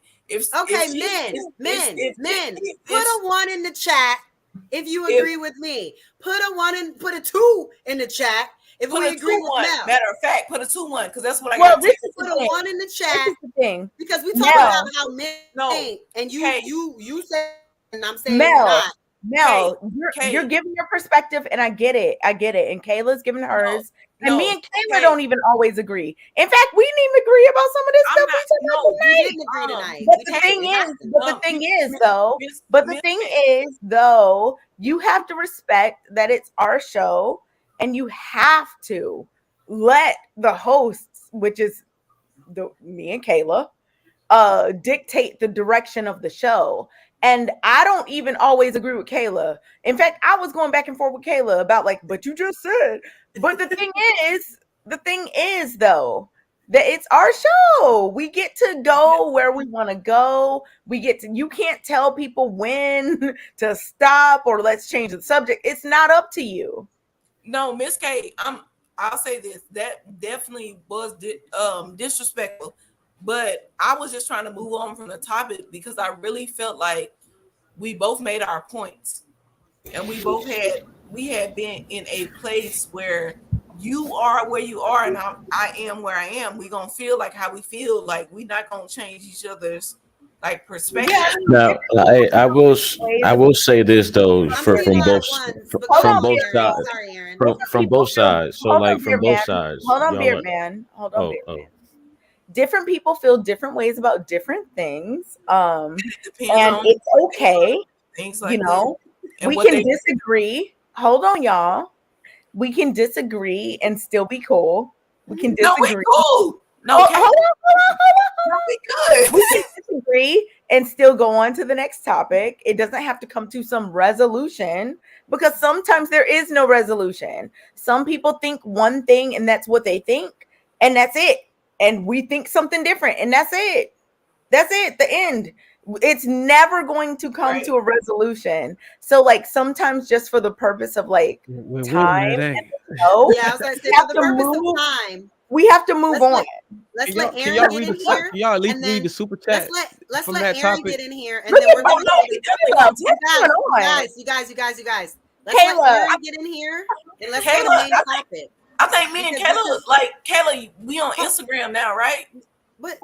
Men, put a 1 in the chat if you agree with me. Put a 2 in the chat if we agree with Mel. Matter of fact, put a 2-1 because that's what I got. This is put a 1 in the chat. This is the thing. Because we talk about how men think, and you say, and I'm saying not. Mel, you're giving your perspective, and I get it. And Kayla's giving hers. And me and Kayla don't even always agree. In fact, we didn't even agree about some of this stuff we didn't agree tonight. But the thing is, though, you have to respect that it's our show, and you have to let the hosts, which is me and Kayla, dictate the direction of the show. And I don't even always agree with Kayla. In fact, I was going back and forth with Kayla about like, but you just said. But the thing is, though, that it's our show. We get to go where we want to go. You can't tell people when to stop or let's change the subject. It's not up to you. No, Miss K, I'll say this. That definitely was disrespectful. But I was just trying to move on from the topic because I really felt like we both made our points, and we had been in a place where you are where you are and I am where I am. We gonna feel like how we feel. Like we not gonna change each other's like perspective. Now, I will say this though, from both sides. From both sides. So like from both sides. Hold on, Beard Man. Different people feel different ways about different things. And it's okay. Things like we can disagree. Hold on, y'all. We can disagree and still be cool. We can disagree. No, we're cool. No, hold on. We good. We can disagree and still go on to the next topic. It doesn't have to come to some resolution because sometimes there is no resolution. Some people think one thing and that's what they think, and that's it. And we think something different, and that's it. That's it. The end. It's never going to come to a resolution. So, like, sometimes just for the purpose of like time, for the purpose of time, we have to move on. Let's let Aaron get in here. Y'all at least read the super chat. Let's let Aaron get in here, and then we're going to you guys. Let's let Aaron get in here, and let's get the main topic. I think me and Kayla, we on Instagram now, right? What?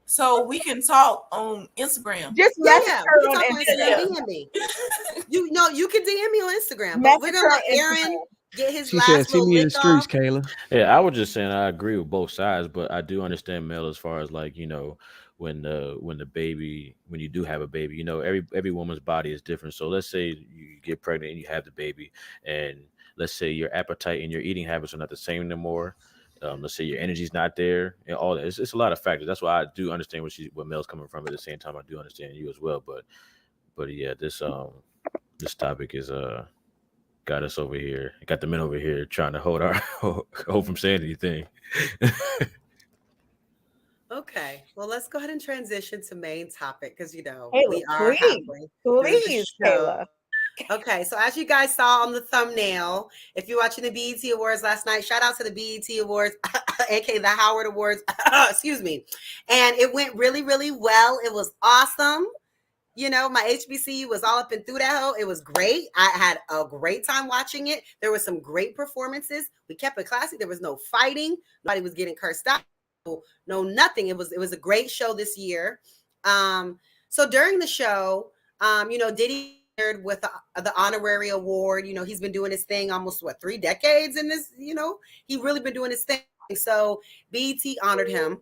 so we can talk on Instagram. Just message her we on can talk on Instagram. Instagram. DM me. You can DM me on Instagram. But Message we're her gonna on let Aaron Instagram. get his She said, last "See little me in the lick streets, off. Kayla." Yeah, I was just saying I agree with both sides, but I do understand Mel as far as like, when the baby, when you do have a baby, every woman's body is different. So let's say you get pregnant and you have the baby, and let's say your appetite and your eating habits are not the same anymore. Let's say your energy's not there and all that. It's a lot of factors. That's why I do understand where Mel's coming from. At the same time, I do understand you as well. But yeah, this topic is got us over here. Got the men over here trying to hold from saying anything. Okay, well, let's go ahead and transition to main topic because Kayla, we are halfway through the please, show. Kayla. Okay, so as you guys saw on the thumbnail, if you're watching the BET Awards last night, shout out to the BET Awards, aka the Howard Awards, excuse me. And it went really, really well. It was awesome. My HBCU was all up and through that hole. It was great. I had a great time watching it. There were some great performances. We kept it classy. There was no fighting. Nobody was getting cursed out. No, nothing. It was a great show this year. So during the show, Diddy with the honorary award. He's been doing his thing almost 3 decades in this. He really been doing his thing. So BET honored him,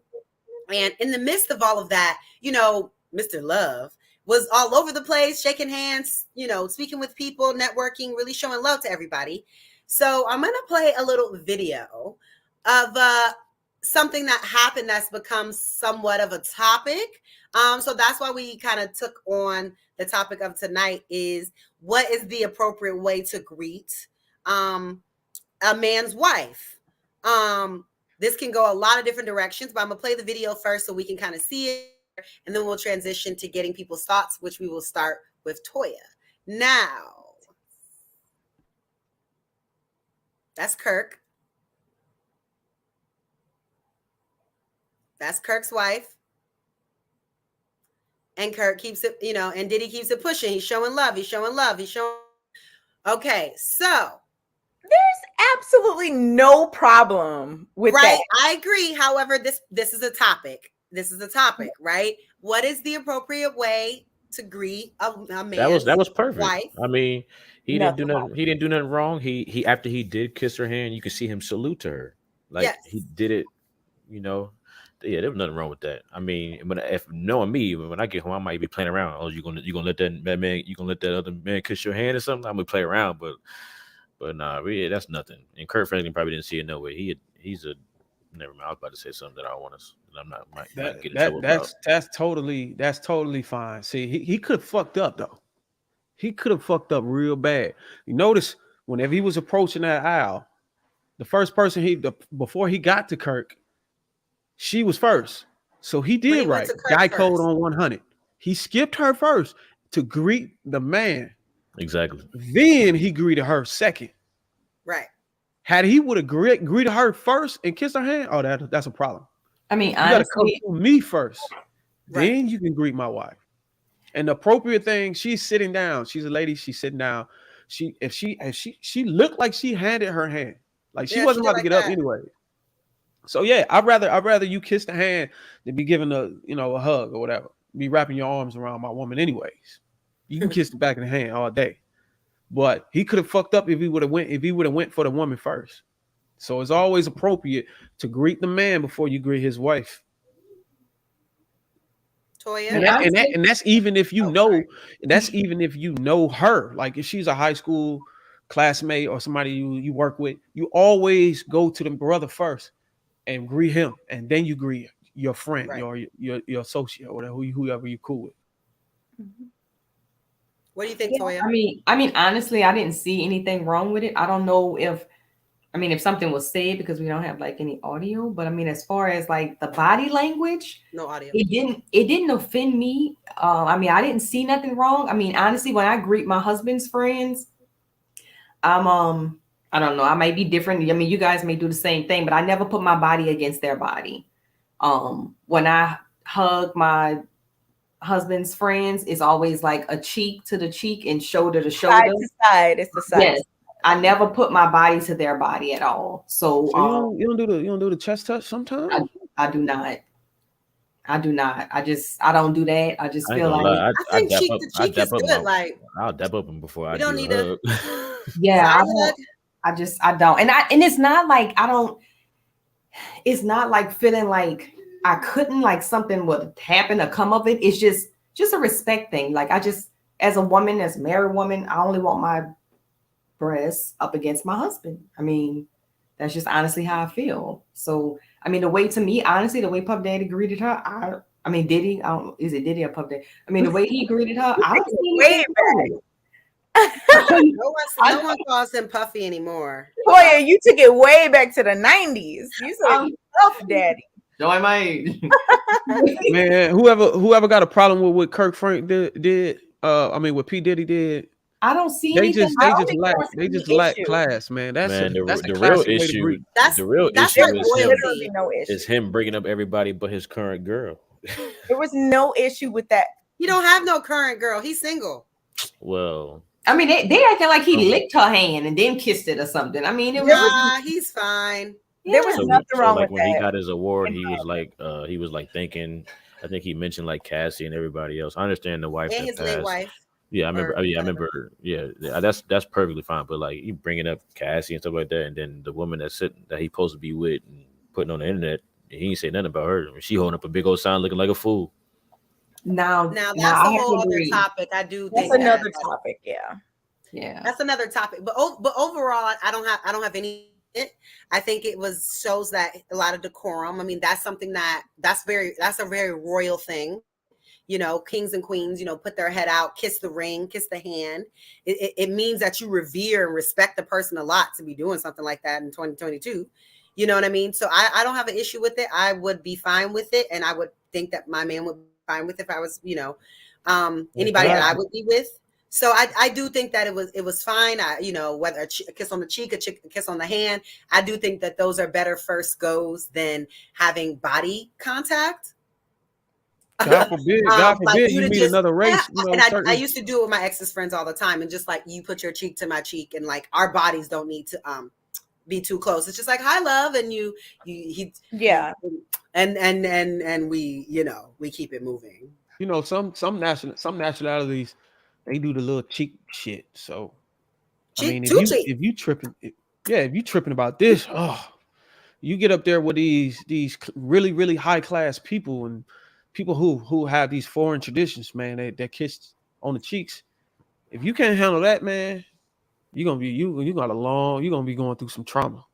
and in the midst of all of that, Mr. Love was all over the place, shaking hands, speaking with people, networking, really showing love to everybody. So I'm gonna play a little video of something that happened that's become somewhat of a topic. So that's why we kind of took on the topic of tonight is what is the appropriate way to greet a man's wife? This can go a lot of different directions, but I'm gonna play the video first so we can kind of see it, and then we'll transition to getting people's thoughts, which we will start with Toya. Now, that's Kirk. That's Kirk's wife. And Kirk keeps it, and Diddy keeps it pushing. He's showing love. Okay, so there's absolutely no problem with that. I agree. However, this is a topic. Right? What is the appropriate way to greet a man's That was perfect. wife? I mean, he didn't do nothing. He didn't do nothing wrong. He after he did kiss her hand, you could see him salute to her. Like he did it. Yeah, there was nothing wrong with that. I mean, if knowing me, when I get home, I might be playing around. Oh, you gonna let that man? You gonna let that other man kiss your hand or something? I'm gonna play around, but nah, really, that's nothing. And Kirk Franklin probably didn't see it no way. He's a never mind. I was about to say something that I want to. I'm not might get in trouble about. That's totally fine. See, he could have fucked up though. He could have fucked up real bad. You notice whenever he was approaching that aisle, the first person before he got to Kirk, she was first. So he did right. Guy code on 100. He skipped her first to greet the man. Exactly. Then he greeted her second. Right. Had he would have greeted her first and kissed her hand, that's a problem. I mean, you gotta come to me first. Right. Then you can greet my wife. And the appropriate thing, she's sitting down. She's a lady. She's sitting down. She looked like she handed her hand. Like she wasn't about to get up anyway. So yeah, I'd rather you kiss the hand than be giving a hug or whatever. Be wrapping your arms around my woman anyways. You can kiss the back of the hand all day. But he could have fucked up if he would have went for the woman first. So it's always appropriate to greet the man before you greet his wife. Toya. And that's even if you even if you know her. Like if she's a high school classmate or somebody you work with, you always go to the brother first and greet him, and then you greet your friend, or your associate, or whoever you cool with. What do you think, Toya? I mean, honestly, I didn't see anything wrong with it. I don't know if something was said because we don't have like any audio, but I mean, as far as like the body language, no audio. It didn't offend me. I mean, I didn't see nothing wrong. I mean, honestly, when I greet my husband's friends, I don't know. I might be different. I mean, you guys may do the same thing, but I never put my body against their body. When I hug my husband's friends, it's always like a cheek to the cheek and shoulder to shoulder. Side to side. It's the side. Yes. I never put my body to their body at all. So you don't do the chest touch sometimes? I do not. I do not. I don't do that. I just feel like I think cheek to cheek is good. Like I'll dap up him before I don't do need a hug. yeah, I don't. And it's not like I don't. It's not like feeling like I couldn't, like something would happen or come of it. It's just a respect thing. Like I just, as a woman, as a married woman, I only want my breasts up against my husband. I mean, that's just honestly how I feel. So, I mean, the way Puff Daddy greeted her, I mean, Diddy, is it Diddy or Puff Daddy? I mean, the way he greeted her, I don't see way back. No one calls him Puffy anymore. Boy, you took it way back to the 90s. You said Puff Daddy. Join my age. Man, whoever got a problem with what Kirk Frank did, what P. Diddy did, I don't see they anything. just lack class, man. That's the real issue. The real issue is him bringing up everybody but his current girl. There was no issue with that. He don't have no current girl. He's single. Well, I mean, they acting like he licked her hand and then kissed it or something. I mean, he's fine. There was nothing wrong with when that. He got his award, he was like thinking. I think he mentioned like Cassie and everybody else. I understand the wife and his late wife. Yeah, I remember. Yeah, that's perfectly fine. But like, you bringing up Cassie and stuff like that, and then the woman that he's supposed to be with and putting on the internet, he ain't say nothing about her. I mean, she holding up a big old sign, looking like a fool. Now that's a whole other topic. I do think that's another topic. Yeah, that's another topic. But overall, I don't have any. I think it shows that a lot of decorum. I mean, that's something that's a very royal thing. You know, kings and queens, put their head out, kiss the ring, kiss the hand. It means that you revere and respect the person a lot to be doing something like that in 2022. You know what I mean? So I don't have an issue with it. I would be fine with it. And I would think that my man would be fine with it if I was, anybody that I would be with. So I do think that it was fine. Whether a kiss on the cheek, a kiss on the hand, I do think that those are better first goes than having body contact. God forbid you meet another race. I used to do it with my ex's friends all the time, and just like you put your cheek to my cheek, and like our bodies don't need to be too close. It's just like hi, love, and and we keep it moving. Some nationalities, they do the little cheek shit. So if you tripping about this, you get up there with these really, really high class people and people who have these foreign traditions, man, that kiss on the cheeks. If you can't handle that, man, you're gonna be going through some trauma.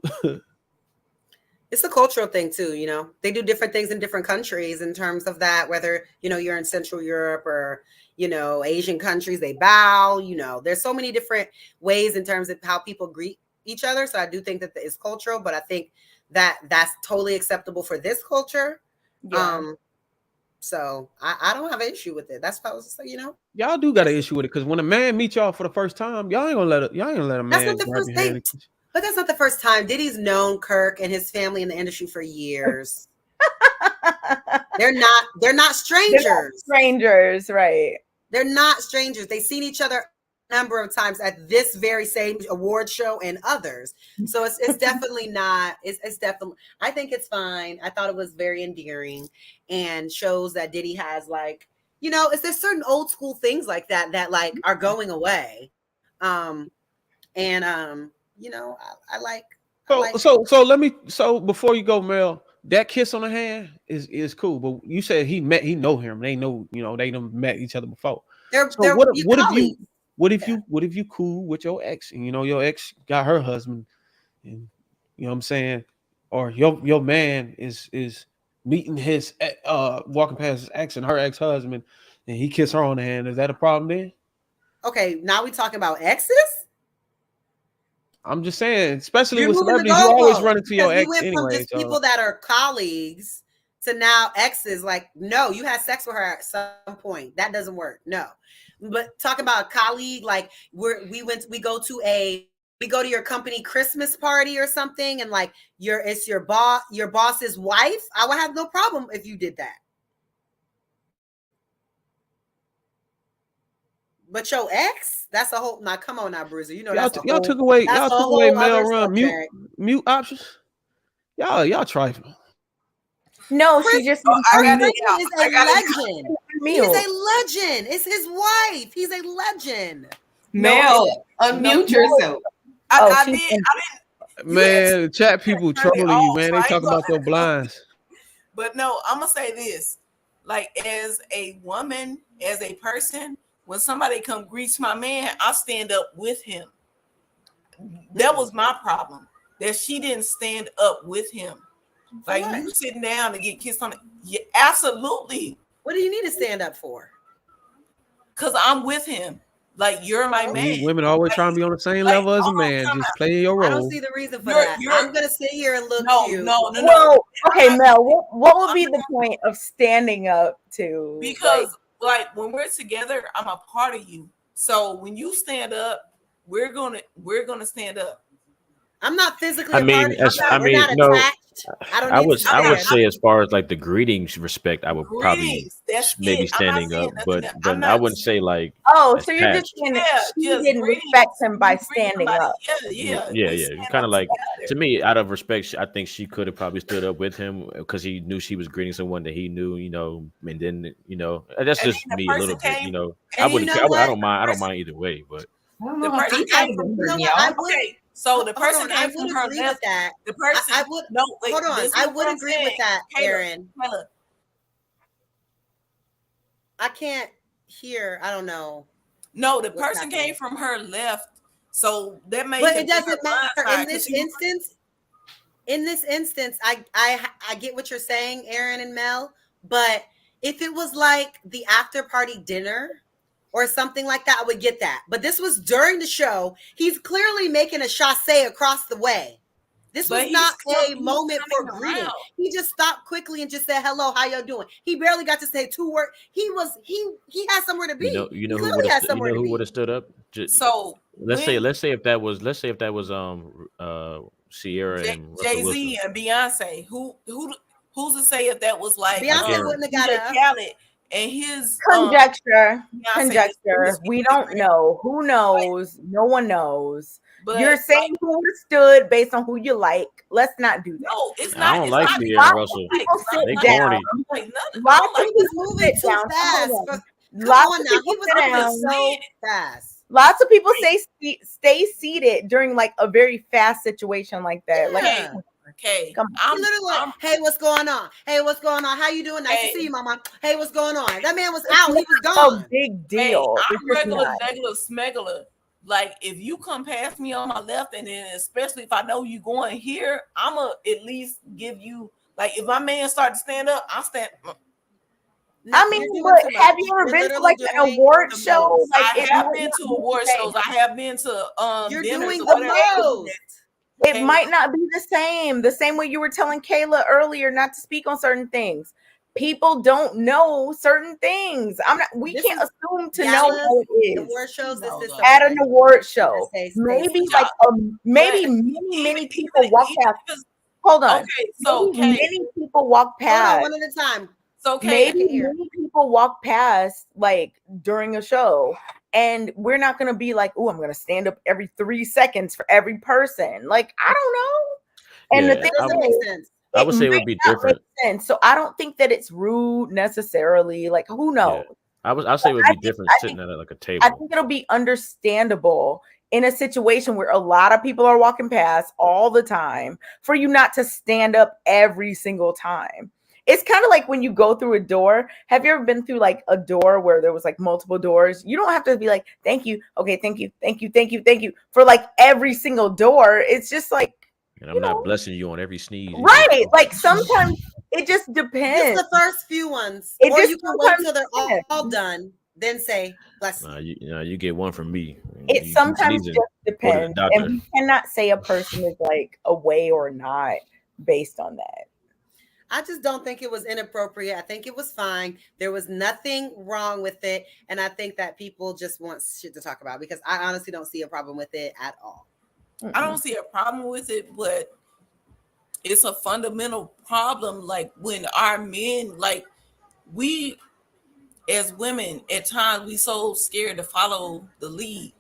It's a cultural thing too, They do different things in different countries in terms of that, whether you're in Central Europe or Asian countries, they bow, there's so many different ways in terms of how people greet each other. So I do think that it's cultural, but I think that that's totally acceptable for this culture. Yeah. So I don't have an issue with it. That's what I was saying, Y'all do got an issue with it because when a man meets y'all for the first time, y'all ain't gonna let a man. That's not the first date. But that's not the first time. Diddy's known Kirk and his family in the industry for years. They're not strangers. They're not strangers, right? They're not strangers. They've seen each other a number of times at this very same award show and others. So it's definitely not. It's definitely. I think it's fine. I thought it was very endearing and shows that Diddy has there's certain old school things like that like are going away. So before you go, Mel, that kiss on the hand is cool, but you said he know him. They know, they done met each other before. What if you cool with your ex and your ex got her husband and you know what I'm saying, or your man is meeting his walking past his ex and her ex-husband and he kissed her on the hand? Is that a problem then? Okay, now we talking about exes? I'm just saying, especially with celebrities, you always run into your ex anyway. From people that are colleagues to now exes, like, no, you had sex with her at some point. That doesn't work. No. But talking about a colleague, like we go to your company Christmas party or something, and like it's your boss's wife. I would have no problem if you did that. But your ex, that's a whole. Now, come on, now, Bruiser. Y'all took away mail run mute options. Y'all trifling. No, she just Richland is I a gotta- legend. He's a legend. It's his wife. He's a legend. Mel, unmute yourself. I she's didn't. Man, chat people turn it trolling you, off, man. They right? talking about their blinds. But no, I'm gonna say this: like, as a woman, as a person, when somebody come greet my man, I stand up with him. That was my problem. That she didn't stand up with him. Like, what? you sitting down to get kissed on it. Yeah, absolutely. What do you need to stand up for? Because I'm with him. Like, you're my man. Women always trying to be on the same level as a man. Just play your role. I don't see the reason for that. I'm gonna sit here and look cute. No. Well, okay, Mel, what would be the point of standing up to? Because like when we're together, I'm a part of you. So when you stand up, we're gonna stand up. I'm not physically. I mean, we're not no. attached. I would say as far as like the greetings respect, I would probably That's maybe it. standing up, but I'm I wouldn't say like. Oh, so you're just attached. saying that she didn't respect him by standing up. Yeah. Kind of like to me, out of respect, I think she could have probably stood up with him because he knew she was greeting someone that he knew, and then that's just me a little bit, I wouldn't. I don't mind. I don't mind either way, but I don't know how deep that would hurt me, y'all. Okay, so the person came from her left. That. The person. I would. No, wait, hold on. I would agree with that, Aaron. Kayla. I can't hear. I don't know. No, the person came from her left, so that made. But it doesn't matter in this instance. In this instance, I get what you're saying, Aaron and Mel. But if it was like the after party dinner or something like that, I would get that. But this was during the show. He's clearly making a chassé across the way. This was not a moment for greeting. He just stopped quickly and just said, "Hello, how y'all doing?" He barely got to say 2 words. He had somewhere to be. You know who would have stood up? So let's say if that was Sierra and Jay-Z and Beyonce. Who's to say if that was like Beyonce wouldn't have got up. Khaled and his conjecture. Beyonce, we don't know. Who knows? No one knows. But you're saying who would have stood based on who you like. Let's not do that. No, it's not. I don't like Sierra Russell. They corny. Lots of people moving too fast. Lots of people sit down so fast. Lots of people say stay seated during like a very fast situation like that. Yeah. Like, okay, come on. Literally like, hey, what's going on? Hey, what's going on? How you doing? Nice to see you, mama. Hey, what's going on? That man was out. He was gone. A big deal. Hey, I'm regular smuggler. Like, if you come past me on my left, and then especially if I know you going here, I'ma at least give you, like, if my man start to stand up, I'll stand. I mean, but have you ever been to like an award show? Like, I have been to award shows. I have been to You're dinners doing or the most. It might not be the same way you were telling Kayla earlier not to speak on certain things. People don't know certain things. We can't assume to know how it is. Award shows at an award show. Maybe like many people walk past. Hold on. Okay, so many people walk past. Hold on, one at a time. So maybe many people walk past like during a show, and we're not gonna be like, "Oh, I'm gonna stand up every 3 seconds for every person." Like, I don't know. And the thing doesn't make sense. I would say it would be different. So I don't think that it's rude necessarily. Like, who knows? Yeah. I'll say it would be different sitting at like a table. I think it'll be understandable in a situation where a lot of people are walking past all the time for you not to stand up every single time. It's kind of like when you go through a door. Have you ever been through like a door where there was like multiple doors? You don't have to be like, thank you. Okay, thank you for like every single door. It's just like, and I'm not blessing you on every sneeze. Right. Like sometimes it just depends. It's the first few ones. Or you can wait till they're all done, then say, bless you. You get one from me. It sometimes just depends. And we cannot say a person is like away or not based on that. I just don't think it was inappropriate. I think it was fine. There was nothing wrong with it. And I think that people just want shit to talk about because I honestly don't see a problem with it at all. I don't see a problem with it, but it's a fundamental problem. Like when our men, like we as women, at times we so scared to follow the lead.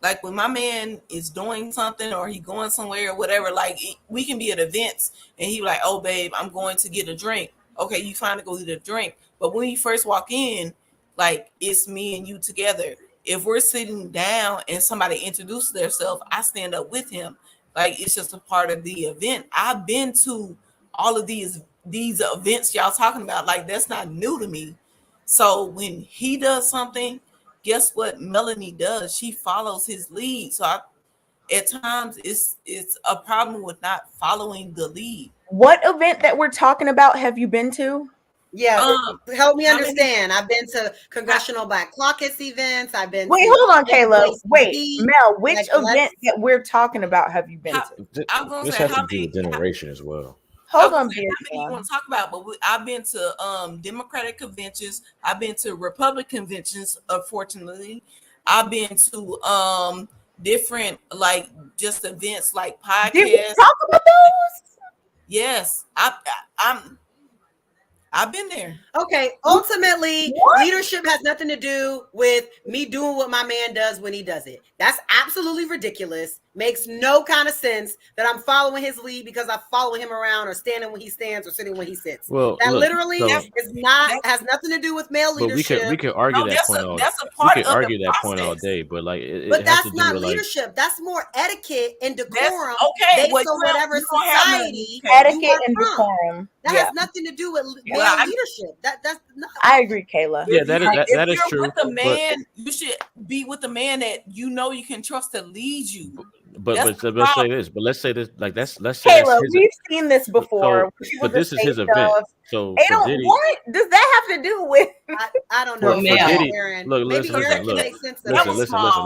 Like when my man is doing something or he going somewhere or whatever, like we can be at events and he like, oh babe, I'm going to get a drink. okay, you trying to go get a drink. But when you first walk in, like it's me and you together. If we're sitting down and somebody introduces themselves, I stand up with him. Like it's just a part of the event. I've been to all of these events y'all talking about. Like that's not new to me. So when he does something, guess what Melanie does? She follows his lead. So at times it's a problem with not following the lead. What event that we're talking about have you been to? Yeah, help me understand. I've been to Congressional Black Caucus events. I've been. Wait, to hold on, Kayla. Wait, Mel, which like, event that we're talking about have you been to? This has to do with generation as well. Hold on, how many you want to talk about? But I've been to Democratic conventions. I've been to Republican conventions. Unfortunately, I've been to different like just events like podcasts. Did we talk about those? Yes, I've been there. Okay, ultimately, leadership has nothing to do with me doing what my man does when he does it. That's absolutely ridiculous. Makes no kind of sense that I'm following his lead because I follow him around or standing when he stands or sitting when he sits. Well, that look, literally so, has nothing to do with male leadership. But we could argue that point all. We could argue that point all day, but like, but that's not leadership. Like, that's more etiquette and decorum. Okay, based on whatever society, etiquette and decorum. That has nothing to do with male leadership. That's not. I agree, Kayla. Yeah, that is true. With the man, you should be with the man that you know you can trust to lead you. But let's say this. But let's say this. Like let's say Kayla, we've seen this before. But this is his event. So Diddy, what does that have to do with? I don't know. Diddy, Aaron. Look, maybe Aaron can make sense of it.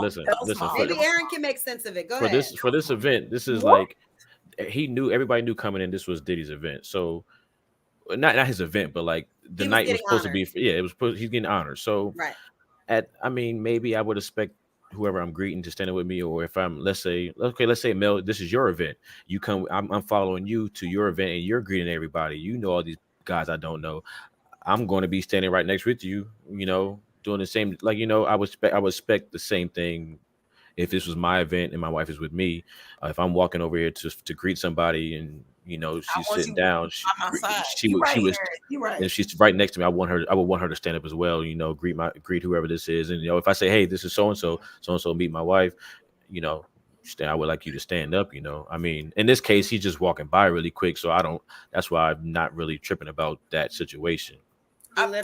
Listen. Maybe Aaron can make sense of it. Go ahead. For this event, this is like everybody knew coming in. This was Diddy's event. So not his event, but like the night was supposed to be. Yeah, it was. He's getting honored. So maybe I would expect whoever I'm greeting to stand up with me, or if I'm, let's say Mel, this is your event. You come, I'm following you to your event, and you're greeting everybody. You know all these guys I don't know. I'm going to be standing right next with you. You know, doing the same. Like I would expect the same thing if this was my event and my wife is with me. If I'm walking over here to greet somebody and she's sitting down, she was, and she's right next to me. I would want her to stand up as well. Greet whoever this is, and if I say, hey, this is so and so meet my wife, I would like you to stand up. I mean, in this case, he's just walking by really quick, so that's why I'm not really tripping about that situation. I'm not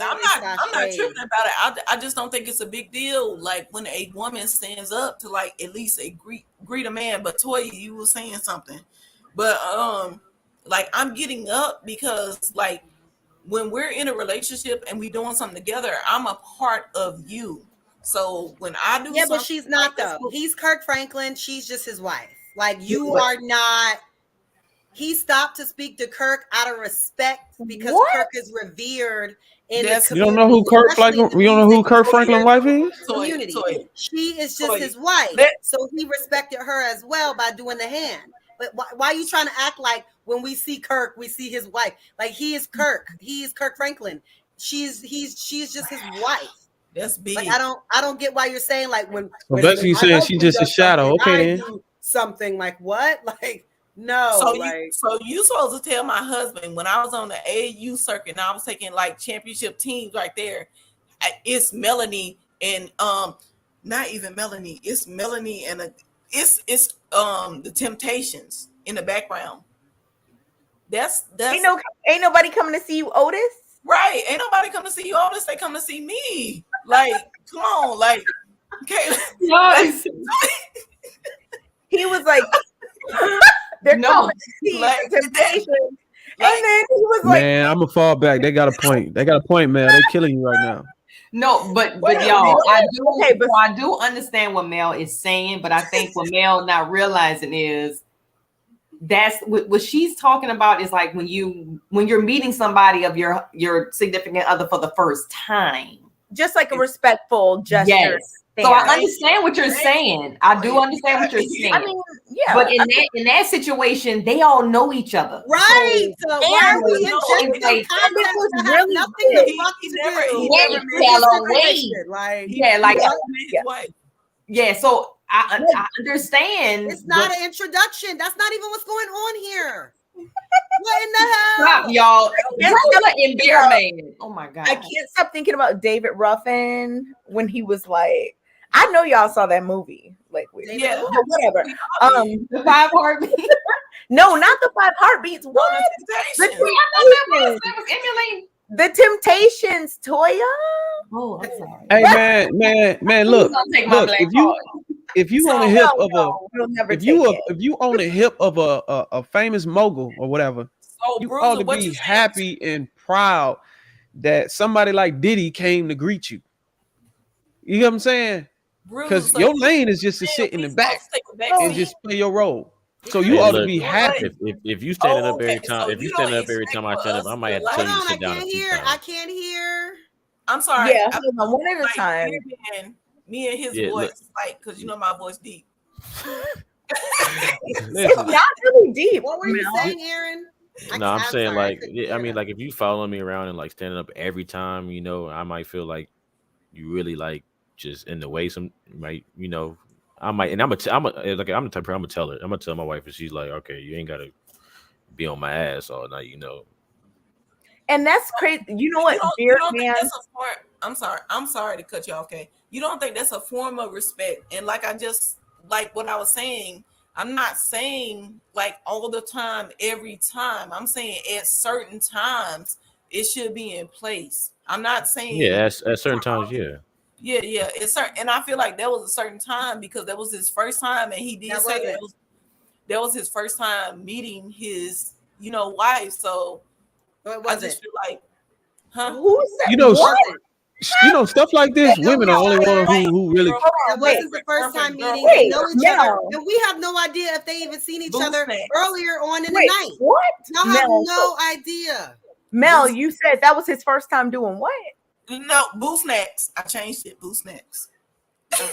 tripping about it. I just don't think it's a big deal. Like when a woman stands up to like at least greet a man. But Toya, you were saying something, but like I'm getting up because like when we're in a relationship and we doing something together, I'm a part of you. So when I do, but she's not though. He's Kirk Franklin. She's just his wife. Like you are not. He stopped to speak to Kirk out of respect because Kirk is revered in the community. You don't know who Kirk Franklin? You don't know who Kirk Franklin's wife is? Community. She is just his wife, so he respected her as well by doing the hand. But why are you trying to act like when we see Kirk, we see his wife? Like he is Kirk. He is Kirk Franklin. She's just his wife. That's big. Like I don't get why you're saying like when. So basically, you saying she's just a shadow. Okay, then. Something like what? Like no. So you supposed to tell my husband when I was on the AAU circuit and I was taking like championship teams right there. It's Melanie and not even Melanie. It's Melanie and it's the Temptations in the background. That's ain't nobody coming to see you, Otis. Right. Ain't nobody come to see you, Otis. They come to see me. Like, come on, like okay. Yes. He was like they're coming to see Temptations. And then he was like, man, I'm gonna fall back. They got a point. Man. They're killing you right now. No, but y'all, I do understand what Mel is saying, but I think what Mel not realizing is that's what she's talking about is like when you're meeting somebody of your significant other for the first time, just like a respectful gesture. Yes. So I understand what you're saying. I do understand what you're saying. I mean, yeah. But in that situation, they all know each other. Right. So why are we injecting context that has nothing to fucking do? Yeah, so I understand. It's not an introduction. That's not even what's going on here. What in the hell? Stop, y'all. in Beer Man. Oh my God. I can't stop thinking about David Ruffin when he was like, I know y'all saw that movie. Like, Yeah. but whatever. The 5 Heartbeats. No, not the 5 Heartbeats. What? The Temptations. That was emulating. The Temptations, Toya. Oh, I'm sorry. Hey man, look, Take my look. black If you on the hip of a if you on the hip of a famous mogul or whatever, So, you Bruiser, ought to what be you saying? happy and proud that somebody like Diddy came to greet you. You know what I'm saying? Because Bruiser, your lane is just to sit in the back and just play your role. So you Hey, ought to look, be happy. If you standing up every Okay, time, so if you you standing don't up every time I expect stand up, us I might have to to tell you to Hold on, I sit down a can't few hear. times. I can't hear. I'm sorry. Yeah, I'm hold on, one at a time. Me and his Yeah, voice, look. like, because you know my voice deep. It's Listen, not really deep. What were you Mel. saying, Aaron? No, I'm saying sorry, I like, couldn't yeah, I hear mean, that. like if you following me around and like standing up every time, you know, I might feel like you really like just in the way. Some might, you know, I might, and I'm the type of I'm gonna tell her, I'm gonna tell my wife, and she's like, okay, you ain't gotta be on my ass all night, you know. And that's crazy. You know what, You Beard don't think Man? that's a form? I'm sorry to cut you off. Okay, you don't think that's a form of respect? And like what I was saying, I'm not saying like all the time, every time. I'm saying at certain times it should be in place. I'm not saying Yeah, at certain times, yeah. Yeah. It's certain, and I feel like that was a certain time because that was his first time, and he did That say wasn't. that was his first time meeting his, wife. So No, it I wasn't. just feel like, huh? Who said you know, what? stuff like this. Wait, Women are the only one who really. Hold That on, wait. wasn't the first time meeting. Wait, They know each other, Mel. and we have no idea if they even seen each Boo other snacks. earlier on in Wait, the night. what? Y'all have Mel, no idea. Mel, you said that was his first time doing what? No, Boo Snacks. I changed it. Boo Snacks. So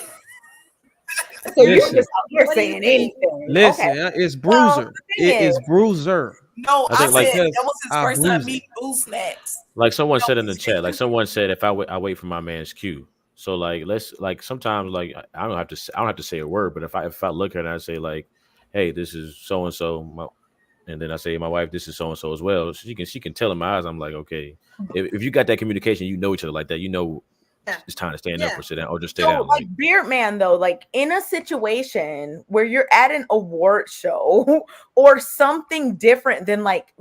you're Listen. just out here What do you saying think? anything. Listen, Okay. it's Bruiser. the thing It is is- Bruiser. No, I I, think, like, said that was his I first time bruise it. meeting Boo Snacks. Like someone said in the it's chat, like different. someone said, if I wait for my man's cue. So like let's like sometimes like I don't have to say a word, but if I look at it and I say like, hey, this is so and so, and then I say my wife, this is so and so as well. She can tell in my eyes. I'm like, okay, if you got that communication, you know each other like that, you know it's time to stand up or sit down or just stay So, down. like Beard Man, though, like in a situation where you're at an award show or something different than like,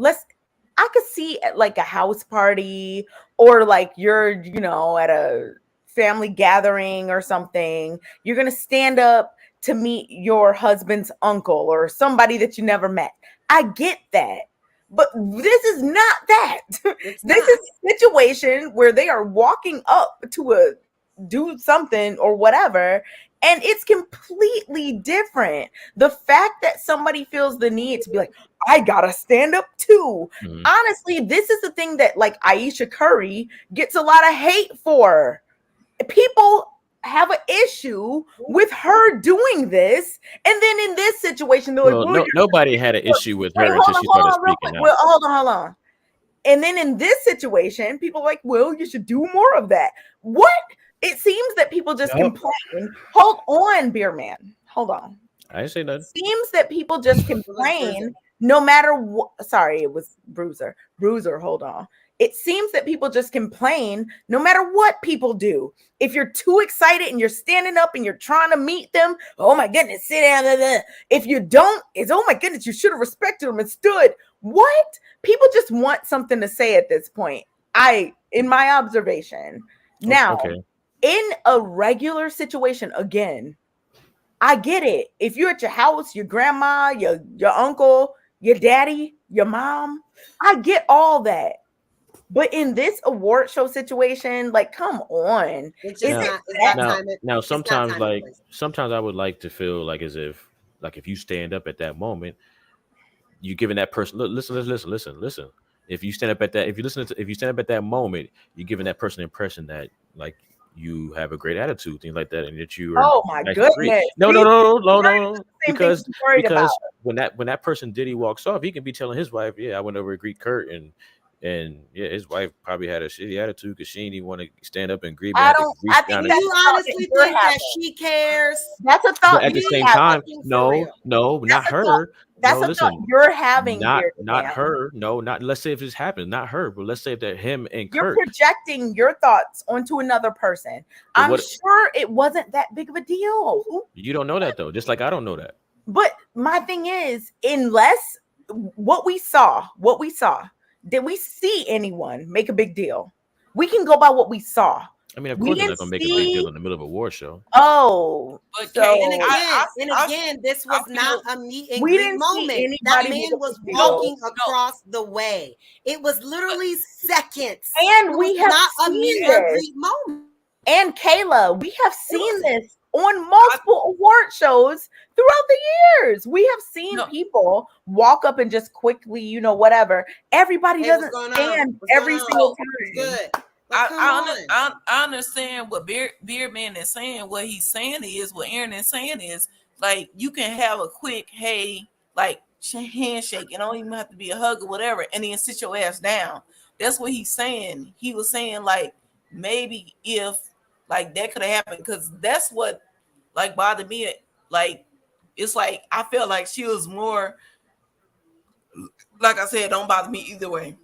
I could see at like a house party or like you're, at a family gathering or something, you're going to stand up to meet your husband's uncle or somebody that you never met. I get that. But this is not that. This is a situation where they are walking up to do something or whatever, and it's completely different. The fact that somebody feels the need to be like, I gotta stand up too. Mhm. Honestly, this is the thing that like Aisha Curry gets a lot of hate for. People have an issue with her doing this, and then in this situation, they're Well, like, nobody had an issue with her until she hold started on, real speaking quick. out. Well, hold on. And then in this situation, people are like, well, you should do more of that. What? It seems that people just complain. Hold on, Beer Man. Hold on. I didn't say nothing. Seems that people just complain no matter what. Sorry, it was Bruiser. Bruiser, hold on. It seems that people just complain no matter what people do. If you're too excited and you're standing up and you're trying to meet them, oh my goodness, sit down. Blah, blah. If you don't, it's oh my goodness, you should have respected them and stood. What? People just want something to say at this point. In my observation. Now, in a regular situation, again, I get it. If you're at your house, your grandma, your uncle, your daddy, your mom, I get all that. But in this award show situation, like, come on. Now, sometimes I would like to feel like as if, like, if you stand up at that moment, you giving that person listen. If you stand up at that, if you stand up at that moment, you're giving that person the impression that like you have a great attitude, things like that, and that you are. Oh my goodness! No. Because when that person Diddy walks off, he can be telling his wife, "Yeah, I went over to greet Kirk, and And yeah, his wife probably had a shitty attitude because she didn't even want to stand up and greet. I But think Do that's you honestly think that she cares? That's a thought. But at the You same are time, fucking for no, real. no, not That's a thought. her. That's No, a thought listen, you're having not here. not Sam. her. No, not. Let's say if this happens, not her, but let's say if that him and You're Kirk. projecting your thoughts onto another person. But I'm what- sure it wasn't that big of a deal. You don't know that though, just like I don't know that. But my thing is, unless what we saw, did we see anyone make a big deal? We can go by what we saw. I mean, of We course, they're didn't not gonna make a big see- deal in the middle of a war show. Oh, But so Kay, And I again, this was I not feel- a meet and we greet didn't see moment. That anybody make man a was big deal. walking across the way. It was literally seconds. And It we was have not a seen meet and this. greet moment. And Kayla, we have seen this on multiple award shows throughout the years. We have seen No. people walk up and just quickly, whatever. Everybody Hey, what's doesn't going on? stand What's every going on? single It's time. good. But come on. I understand what Beardman is saying. What he's saying is, what Aaron is saying is, like, you can have a quick, hey, like, handshake. It don't even have to be a hug or whatever, and then sit your ass down. That's what he's saying. He was saying, like, maybe if, like, that could have happened, because that's what, like, bothered me. Like, it's like, I felt like she was more, like I said, don't bother me either way.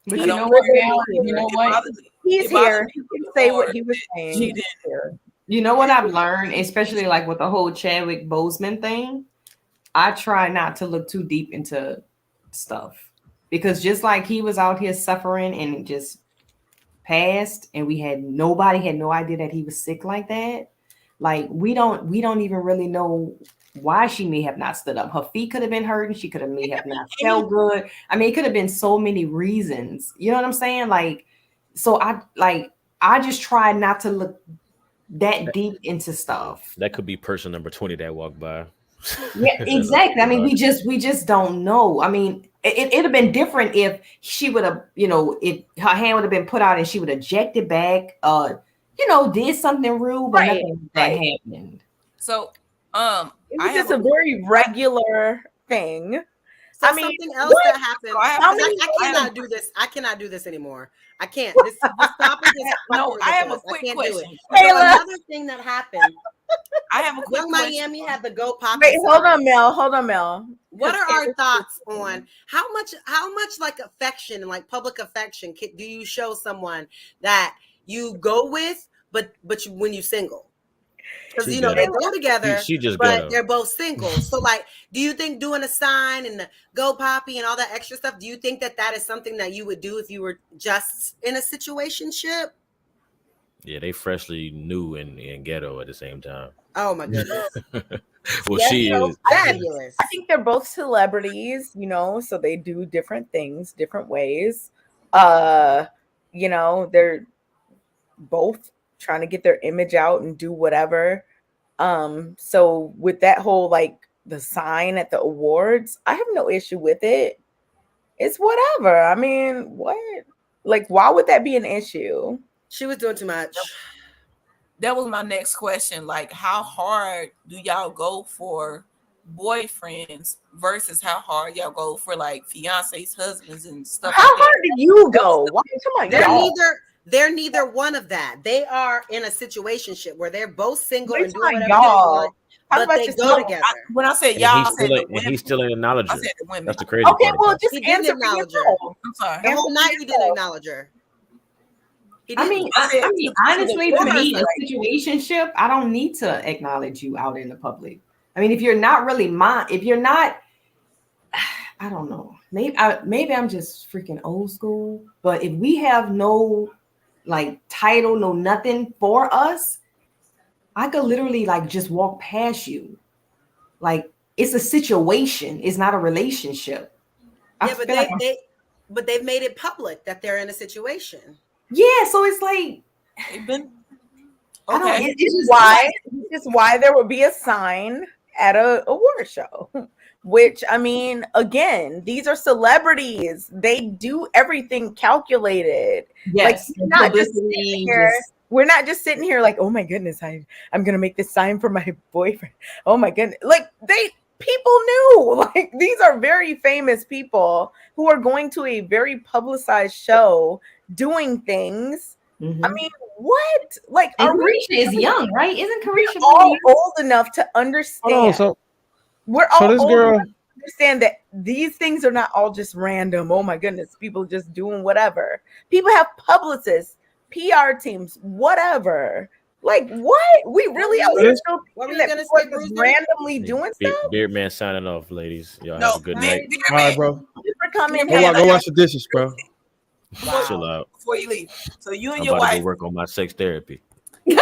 But I you don't know what, care. Mel? You know It what? bothered me. He's It bothered here. me He can say what more he was that saying. she He's didn't. here. You know what I've learned, especially like with the whole Chadwick Boseman thing? I try not to look too deep into stuff, because just like he was out here suffering and just passed, and nobody had no idea that he was sick like that. Like we don't even really know why she may have not stood up. Her feet could have been hurting. She may have not felt good. I mean, it could have been so many reasons. You know what I'm saying? Like, so I just try not to look that deep into stuff. That could be person number 20 that walked by. Yeah, exactly. I mean, we just don't know. I mean, it'd have been different if she would have, if her hand would have been put out and she would have ejected back, did something rude, but nothing that happened. So, It was just a very regular thing. So I mean, something else that happened. I cannot do this. I cannot do this anymore. I can't. This topic is no. I have a quick can't question. do it. So another thing that happened. I have a quick Young question. Miami had the Go Pop. Wait, hold on, Mel. What are our thoughts on how much like affection and like public affection do you show someone that you go with, but when you single? Because they go together, but they're both single. So, like, do you think doing a sign and the Go Poppy and all that extra stuff, do you think that is something that you would do if you were just in a situationship? Yeah, they freshly new and ghetto at the same time. Oh my goodness. Well, she is fabulous. I think they're both celebrities, so they do different things, different ways. They're both trying to get their image out and do whatever. So with that whole, like, the sign at the awards, I have no issue with it. It's whatever. I mean, what? Like, why would that be an issue? She was doing too much. That was my next question. Like, how hard do y'all go for boyfriends versus how hard y'all go for, like, fiancés, husbands, and stuff? How hard do you go? Why are you talking about They're neither one of that. They are in a situationship where they're both single and doing whatever y'all. they want, but they go together. When I said y'all, he's still an acknowledger. I said the women. That's the crazy Okay, part. well, just He didn't answer for acknowledge her. yourself. I'm sorry. The whole night he didn't acknowledge her. I mean, honestly, for me, a situationship, I don't need to acknowledge you out in the public. I mean, if you're not, I don't know. Maybe I'm just freaking old school. But if we have no like title, no nothing for us, I could literally like just walk past you. Like, it's a situation. It's not a relationship. Yeah, but they've made it public that they're in a situation. Yeah, so it's like they've been okay. It's just why there would be a sign at a award show. Which, I mean, again, these are celebrities. They do everything calculated. Yes, like, we're not just sitting here like, oh my goodness, I'm gonna make this sign for my boyfriend. Oh my goodness, like people knew. Like, these are very famous people who are going to a very publicized show doing things. I mean, what? Like, and Carisha is young, right? Isn't Carisha all old enough to understand? We're all this old girl enough to understand that these things are not all just random. Oh my goodness, people just doing whatever. People have publicists, PR teams, whatever. Like, what? We really are still what were you gonna say, Bruce? randomly doing stuff? Beard man signing off, ladies. Y'all have a good night. All right, bro. Thank you for coming. Go wash the dishes, bro. Chill out. Before you leave. So you and I'm your about to wife go work on my sex therapy. You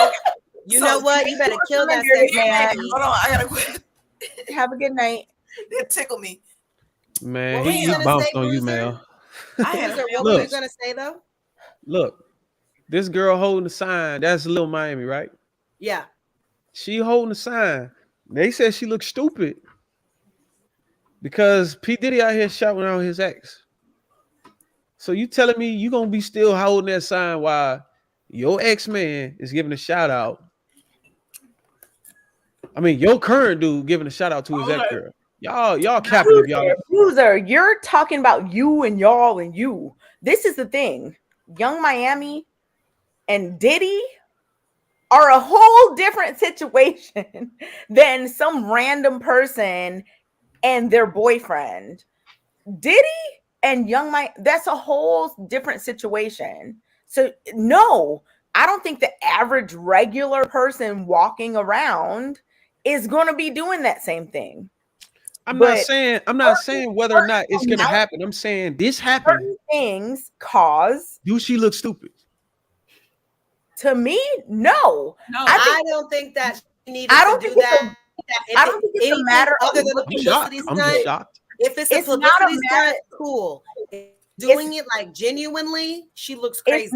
know what? You better kill that sex man. Hold on, I gotta quit. Have a good night. It tickled me. Man, What he were you bounced gonna on say, you, Bruiser? Mel. What were you gonna say though? Look, this girl holding the sign, that's Lil Miami, right? Yeah. She holding the sign. They said she looks stupid because P. Diddy out here shouting out his ex. So you telling me you gonna be still holding that sign while your ex-man is giving a shout out? I mean, your current dude giving a shout out to his ex-girl. Y'all capping if y'all. Bruiser, you're talking about you and y'all and you. This is the thing. Young Miami and Diddy are a whole different situation than some random person and their boyfriend. Diddy and Young Miami, that's a whole different situation. So no, I don't think the average regular person walking around is going to be doing that same thing. I'm not saying whether or not it's gonna happen. I'm saying this happened. Certain things cause. Do she look stupid? To me, no. I don't think that she needed I don't to think do that. I don't think it's a matter of other than the I'm shocked. publicity I'm stunt. just shocked. If it's a not a publicity stunt, cool. Doing it like genuinely, she looks crazy.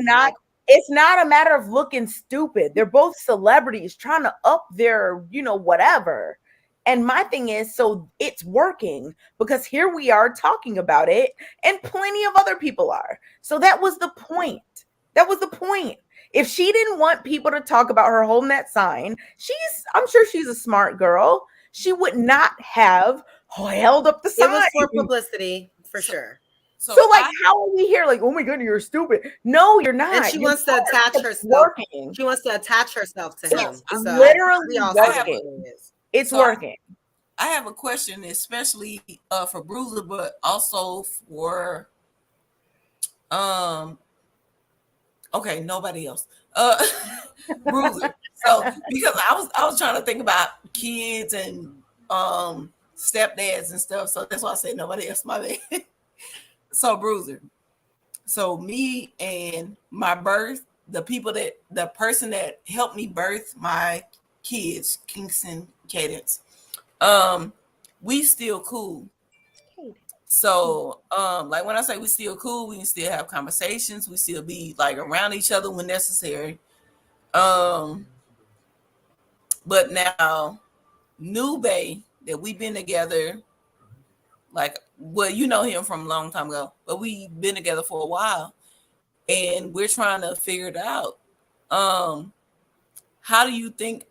It's not a matter of looking stupid. They're both celebrities trying to up their, whatever. And my thing is, so it's working because here we are talking about it and plenty of other people are. So that was the point. That was the point. If she didn't want people to talk about her holding that sign, I'm sure she's a smart girl. She would not have held up the sign. It was for publicity, for sure. So how are we here? Like, oh my God, you're stupid. No, you're not. And she wants to attach herself. She wants to attach herself to him. It's literally working. It's working. I have a question, especially for Bruiser, but also for okay, nobody else. Bruiser. So because I was trying to think about kids and stepdads and stuff. So that's why I said nobody else, my bad. So Bruiser. So me and my birth, the person that helped me birth my kids, Kingston Cadence, we still cool. So like when I say we still cool, we can still have conversations, we still be like around each other when necessary. But now New Bay that we've been together, like, well, you know him from a long time ago, but we've been together for a while and we're trying to figure it out. How do you think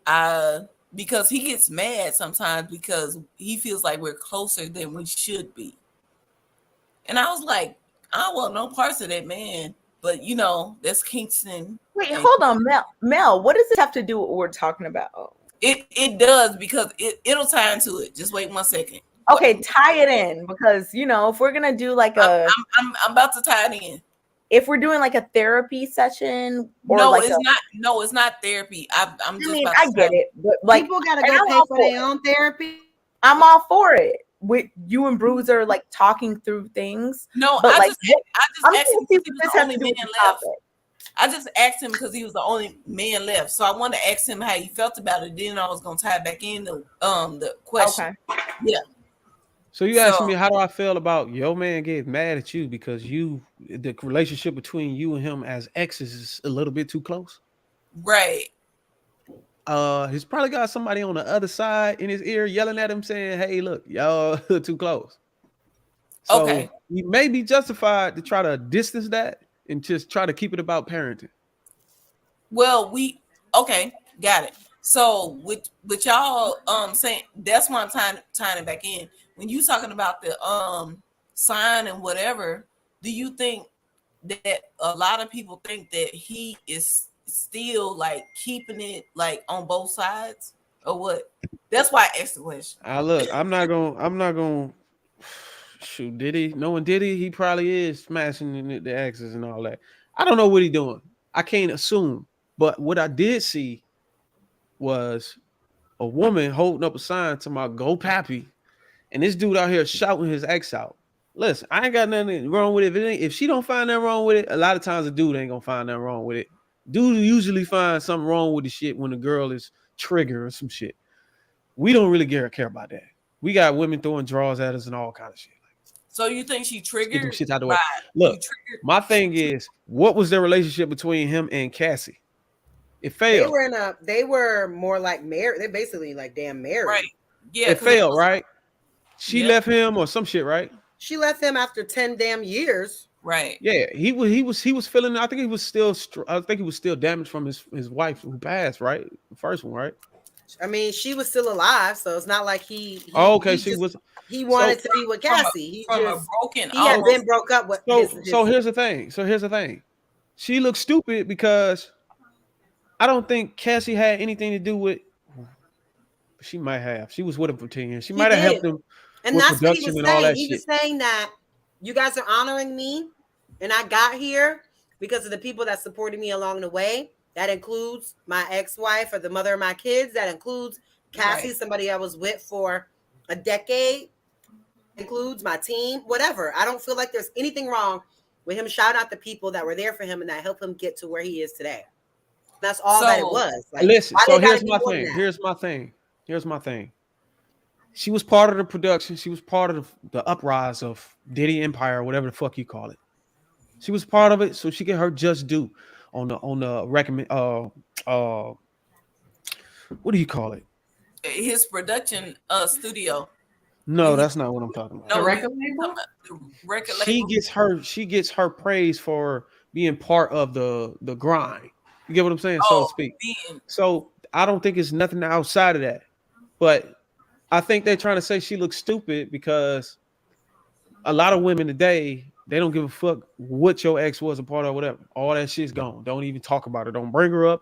because he gets mad sometimes because he feels like we're closer than we should be. And I was like, I don't want no parts of that man, but that's Kingston. Wait, hold on, Mel, what does this have to do with what we're talking about? It does, because it'll tie into it. Just wait 1 second. Okay, tie it in, because if we're gonna do like I'm about to tie it in. If we're doing like a therapy session, or it's not therapy. I get it, but like people gotta go pay for their own therapy. I'm all for it. With you and Bruiser like talking through things. No, but I just asked him because he was the only man left. I just asked him because he was the only man left. So I wanted to ask him how he felt about it. Then I was gonna tie it back in the question. Okay. Yeah. So you asking me how do I feel about your man getting mad at you because the relationship between you and him as exes is a little bit too close? Right. He's probably got somebody on the other side in his ear yelling at him saying, hey, look, y'all too close. So okay. He may be justified to try to distance that and just try to keep it about parenting. Well, okay, got it. So with y'all saying, that's why I'm tying it back in. When you talking about the sign and whatever, do you think that a lot of people think that he is still like keeping it like on both sides, or what? That's why I asked the question. Look, I'm not gonna shoot Diddy. Knowing Diddy, he probably is smashing the exes and all that. I don't know what he's doing. I can't assume. But what I did see was a woman holding up a sign to my "Go Pappy," and this dude out here shouting his ex out. Listen, I ain't got nothing wrong with it. If she don't find nothing wrong with it, a lot of times the dude ain't gonna find nothing wrong with it. Dude usually find something wrong with the shit when the girl is triggered or some shit. We don't really care about that. We got women throwing drawers at us and all kind of shit. So you think she triggered? Get them shit out the way. Look, my thing is, what was the relationship between him and Cassie? It failed. They were more like married. They're basically like damn married. Right. Yeah. It failed, right? She left him or some shit, right? She left him after 10 damn years. Right. Yeah, he was feeling. I think he was still damaged from his wife who passed, right? The first one, right? I mean, she was still alive, so it's not like he wanted to be with Cassie. He had been broke up with. So here's the thing. She looks stupid because I don't think Cassie had anything to do with. She might have. She was with him for 10 years. She might have helped him. And that's what he was saying. He was saying that you guys are honoring me, and I got here because of the people that supported me along the way. That includes my ex-wife or the mother of my kids. That includes Cassie, somebody I was with for a decade. Includes my team, whatever. I don't feel like there's anything wrong with him shouting out the people that were there for him and that helped him get to where he is today. That's all that it was. Like, listen, so here's my thing. Here's my thing. She was part of the production. She was part of the uprise of Diddy Empire, whatever the fuck you call it. She was part of it, so she get her just due on the recommend. What do you call it? His production studio. No, that's not what I'm talking about. No, She gets her praise for being part of the grind. You get what I'm saying, so to speak. So I don't think it's nothing outside of that, but I think they're trying to say she looks stupid because a lot of women today, they don't give a fuck what your ex was a part of, whatever. All that shit's gone. Don't even talk about her. Don't bring her up.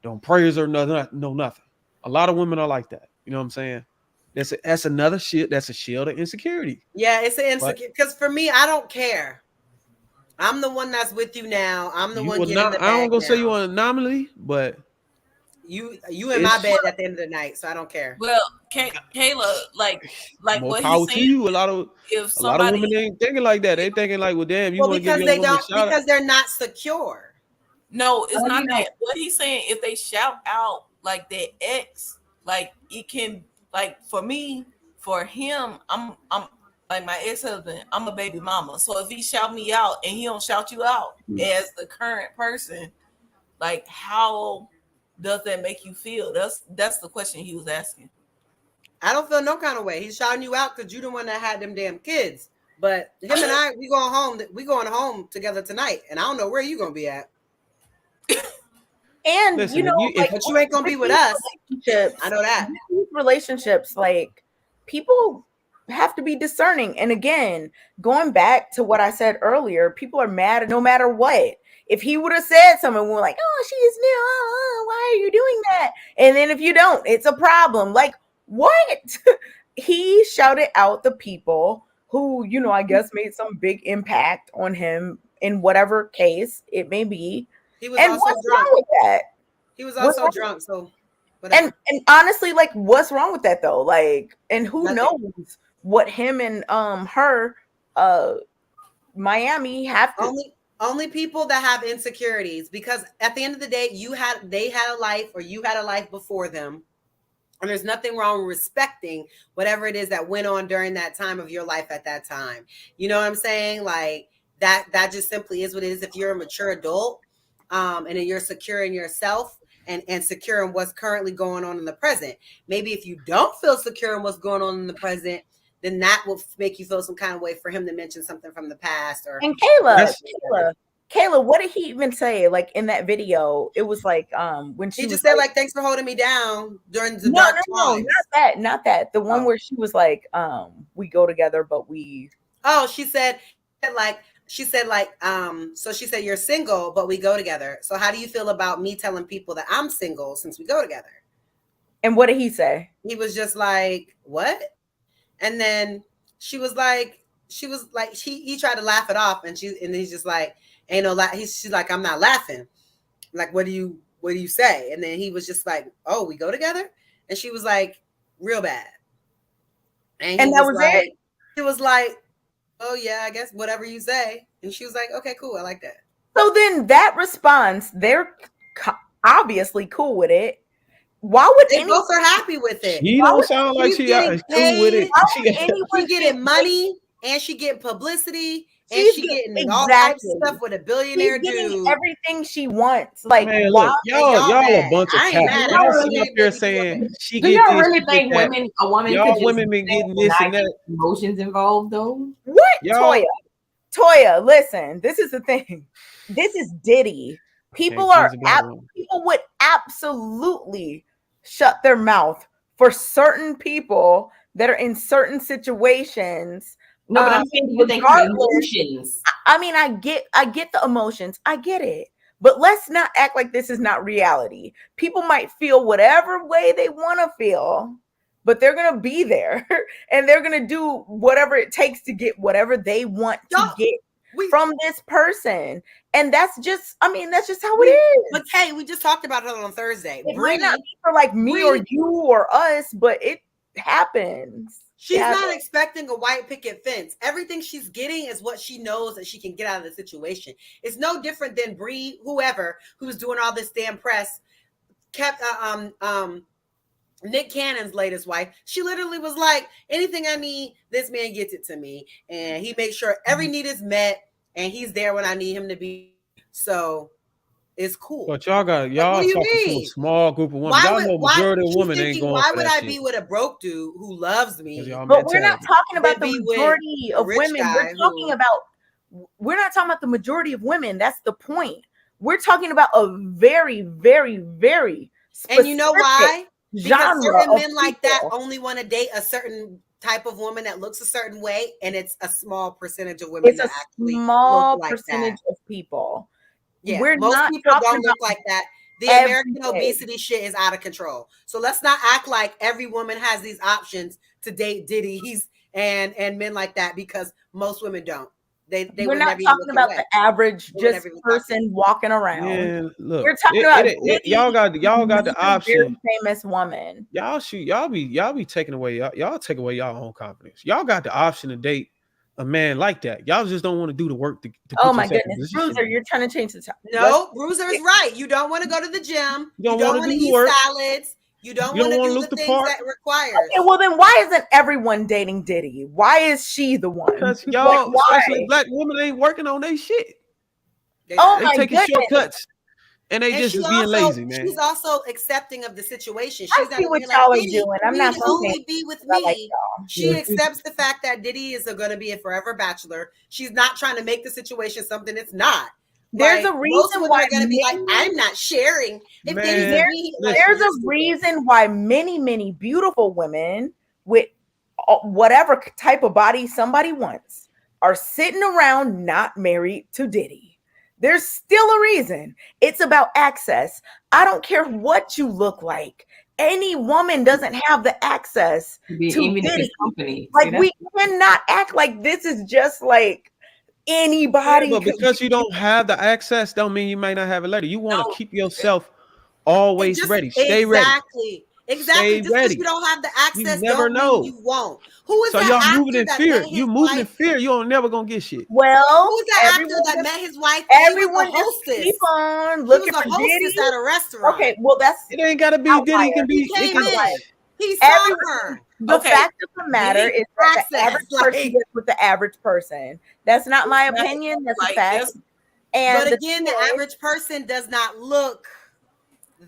Don't praise her. Nothing. A lot of women are like that. You know what I'm saying? That's another shit. That's a shield of insecurity. Yeah, it's an insecurity. Because for me, I don't care. I'm the one that's with you now. I'm the one getting the bag. I don't gonna say you an anomaly, but you in my bed at the end of the night, so I don't care. Well, Kayla, like more what power he's saying, to you. A lot of women ain't thinking like that. They thinking like, well, damn, you want to give your woman a shout because they're not secure. No, it's not that. What he's saying, if they shout out like their ex, like it can, like for me, for him, I'm like my ex-husband, I'm a baby mama. So if he shout me out and he don't shout you out as the current person, like how does that make you feel? That's the question he was asking. I don't feel no kind of way. He's shouting you out because you the one that had them damn kids. But him and I, we going home together tonight, and I don't know where you gonna be at. And listen, but you ain't gonna be with us. I know that. Relationships, like people have to be discerning. And again, going back to what I said earlier, people are mad no matter what. If he would have said something, we're like, oh, she is new. Why are you doing that? And then if you don't, it's a problem. Like, what? He shouted out the people who, I guess made some big impact on him in whatever case it may be. He was also drunk with that. He was also drunk. So, and honestly, like, what's wrong with that though? Like, and who knows what him and her Miami have to. Only people that have insecurities, because at the end of the day, they had a life, or you had a life before them. And there's nothing wrong with respecting whatever it is that went on during that time of your life at that time. You know what I'm saying? Like that just simply is what it is. If you're a mature adult, and then you're secure in yourself and secure in what's currently going on in the present. Maybe if you don't feel secure in what's going on in the present, then that will make you feel some kind of way for him to mention something from the past. And Kayla, Kayla, what did he even say? Like in that video, it was like when she He was just said like, "Thanks for holding me down during the no, dark no, times." not that. The one where she was like, we go together, but we. Oh, she said like, so she said, "You're single, but we go together. So how do you feel about me telling people that I'm single since we go together?" And what did he say? He was just like, "What?" And then he tried to laugh it off, and he's just like, "Ain't no laugh." She's like, "I'm not laughing. Like, what do you say?" And then he was just like, "Oh, we go together?" And she was like, "Real bad." And that was like, it. He was like, "Oh yeah, I guess whatever you say." And she was like, "Okay, cool. I like that." So then that response, they're obviously cool with it. Why would they both are happy with it? She don't sound like she is cool with it. She getting money and she getting publicity and she getting all types of stuff with a billionaire dude. Everything she wants. Like, man, look, y'all a bunch of cats. Y'all sitting up there saying she do get y'all this, really think a woman y'all could women been getting this and that emotions involved though? What? Toya, listen, this is the thing. This is Diddy. People would absolutely shut their mouth for certain people that are in certain situations. No, but I'm saying people think emotions. I mean, I get the emotions. I get it. But let's not act like this is not reality. People might feel whatever way they want to feel, but they're going to be there and they're going to do whatever it takes to get whatever they want to get from this person. And that's just how it is. But Kay, we just talked about it on Thursday. It might not be for like me or you or us, but it happens. She's not expecting a white picket fence. Everything she's getting is what she knows that she can get out of the situation. It's no different than Bree, whoever, who's doing all this damn press, kept Nick Cannon's latest wife. She literally was like, anything I need, this man gets it to me. And he makes sure every need is met and he's there when I need him to be. So it's cool. But y'all talking to a small group of women. Y'all know majority of women ain't going. Why would I be with a broke dude who loves me? But we're not talking about the majority of women. We're not talking about the majority of women. That's the point. We're talking about a very, very, very specific and you know why? Because certain men like that only want to date a certain type of woman that looks a certain way, and it's a small percentage of women. It's a small percentage of people. Yeah, most people don't look like that. The American obesity shit is out of control. So let's not act like every woman has these options to date Diddy and men like that, because most women don't. We're not talking about the average person walking around. Man, look, we're talking about y'all got the option. Famous woman. Y'all be taking away y'all take away y'all own confidence. Y'all got the option to date a man like that. Y'all just don't want to do the work to oh my goodness, Bruiser, you're trying to change the topic. No, Bruiser is right. You don't want to go to the gym. You don't want to eat salads. You don't want to do the things that requires. Okay, well then why isn't everyone dating Diddy? Why is she the one? Because y'all, especially black women, ain't working on their shit. They taking shortcuts. And they just being lazy, man. She's also accepting of the situation. She's not what y'all are doing. I'm not only be with me. She accepts the fact that Diddy is going to be a forever bachelor. She's not trying to make the situation something it's not. There's a reason why they're going to be like, I'm not sharing. There's a reason why many beautiful women with whatever type of body somebody wants are sitting around not married to Diddy. There's still a reason. It's about access. I don't care what you look like. Any woman doesn't have the access to Diddy. Company. Like, we cannot act like this is just like anybody. Yeah, but because you don't have the access, don't mean you might not have it later. You want to keep yourself always ready. Stay ready. Exactly. Just because you don't have the access, you never know. You won't. Who is so that? Y'all moving in fear. You moving in fear. You don't never gonna get shit. Well, who's that actor that met his wife? Everyone hostess. Keep on looking for Diddy at a restaurant. Okay, well it ain't gotta be Diddy. It can be. He saw her. The fact of the matter is that the average person gets with the average person. That's not my opinion. That's a fact. But again, the average person does not look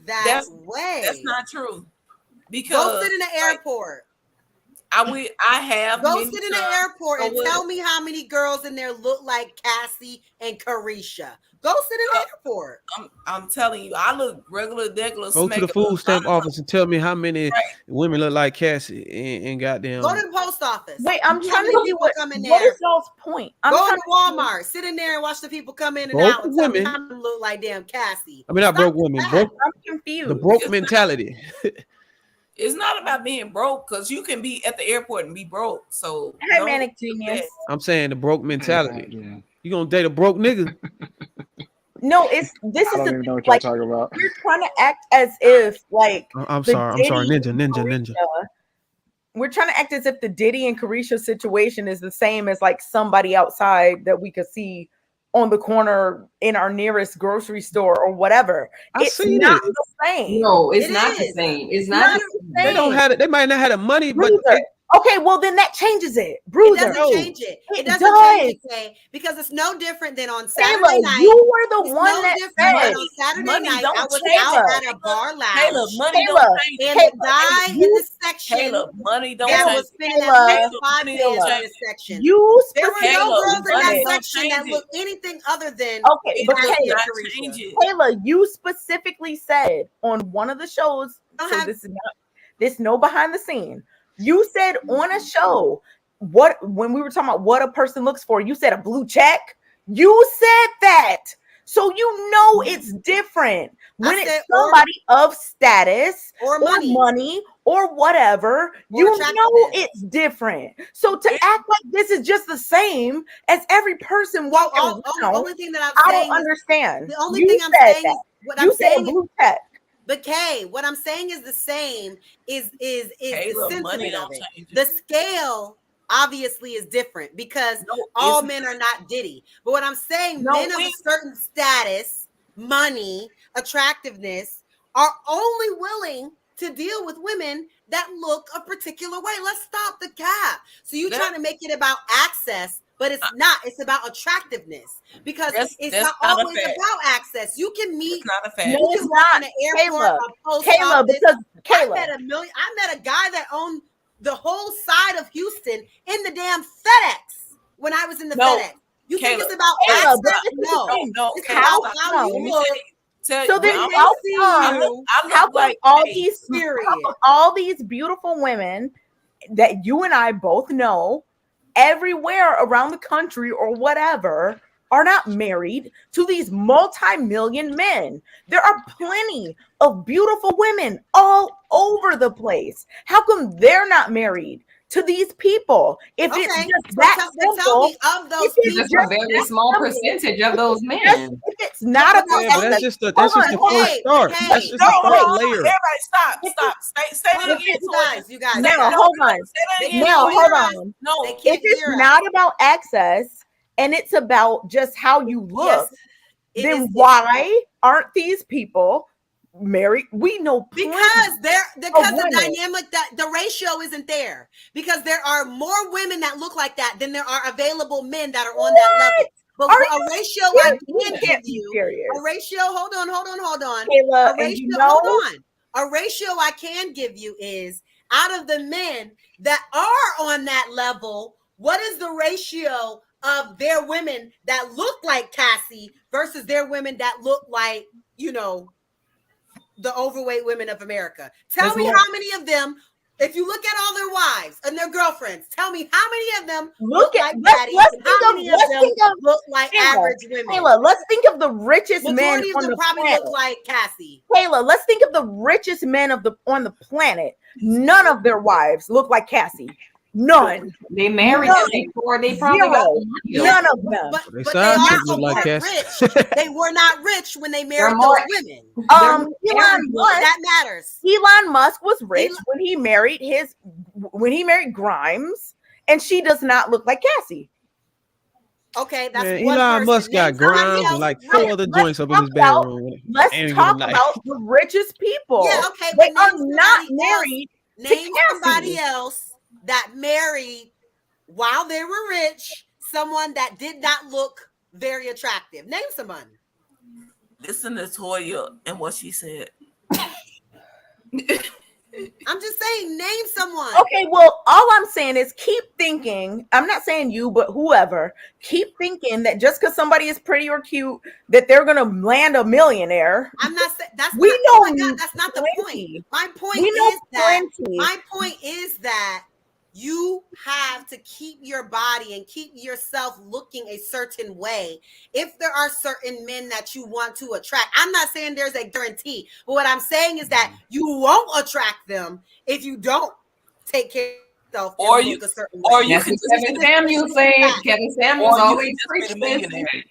that way. That's not true. Because go sit in the airport. I have Go many sit in the times. airport and So tell me how many girls in there look like Cassie and Carisha. Go sit in the airport. I'm telling you, I look regular, degular. Go to the food stamp office and tell me how many women look like Cassie and goddamn. Go to the post office. Wait, I'm trying to see what come in what there. is y'all's point? I'm Go trying to Walmart, sit in there and watch the people come in and Broke out and tell me women. how many look like damn Cassie. I mean, not broke women. Broke. I'm confused. The broke mentality. It's not about being broke, because you can be at the airport and be broke. So Hey, Manic Genius. I'm saying the broke mentality. Yeah. You gonna date a broke nigga? No, this I don't is even know what like y'all talking about. you're trying to act as if like I'm sorry, Ninja. We're trying to act as if the Diddy and Carisha situation is the same as like somebody outside that we could see on the corner in our nearest grocery store or whatever. It's not the same. No, it's not the same. It's not the same. They don't have it. They might not have the money, but okay, well then that changes it. Bruiser. It doesn't change it. It doesn't change it, because it's no different than on Saturday night. You were the one that said on Saturday night. I was out at a bar lounge. Kayla, money don't change. And the guy in the section, Kayla, money don't that change. was spending that 5 minutes in the section. There were no girls in that section that looked anything other than but Kayla, you specifically said on one of the shows. So this no behind the scene. You said on a show when we were talking about what a person looks for, you said a blue check. You said that. So you know it's different when it's somebody of status or money or whatever. You know it's different. So to act like this is just the same as every person walking around, the only thing that I don't understand. The only thing I'm saying is what I'm saying. Blue check. But Kay, what I'm saying is the same is the sentiment of it. Change. The scale obviously is different because all men are not Diddy. But what I'm saying, men of a certain status, money, attractiveness are only willing to deal with women that look a particular way. Let's stop the cap. So you're trying to make it about access, but it's not. It's about attractiveness. Because it's not always about access. You can meet. It's not a fact. No, it's not. In the airport, Kayla, because Kayla, I met a guy that owned the whole side of Houston in the damn FedEx when I was in the FedEx. You think it's about access? No. It's about how you look. So then how like all these beautiful women that you and I both know everywhere around the country or whatever are not married to these multi-million men. There are plenty of beautiful women all over the place. How come they're not married to these people? If it's just that simple, of those people, just a very small percentage of those men. If it's not about that's just the first start. That's just the first layer. Everybody, stop. Say that again. You guys. Now, hold on. No, if it's not about access and it's about just how you look, then why aren't these people married? We know because the dynamic, that the ratio isn't there, because there are more women that look like that than there are available men that are on that level. But a ratio I can give you, a ratio, hold on. Kayla, a ratio I can give you is out of the men that are on that level, what is the ratio of their women that look like Cassie versus their women that look like, the overweight women of America? Tell me how many of them, if you look at all their wives and their girlfriends, tell me how many of them look like daddies, how many of them look like average women. Kayla, let's think of the richest men Majority on of them the probably planet. look like Cassie. Kayla, let's think of the richest men on the planet. None of their wives look like Cassie. None. They married them before they probably got none of them. But they also weren't rich. They were not rich when they married those women. Elon Musk, that matters. Elon Musk was rich when he married Grimes, and she does not look like Cassie. Okay, that's Elon Musk got Grimes and like 4 other joints up in his bedroom. Let's talk about the richest people. Yeah, okay, they are not married. Name somebody else that married while they were rich, someone that did not look very attractive. Name someone. Listen to Toya and what she said. I'm just saying, name someone. Okay, well, all I'm saying is keep thinking. I'm not saying you, but whoever. Keep thinking that just because somebody is pretty or cute, that they're gonna land a millionaire. I'm not saying that's. We not, know. oh my God, that's not the plenty. point. My point We know is that. plenty. My point is that you have to keep your body and keep yourself looking a certain way. If there are certain men that you want to attract, I'm not saying there's a guarantee, but what I'm saying is that you won't attract them if you don't take care of yourself Or you, look a certain or way. you That's can what just Kevin Samuels said. Kevin Samuels or you always can just preached be the this. millionaire.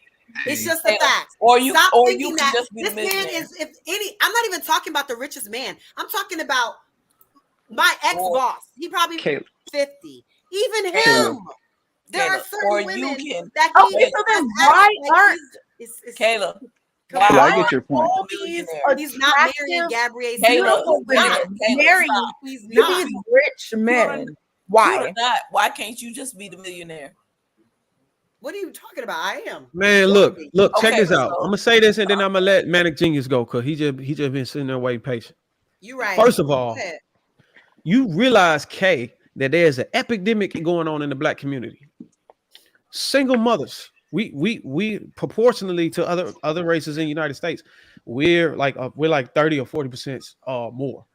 It's just a fact. Or you, Stop or thinking you can that just be the this man millionaire. is. If any, I'm not even talking about the richest man. I'm talking about my ex-boss. He probably Kayla. 50. Even him. Kayla. There are Or certain you women can. that Okay, so then why aren't Kayla? Come Kayla, on. I get your point. all these He's not marrying attractive, Gabrielle. beautiful women marrying He's these not. rich men? Why? Not. Why can't you just be the millionaire? What are you talking about? I am. Man, look, check Okay, this out. so- I'm gonna say this and then I'm gonna let Manic Genius go because he just been sitting there waiting patient. You right. First of all, Go ahead. you realize, Kay, that there's an epidemic going on in the black community. Single mothers. We proportionally to other races in the United States, we're like 30 or 40% more.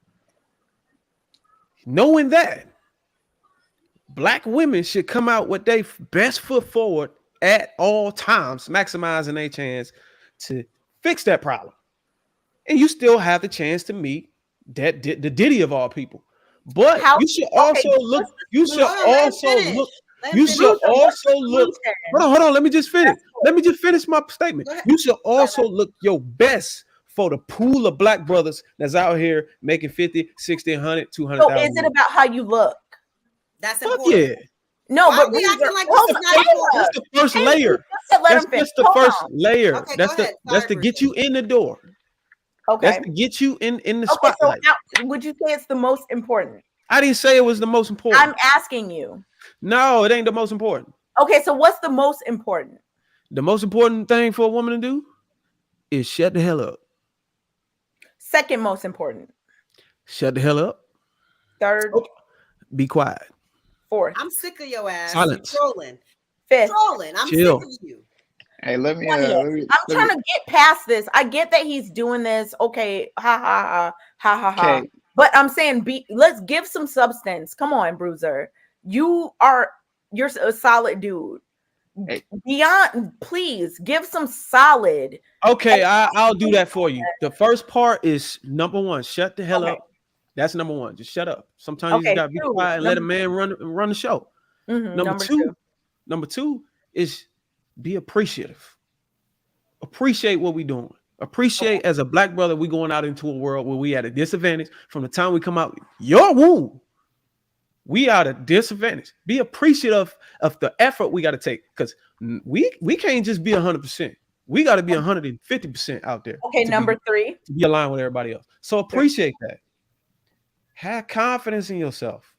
Knowing that, black women should come out with their best foot forward at all times, maximizing their chance to fix that problem. And you still have the chance to meet the Diddy of all people. But you should also look. You should also look. You should also look. Hold on. Let me just finish. Let me just finish my statement. You should also look your best for the pool of black brothers that's out here making 50, 60, 100, 200,000. So is it about how you look? That's important. Yeah. No, why but are we acting like this is not important? That's the first layer. That's just the first layer. Okay, that's to get you in the door. Okay. That's to get you in the Okay, spotlight. so would you say it's the most important? I didn't say it was the most important. I'm asking you. No, it ain't the most important. Okay, so what's the most important? The most important thing for a woman to do is shut the hell up. Second most important. Shut the hell up. Third. Be quiet. Fourth. I'm sick of your ass. Silence. You're trolling. Fifth. Trolling. I'm Chill. sick of you. Hey, let me. I'm trying to get past this. I get that he's doing this. Okay, ha. Okay. But I'm saying, let's give some substance. Come on, Bruiser. You're a solid dude. Hey. Beyond, please give some solid. Okay, I'll do that for you. The first part is number one. Shut the hell up. That's number one. Just shut up. Sometimes you just gotta be quiet and let a man run the show. Number two is be appreciative. Appreciate what we're doing. Appreciate as a black brother, we going out into a world where we at a disadvantage from the time we come out your womb. We are at a disadvantage. Be appreciative of the effort we got to take because we can't just be 100%. We got to be 150% out there. Okay, number three. To be aligned with everybody else. So appreciate that. Have confidence in yourself.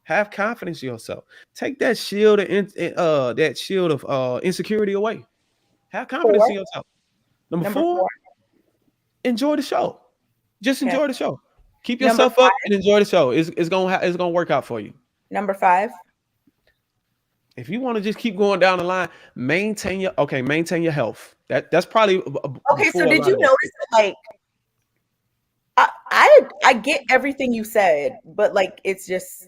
Have confidence in yourself. Take that shield of insecurity away. Have confidence in yourself. Number four, enjoy the show. Just enjoy the show. Keep yourself up and enjoy the show. It's gonna work out for you. Number five. If you want to just keep going down the line, maintain your health. That's probably okay. So did you notice that, like, I get everything you said, but like it's just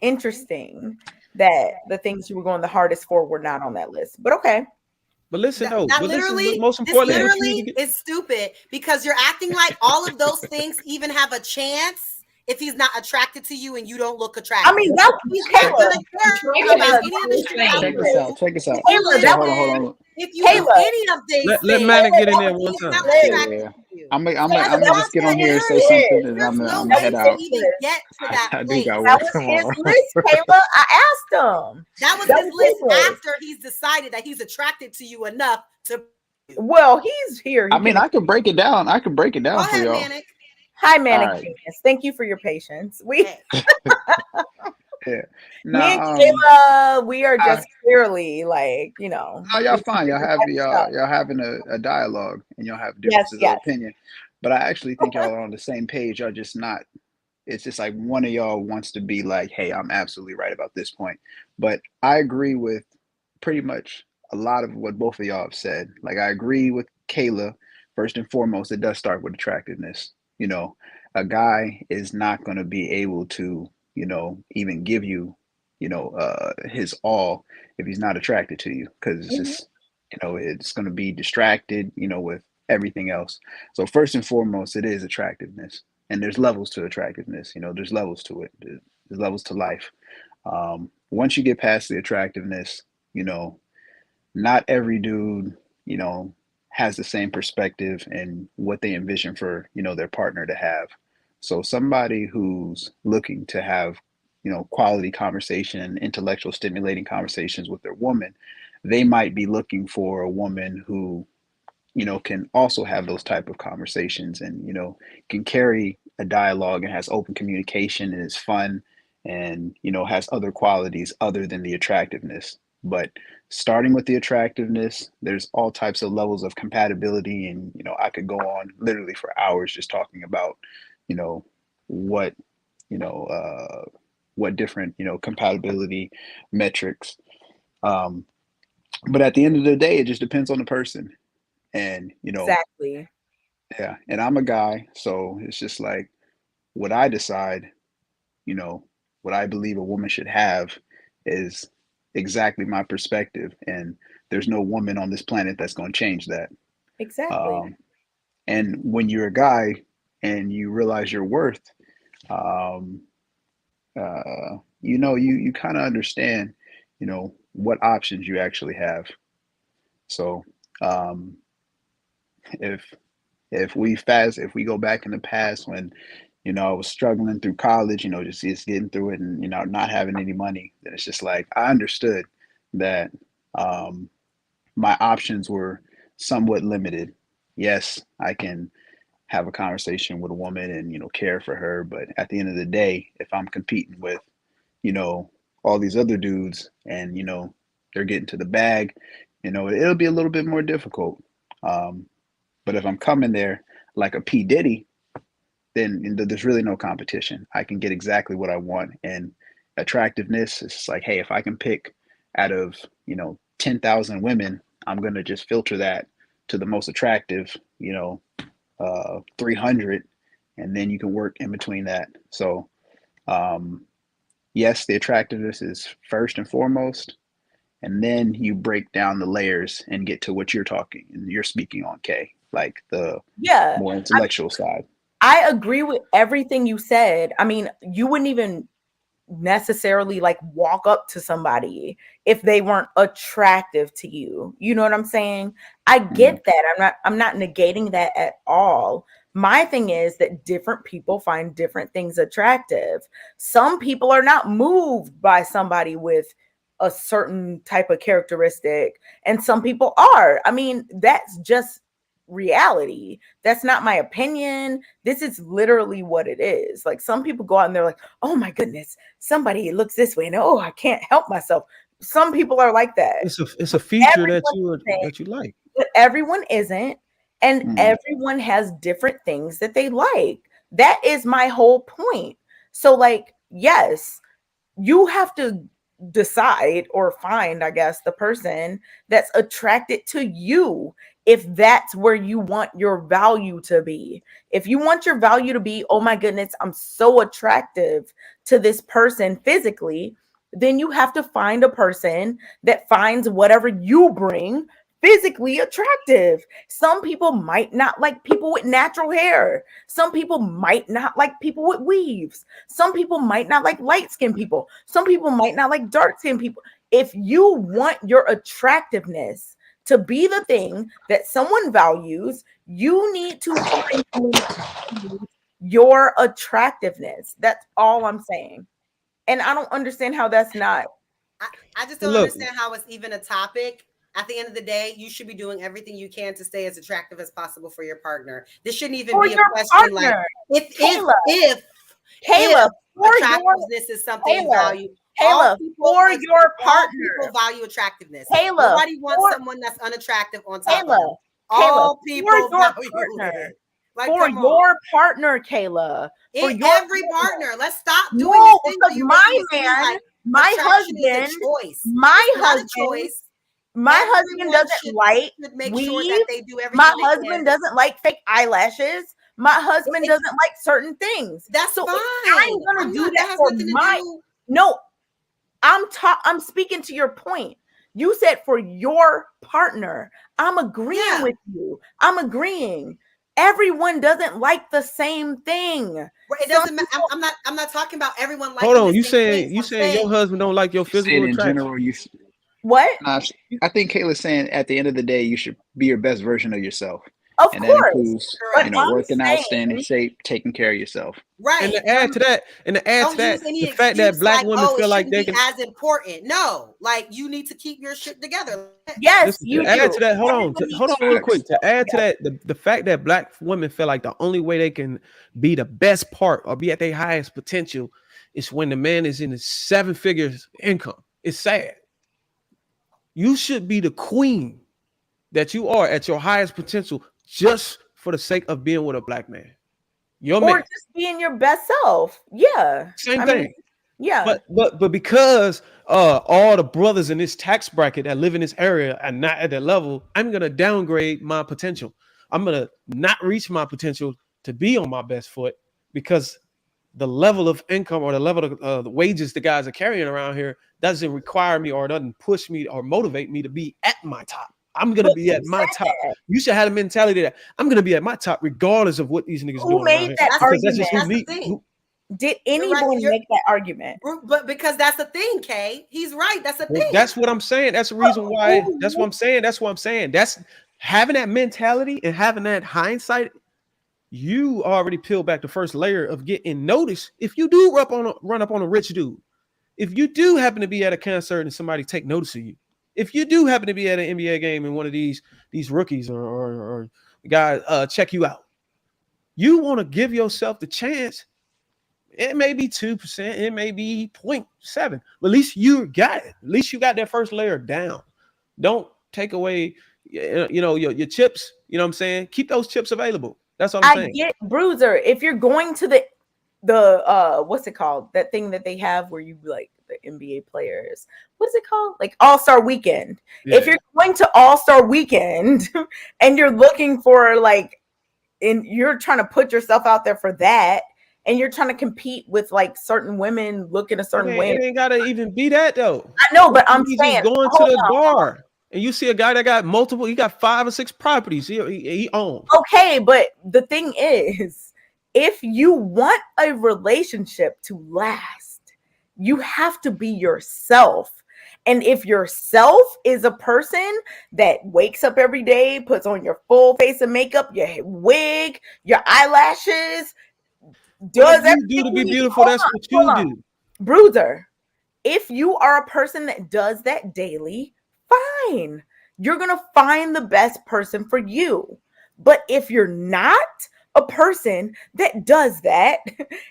interesting that the things you were going the hardest for were not on that list. But okay. But listen, This literally is stupid because you're acting like all of those things even have a chance if he's not attracted to you and you don't look attractive. I mean, that's he's not gonna care about any of this. Check this out. Hold on. If you do any of these let Manic get in there one time. Yeah. I'm gonna just get on here and say something, and I'm gonna head out. Get to that I do place. got That work was tomorrow. his list, Kayla. I asked him. That was his list after he's decided that he's attracted to you enough to. Well, he's here. I mean, I could break it down. I could break it down for y'all. Manic. Hi, Manic Right. Genius. Thank you for your patience. Yeah. Me and Kayla, we are just clearly like, No, y'all fine. Y'all having a dialogue and y'all have differences of opinion. But I actually think y'all are on the same page. Y'all just not it's just like one of y'all wants to be like, hey, I'm absolutely right about this point. But I agree with pretty much a lot of what both of y'all have said. Like, I agree with Kayla. First and foremost, it does start with attractiveness. You know, a guy is not going to be able to, you know, even give you, you know, his all if he's not attracted to you, because it's just, you know, it's going to be distracted, you know, with everything else. So first and foremost, it is attractiveness, and there's levels to attractiveness. You know, there's levels to it. There's levels to life. Once you get past the attractiveness, you know, not every dude, you know, has the same perspective and what they envision for, you know, their partner to have. So somebody who's looking to have, you know, quality conversation, intellectual stimulating conversations with their woman, they might be looking for a woman who, you know, can also have those type of conversations and, you know, can carry a dialogue and has open communication and is fun and, you know, has other qualities other than the attractiveness. But starting with the attractiveness, there's all types of levels of compatibility. And, you know, I could go on literally for hours just talking about, you know, what, you know, what different, you know, compatibility metrics. But at the end of the day, it just depends on the person. And, you know, Exactly. yeah. And I'm a guy, so it's just like what I decide, you know, what I believe a woman should have is exactly my perspective. And there's no woman on this planet that's going to change that. Exactly. And when you're a guy and you realize your worth, um, you know, you kind of understand, you know, what options you actually have. So, if if we go back in the past when, you know, I was struggling through college, you know, just getting through it and, you know, not having any money, then it's just like I understood that my options were somewhat limited. Yes, I can have a conversation with a woman and, you know, care for her, but at the end of the day, if I'm competing with, you know, all these other dudes and, you know, they're getting to the bag, you know, it'll be a little bit more difficult. But if I'm coming there like a P. Diddy, then there's really no competition. I can get exactly what I want. And attractiveness is just like, hey, if I can pick out of, you know, 10,000 women, I'm going to just filter that to the most attractive, you know, 300, and then you can work in between that. So, yes, the attractiveness is first and foremost, and then you break down the layers and get to what you're talking and you're speaking on, Kay, like the more intellectual side. I agree with everything you said. I mean, you wouldn't even necessarily like walk up to somebody if they weren't attractive to you. You know what I'm saying? I get that. I'm not negating that at all. My thing is that different people find different things attractive. Some people are not moved by somebody with a certain type of characteristic, and some people are. I mean, that's just reality. That's not my opinion. This is literally what it is. Like, some people go out and they're like, oh my goodness, somebody looks this way and oh, I can't help myself. Some people are like that. It's a feature that you like. But everyone isn't, and everyone has different things that they like. That is my whole point. So like, yes, you have to decide or find, I guess, the person that's attracted to you, if that's where you want your value to be. If you want your value to be, oh my goodness, I'm so attractive to this person physically, then you have to find a person that finds whatever you bring physically attractive. Some people might not like people with natural hair. Some people might not like people with weaves. Some people might not like light-skinned people. Some people might not like dark-skinned people. If you want your attractiveness to be the thing that someone values, you need to find your attractiveness. That's all I'm saying. And I don't understand how that's not. I just don't understand how it's even a topic. At the end of the day, you should be doing everything you can to stay as attractive as possible for your partner. This shouldn't even be a question like if attractiveness is something you value. Kayla, for your partner, people value attractiveness. Kayla, nobody wants someone that's unattractive on top of them. All people value it. Like, for your partner, Kayla. For every partner. Let's stop doing no, this thing. because my man, like my husband, my husband doesn't like make weave. Sure that they do everything my husband doesn't like fake eyelashes. My husband doesn't like certain things. That's so fine. I'm gonna do that for my. No, I'm speaking to your point. You said for your partner. I'm agreeing with you. I'm agreeing. Everyone doesn't like the same thing. It doesn't matter. I'm not talking about everyone liking. Hold on, you saying your husband don't like your physical in attraction? general, What? I think Kayla's saying at the end of the day, you should be your best version of yourself. Of and course. that includes, working out, staying in shape, taking care of yourself. Right. And to add to that, the fact that black women feel like they can as important. No, like you need to keep your shit together. Yes, you do. Add to that. Hold on real quick. To add to that, the fact that black women feel like the only way they can be the best part or be at their highest potential is when the man is in his 7 figures income. It's sad. You should be the queen that you are at your highest potential just for the sake of being with a black man. Or just being your best self. Yeah. Same thing. Mean, yeah. But because all the brothers in this tax bracket that live in this area are not at that level, I'm gonna downgrade my potential. I'm gonna not reach my potential to be on my best foot because the level of income or the level of the wages the guys are carrying around here doesn't require me or doesn't push me or motivate me to be at my top. I'm gonna be at my top. You should have a mentality that I'm gonna be at my top regardless of what these niggas doing. Who made that argument? That's the thing. Did anyone make that argument? But because that's the thing, Kay. He's right. That's the thing. That's what I'm saying. That's the reason why. That's what I'm saying. That's what I'm saying. That's having that mentality and having that hindsight. You already peeled back the first layer of getting noticed. If you do run up on a rich dude, if you do happen to be at a concert and somebody take notice of you, if you do happen to be at an NBA game and one of these rookies or guys check you out, you want to give yourself the chance. It may be 2%, it may be 0.7, but at least you got it. At least you got that first layer down. Don't take away, your chips. You know what I'm saying? Keep those chips available. That's all I'm saying. I get Bruiser. If you're going to the what's it called? That thing that they have where you like the NBA players. What is it called? Like All-Star Weekend. Yeah. If you're going to All-Star Weekend and you're looking for you're trying to put yourself out there for that, and you're trying to compete with like certain women looking a certain way. It ain't gotta even be that though. I know, but I'm saying going to the bar and you see a guy that got multiple, he got 5 or 6 properties he owns. Okay, but the thing is, if you want a relationship to last, you have to be yourself. And if yourself is a person that wakes up every day, puts on your full face of makeup, your wig, your eyelashes, does everything you do to be beautiful, that's what you do. Bruiser, if you are a person that does that daily, fine. You're going to find the best person for you. But if you're not a person that does that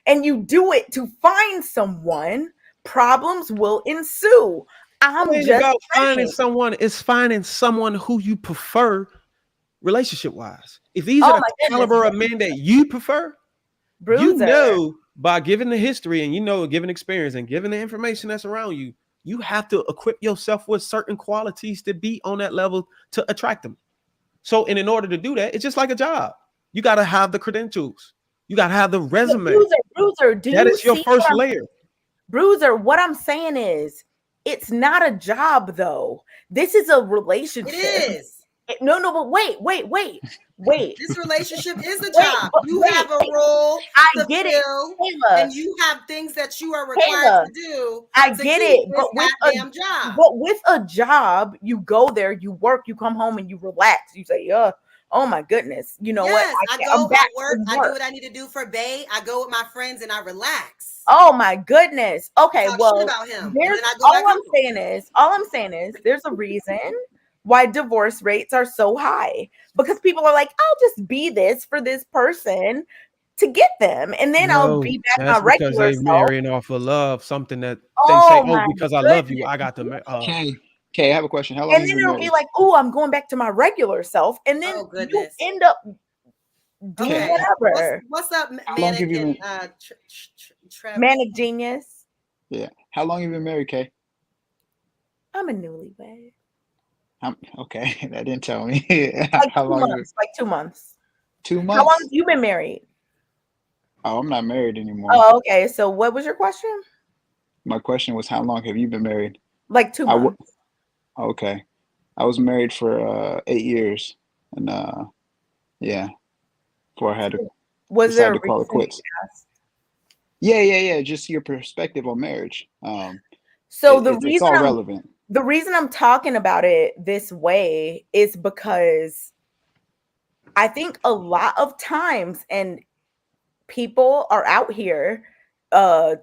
and you do it to find someone, problems will ensue. I'm just about finding someone. It's finding someone who you prefer relationship-wise. If these are the caliber of men that you prefer, Bruiser. You know, by giving the history and giving experience and giving the information that's around you, you have to equip yourself with certain qualities to be on that level to attract them. So, and in order to do that, it's just like a job. You got to have the credentials. You got to have the resume. Bruiser, that is your first layer. Bruiser, what I'm saying is, it's not a job though. This is a relationship. It is. No, but wait. This relationship is a job. You have a role to fill, and you have things that you are required to do. I get it, but with a job, you go there, you work, you come home, and you relax. You say, oh my goodness, you know what? I go to work. I do what I need to do for Bay. I go with my friends and I relax. Oh my goodness. Okay, well, about him. All I'm saying is, there's a reason why divorce rates are so high, because people are like, I'll just be this for this person to get them, and then I'll be back my regular self. Because they're marrying off of love, something that they say, because I love you, I got to. Okay, I have a question. How long? And then it'll be like, I'm going back to my regular self, and then you end up Do Okay. whatever. What's up, How long have you Manic been? and Manic Genius. Yeah. How long have you been married, Kay? I'm a newlywed. Okay, that didn't tell me. Like How 2 long? months. Like 2 months. 2 How long months? have you been married? Oh, I'm not married anymore. Oh, okay. So what was your question? My question was, how long have you been married? Like 2 months. Okay. I was married for 8 years, and yeah, before I had to Was there decide a to call it reason quits. you asked? Yeah. Just your perspective on marriage. So It's all relevant. the reason I'm talking about it this way is because I think a lot of times, and people are out here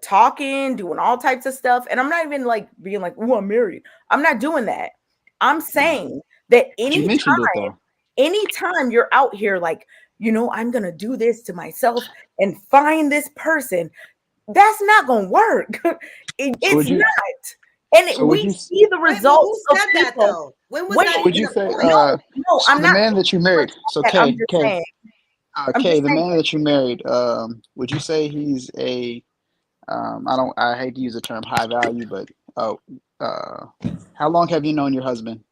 talking, doing all types of stuff, and I'm not even like being like, oh, I'm married. I'm not doing that. I'm saying that You mentioned it though. anytime you're out here like, I'm gonna do this to myself and find this person, that's not gonna work. It's not. And we see the results who of said that people. though? When was that? Would you say No, so I'm the not. man that you married? So I'm Kay, just Kay, saying. I'm Kay, just the saying. man that you married, would you say he's a I hate to use the term high value, but how long have you known your husband?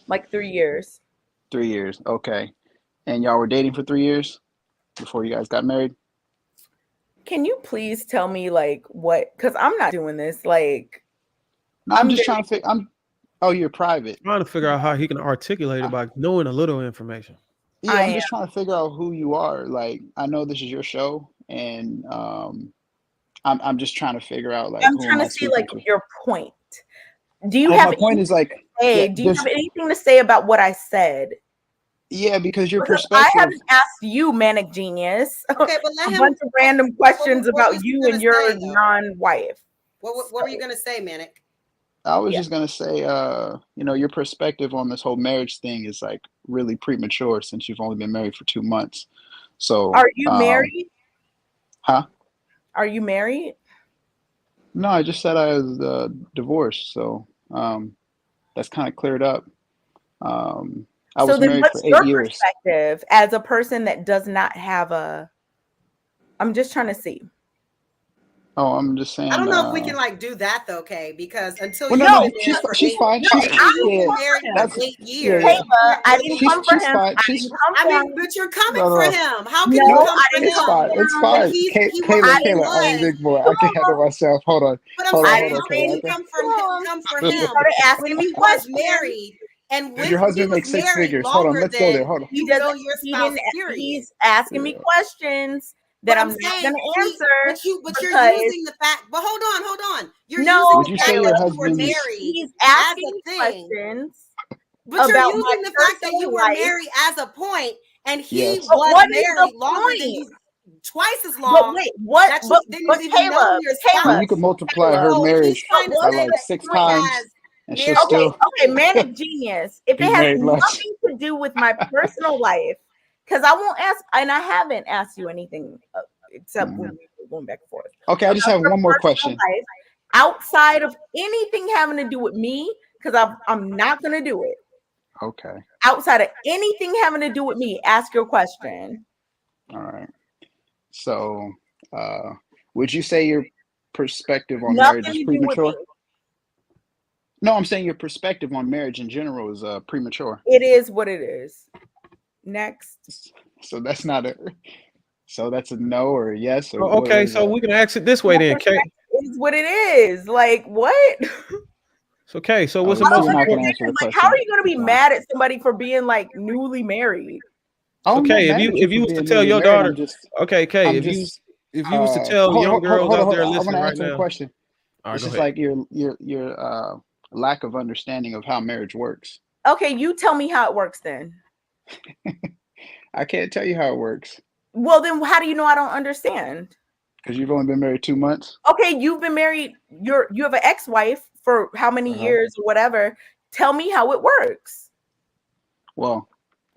Like 3 years. 3 years. Okay. And y'all were dating for 3 years before you guys got married? Can you please tell me like what? Because I'm not doing this. Like, No, I'm just trying to figure. Oh, you're private. Trying to figure out how he can articulate it by knowing a little information. Yeah, I'm just trying to figure out who you are. Like, I know this is your show, and I'm just trying to figure out like I'm who trying am I to see speaking like to? your point. Do you Well, have my point is like, do you have anything to say about what I said? Yeah, because your Because perspective. I haven't asked you, Manic Genius, Okay, but let a him. bunch of random questions what about was he you gonna and your say, though? non-wife. What were you gonna say, Manic? I was just gonna say, your perspective on this whole marriage thing is like really premature since you've only been married for 2 months. So, Are you married? Huh? Are you married? No, I just said I was divorced, so that's kind of cleared up. I was then married what's for your 8 years. perspective as a person that does not have a? I'm just trying to see. Oh, I'm just saying. I don't know if we can like do that though, Kay, because until Well, you've no, been there for she's 8 fine. No, She's you've yeah, been married that's for 8 years. yeah. Kayla, I didn't come for She's him. fine. I mean, but you're coming No, for no. him. How can No, you come I for didn't him? It's fine. It's When fine. he was Kayla, I'm a big boy. I can't handle myself. Hold on. But I'm Hold on, saying, hold on, how can Kayla. you come for He him started asking when me he was questions. married? And Does when your he husband was make 6 married figures? Hold on, longer let's go there. than Hold on. you know your He spouse, didn't. period. He's asking me questions that I'm not saying, going to answer. but you're because- using the fact. But hold on. You're No, using Would the you fact say your that you were husband is- married He's as asking a me thing. questions. But you're about my using the fact that you personal were life. married as a point, and he Yes. But was what is the married longer than point? you, twice as long. But wait, what? That you But didn't even know Caleb, your I mean, Caleb, you could spouse. multiply her So marriage he's trying to by say like that 6 he times, has and she'll married. still okay, Manic Genius. If be it has married less. nothing to do with my personal life, because I won't ask, and I haven't asked you anything except when we're going back and forth. Okay, I just have one more question. Life, outside of anything having to do with me, because I'm not going to do it. Okay. Outside of anything having to do with me, ask your question. All right. So, would you say your perspective on Nothing marriage is to do with premature? me. No, I'm saying your perspective on marriage in general is premature. It is what it is. Next. So that's not a. So that's a no or a yes or Oh, okay, so we can ask it this way then, Kay. It's what it is. Like what? So Kay, so what's Oh, the so most you're not important? gonna answer the Like, question. how are you going to be That's fine. mad at somebody for being like newly married? Oh, I'm not Okay, mad at if you for was to being tell newly your married, daughter, I'm just, okay, Kay, I'm if you just, was to tell young girls out there I want listening to right answer the now, question. all right, It's go just ahead. like your lack of understanding of how marriage works. Okay, you tell me how it works then. I can't tell you how it works Well, then how do you know I don't understand? because you've only been married 2 months. Okay, you've been married. You have an ex-wife for how many years or whatever. Tell me how it works. Well,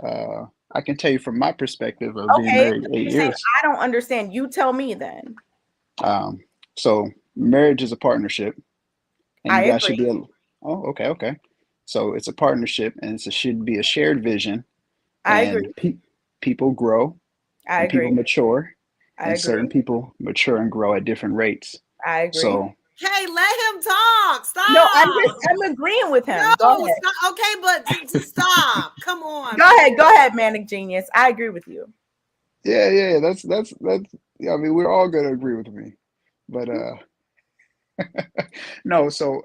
I can tell you from my perspective of being Okay, married 8 you're saying years. I don't understand. You tell me then. So marriage is a partnership, and I you guys should agree. be. Okay. So it's a partnership, and should be a shared vision, I agree. People grow I and people agree. mature, I and agree. certain people mature and grow at different rates. I agree. So, hey, let him talk. Stop. No, I'm agreeing with him. No, Go ahead. stop. Okay, but stop. Come on. Go ahead, Manic Genius. I agree with you. yeah, that's yeah, I mean, we're all gonna agree with me. But no, so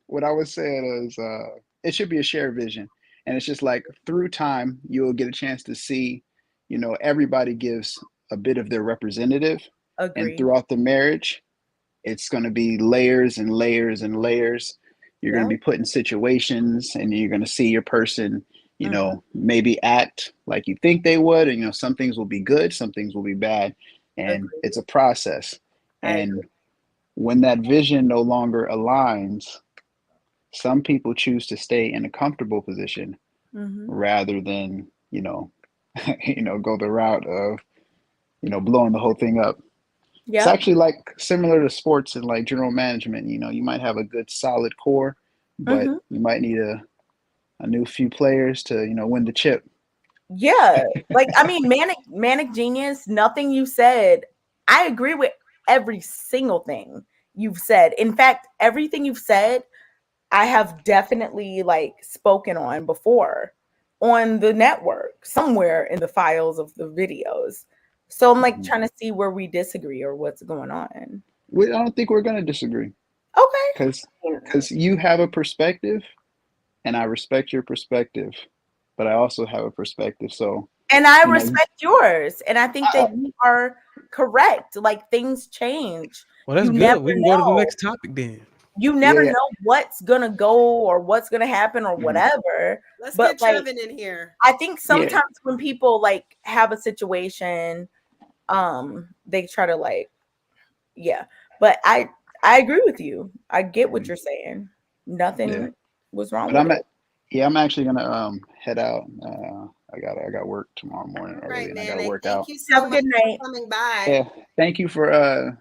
what I was saying is it should be a shared vision. And it's just like through time, you'll get a chance to see, everybody gives a bit of their representative. Agree. And throughout the marriage, it's going to be layers and layers and layers. You're going to be put in situations and you're going to see your person, maybe act like you think they would. And, some things will be good, some things will be bad. And it's a process. And when that vision no longer aligns, some people choose to stay in a comfortable position rather than, go the route of, blowing the whole thing up. Yeah. It's actually like similar to sports and like general management. You might have a good solid core, but you might need a new few players to, win the chip. Yeah. Like, I mean, Manic Genius, nothing you said, I agree with every single thing you've said. In fact, everything you've said, I have definitely like spoken on before on the network, somewhere in the files of the videos. So I'm like trying to see where we disagree or what's going on. I don't think we're going to disagree. Okay. Because you have a perspective and I respect your perspective, but I also have a perspective. So, and I respect yours. And I think that you are correct. Like things change. Well, that's good. We can go to the next topic then. You never know what's going to go or what's going to happen or whatever. Let's get Trevin in here. I think sometimes when people like have a situation, they try to like, but I agree with you. I get what you're saying. Nothing was wrong with it. I'm actually gonna head out. I got work tomorrow morning early, and I gotta work out. Thank you so much for coming by. Yeah, thank you for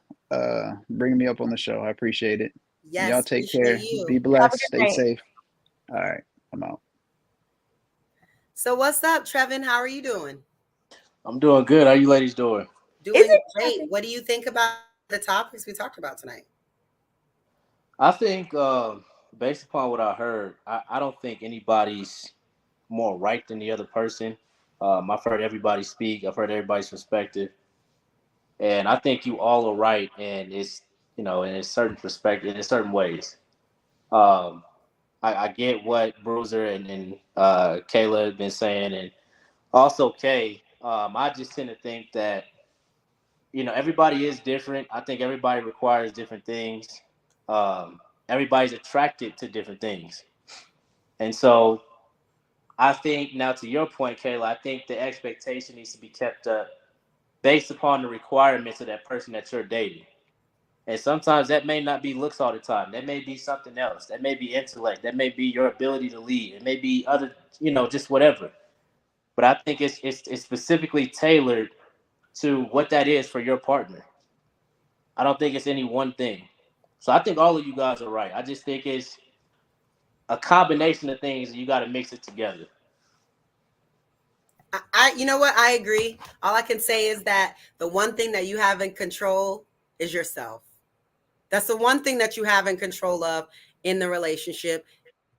bringing me up on the show. I appreciate it. Yes, y'all take care. Be blessed. Stay safe. All right, I'm out. So what's up, Trevin? How are you doing? I'm doing good. How you ladies doing? Doing great. What do you think about the topics we talked about tonight? I think, based upon what I heard, I don't think anybody's more right than the other person. I've heard everybody speak. I've heard everybody's perspective. And I think you all are right. And it's, in a certain perspective, in certain ways. I get what Bruiser and Kayla have been saying. And also Kay, I just tend to think that, everybody is different. I think everybody requires different things. Everybody's attracted to different things. And so I think now to your point, Kayla, I think the expectation needs to be kept up based upon the requirements of that person that you're dating. And sometimes that may not be looks all the time. That may be something else. That may be intellect. That may be your ability to lead. It may be other, just whatever. But I think it's specifically tailored to what that is for your partner. I don't think it's any one thing. So I think all of you guys are right. I just think it's a combination of things, and you got to mix it together. You know what? I agree. All I can say is that the one thing that you have in control is yourself. That's the one thing that you have in control of in the relationship,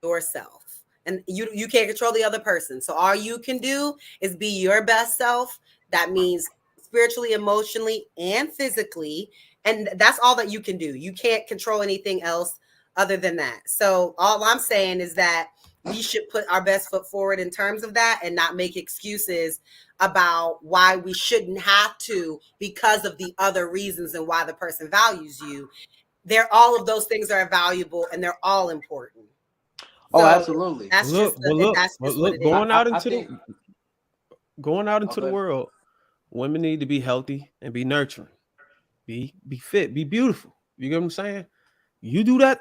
yourself. And you can't control the other person. So all you can do is be your best self. That means spiritually, emotionally, and physically. And that's all that you can do. You can't control anything else other than that. So all I'm saying is that we should put our best foot forward in terms of that and not make excuses about why we shouldn't have to because of the other reasons and why the person values you. All of those things are valuable and they're all important. Oh, absolutely. That's just what it is. Going out into the world, women need to be healthy and be nurturing. Be fit, be beautiful. You get what I'm saying? You do that,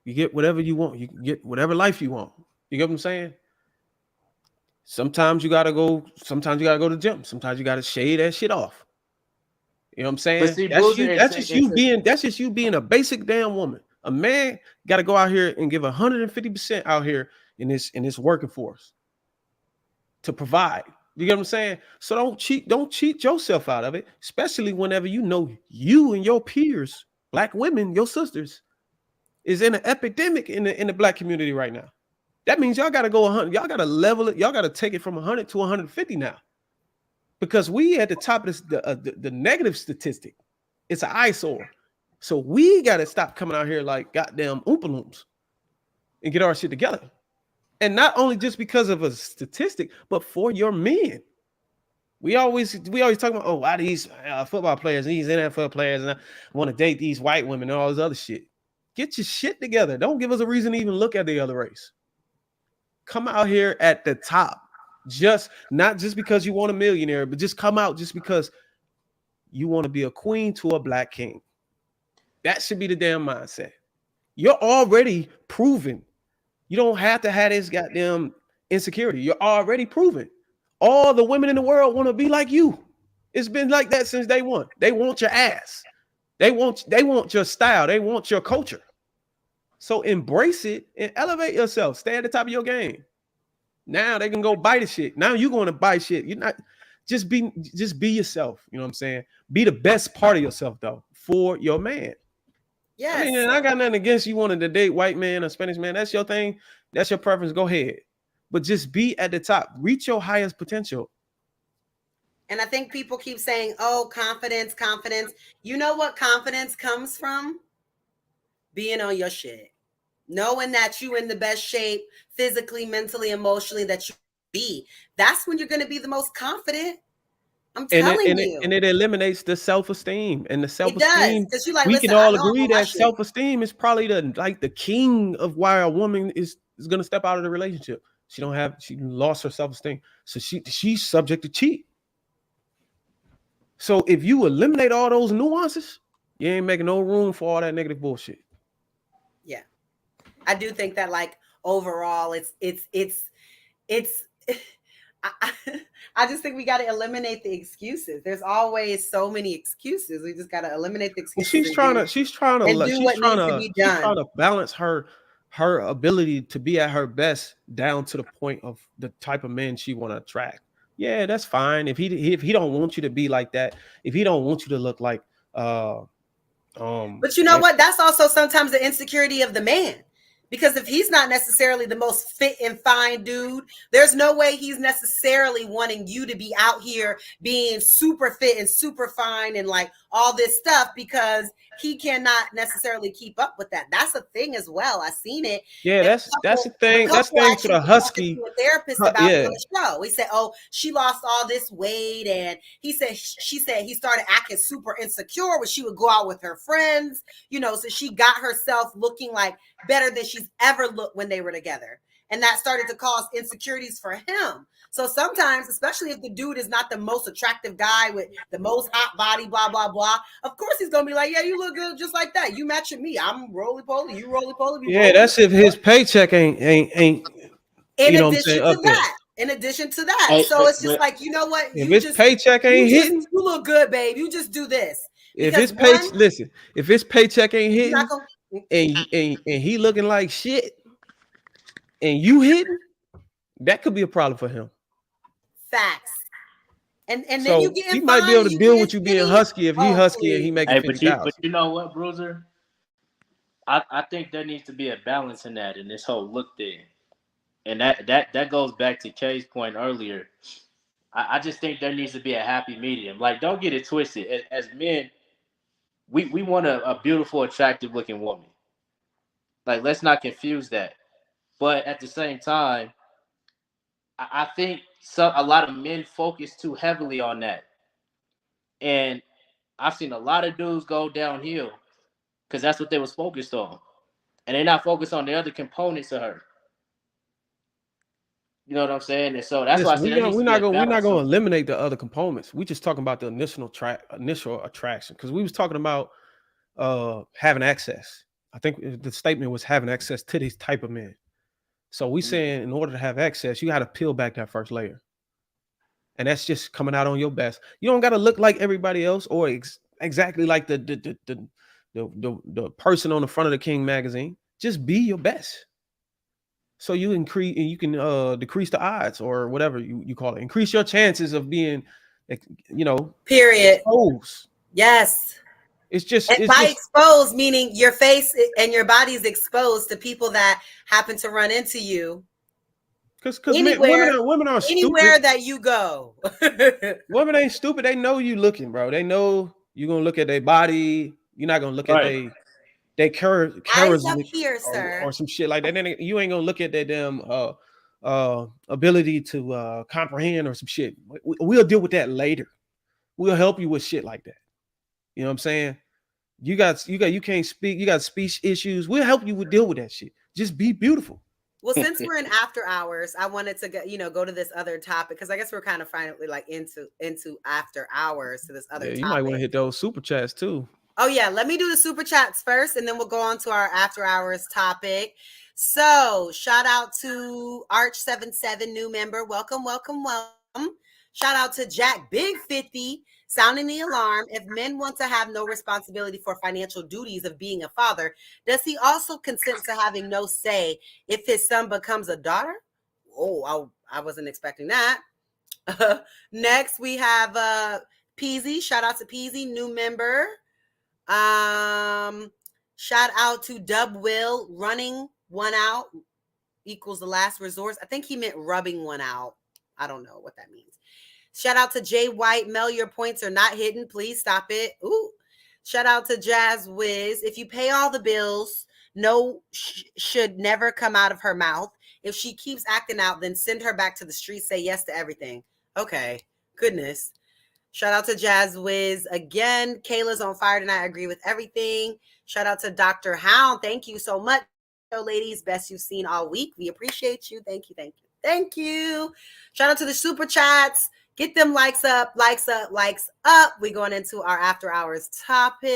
you get whatever you want. You get whatever life you want. You get what I'm saying? Sometimes you gotta go to the gym. Sometimes you gotta shave that shit off. You know what I'm saying? See, that's just you being a basic damn woman. A man got to go out here and give 150% out here in this working force. to provide. You get what I'm saying? So don't cheat yourself out of it, especially whenever you know you and your peers, black women, your sisters, is in an epidemic in the black community right now. That means y'all got to go 100. Y'all got to level it. Y'all got to take it from 100 to 150 now, because we at the top of the negative statistic. It's an eyesore. So we got to stop coming out here like goddamn Oompa Loomps and get our shit together. And not only just because of a statistic, but for your men. We always talk about, oh, why these football players, these NFL players, and I want to date these white women and all this other shit. Get your shit together. Don't give us a reason to even look at the other race. Come out here at the top. Not just because you want a millionaire, but just come out just because you want to be a queen to a black king. That should be the damn mindset. You're already proven. You don't have to have this goddamn insecurity. You're already proven. All the women in the world want to be like you. It's been like that since day one. They want your ass. They want your style. They want your culture. So embrace it and elevate yourself. Stay at the top of your game. Now they can go buy the shit. Now you're going to buy shit. You're not just be yourself. You know what I'm saying? Be the best part of yourself though for your man. Yes. I mean, and I got nothing against you wanting to date white man or Spanish man. That's your thing. That's your preference. Go ahead. But just be at the top. Reach your highest potential. And I think people keep saying, oh, confidence. You know what confidence comes from? Being on your shit. Knowing that you in the best shape, physically, mentally, emotionally, that you be. That's when you're going to be the most confident. I'm telling you. And it eliminates the self-esteem. And the self-esteem, like, we can all agree that self-esteem is probably the king of why a woman is going to step out of the relationship. She lost her self-esteem. So she's subject to cheat. So if you eliminate all those nuances, you ain't making no room for all that negative bullshit. Yeah. I do think that like overall I just think we got to eliminate the excuses. There's always so many excuses. We just got to eliminate the excuses. Well, she's trying to balance her ability to be at her best down to the point of the type of men she want to attract. Yeah, that's fine. If he don't want you to be like that, if he don't want you to look like but you know what? That's also sometimes the insecurity of the man. Because if he's not necessarily the most fit and fine dude, there's no way he's necessarily wanting you to be out here being super fit and super fine and like all this stuff, because he cannot necessarily keep up with that. That's a thing as well. I've seen it. Yeah, that's the thing. That's the thing to the husky therapist about on the show. He said, "Oh, she lost all this weight," and she said he started acting super insecure when she would go out with her friends. You know, so she got herself looking like better than she's ever looked when they were together, and that started to cause insecurities for him. So sometimes, especially if the dude is not the most attractive guy with the most hot body, blah, blah, blah, of course he's going to be like, yeah, you look good just like that. You match with me. I'm roly-poly. You roly-poly. Yeah, that's if his paycheck ain't in addition to that. Hey, so it's just like, you know what? If his paycheck ain't hitting. You look good, babe. You just do this. If his paycheck ain't hitting and he looking like shit and you hitting, that could be a problem for him. Facts. And so then you get he might be able to deal with you being husky if he husky and he making $50,000. But you know what, Bruiser? I think there needs to be a balance in that, in this whole look thing. And that goes back to Kay's point earlier. I just think there needs to be a happy medium. Like, don't get it twisted. As men, we want a beautiful, attractive looking woman. Like, let's not confuse that. But at the same time, I think a lot of men focus too heavily on that. And I've seen a lot of dudes go downhill because that's what they was focused on. And they're not focused on the other components of her. You know what I'm saying? And so that's why I said we're not going to eliminate the other components. We just talking about the initial attraction, because we was talking about having access. I think the statement was having access to these type of men. So we saying in order to have access, you got to peel back that first layer. And that's just coming out on your best. You don't got to look like everybody else or exactly like the person on the front of the King magazine. Just be your best. so you increase and you can decrease the odds or whatever you call it. Increase your chances of being, period. exposed. Yes. It's just and by exposed meaning your face and your body's exposed to people that happen to run into you. Because women are anywhere stupid. that you go. Women ain't stupid. They know you looking, bro. They know you're gonna look at their body. You're not gonna look at they charisma here, sir. or some shit like that. Then you ain't gonna look at their damn ability to comprehend or some shit. We'll deal with that later. We'll help you with shit like that. You know what I'm saying? You can't speak. You got speech issues. We'll help you deal with that shit. Just be beautiful. Well, since we're in after hours, I wanted to go to this other topic because I guess we're kind of finally like into after hours to this other topic. You might want to hit those super chats too. Oh yeah, let me do the super chats first, and then we'll go on to our after hours topic. So shout out to Arch77 new member, welcome. Shout out to Jack Big 50. Sounding the alarm. If men want to have no responsibility for financial duties of being a father, does he also consent to having no say if his son becomes a daughter? Oh, I wasn't expecting that. Next, we have Peasy. Shout out to Peasy, new member. Shout out to Dub Will. Running one out equals the last resort. I think he meant rubbing one out. I don't know what that means. Shout out to Jay White. Mel, your points are not hidden. Please stop it. Ooh. Shout out to Jazz Wiz. If you pay all the bills, no should never come out of her mouth. If she keeps acting out, then send her back to the streets. Say yes to everything. Okay. Goodness. Shout out to Jazz Wiz. Again, Kayla's on fire tonight. I agree with everything. Shout out to Dr. Hound. Thank you so much. Ladies, best you've seen all week. We appreciate you. Thank you. Shout out to the super chats. Get them likes up. We going into our after hours topic.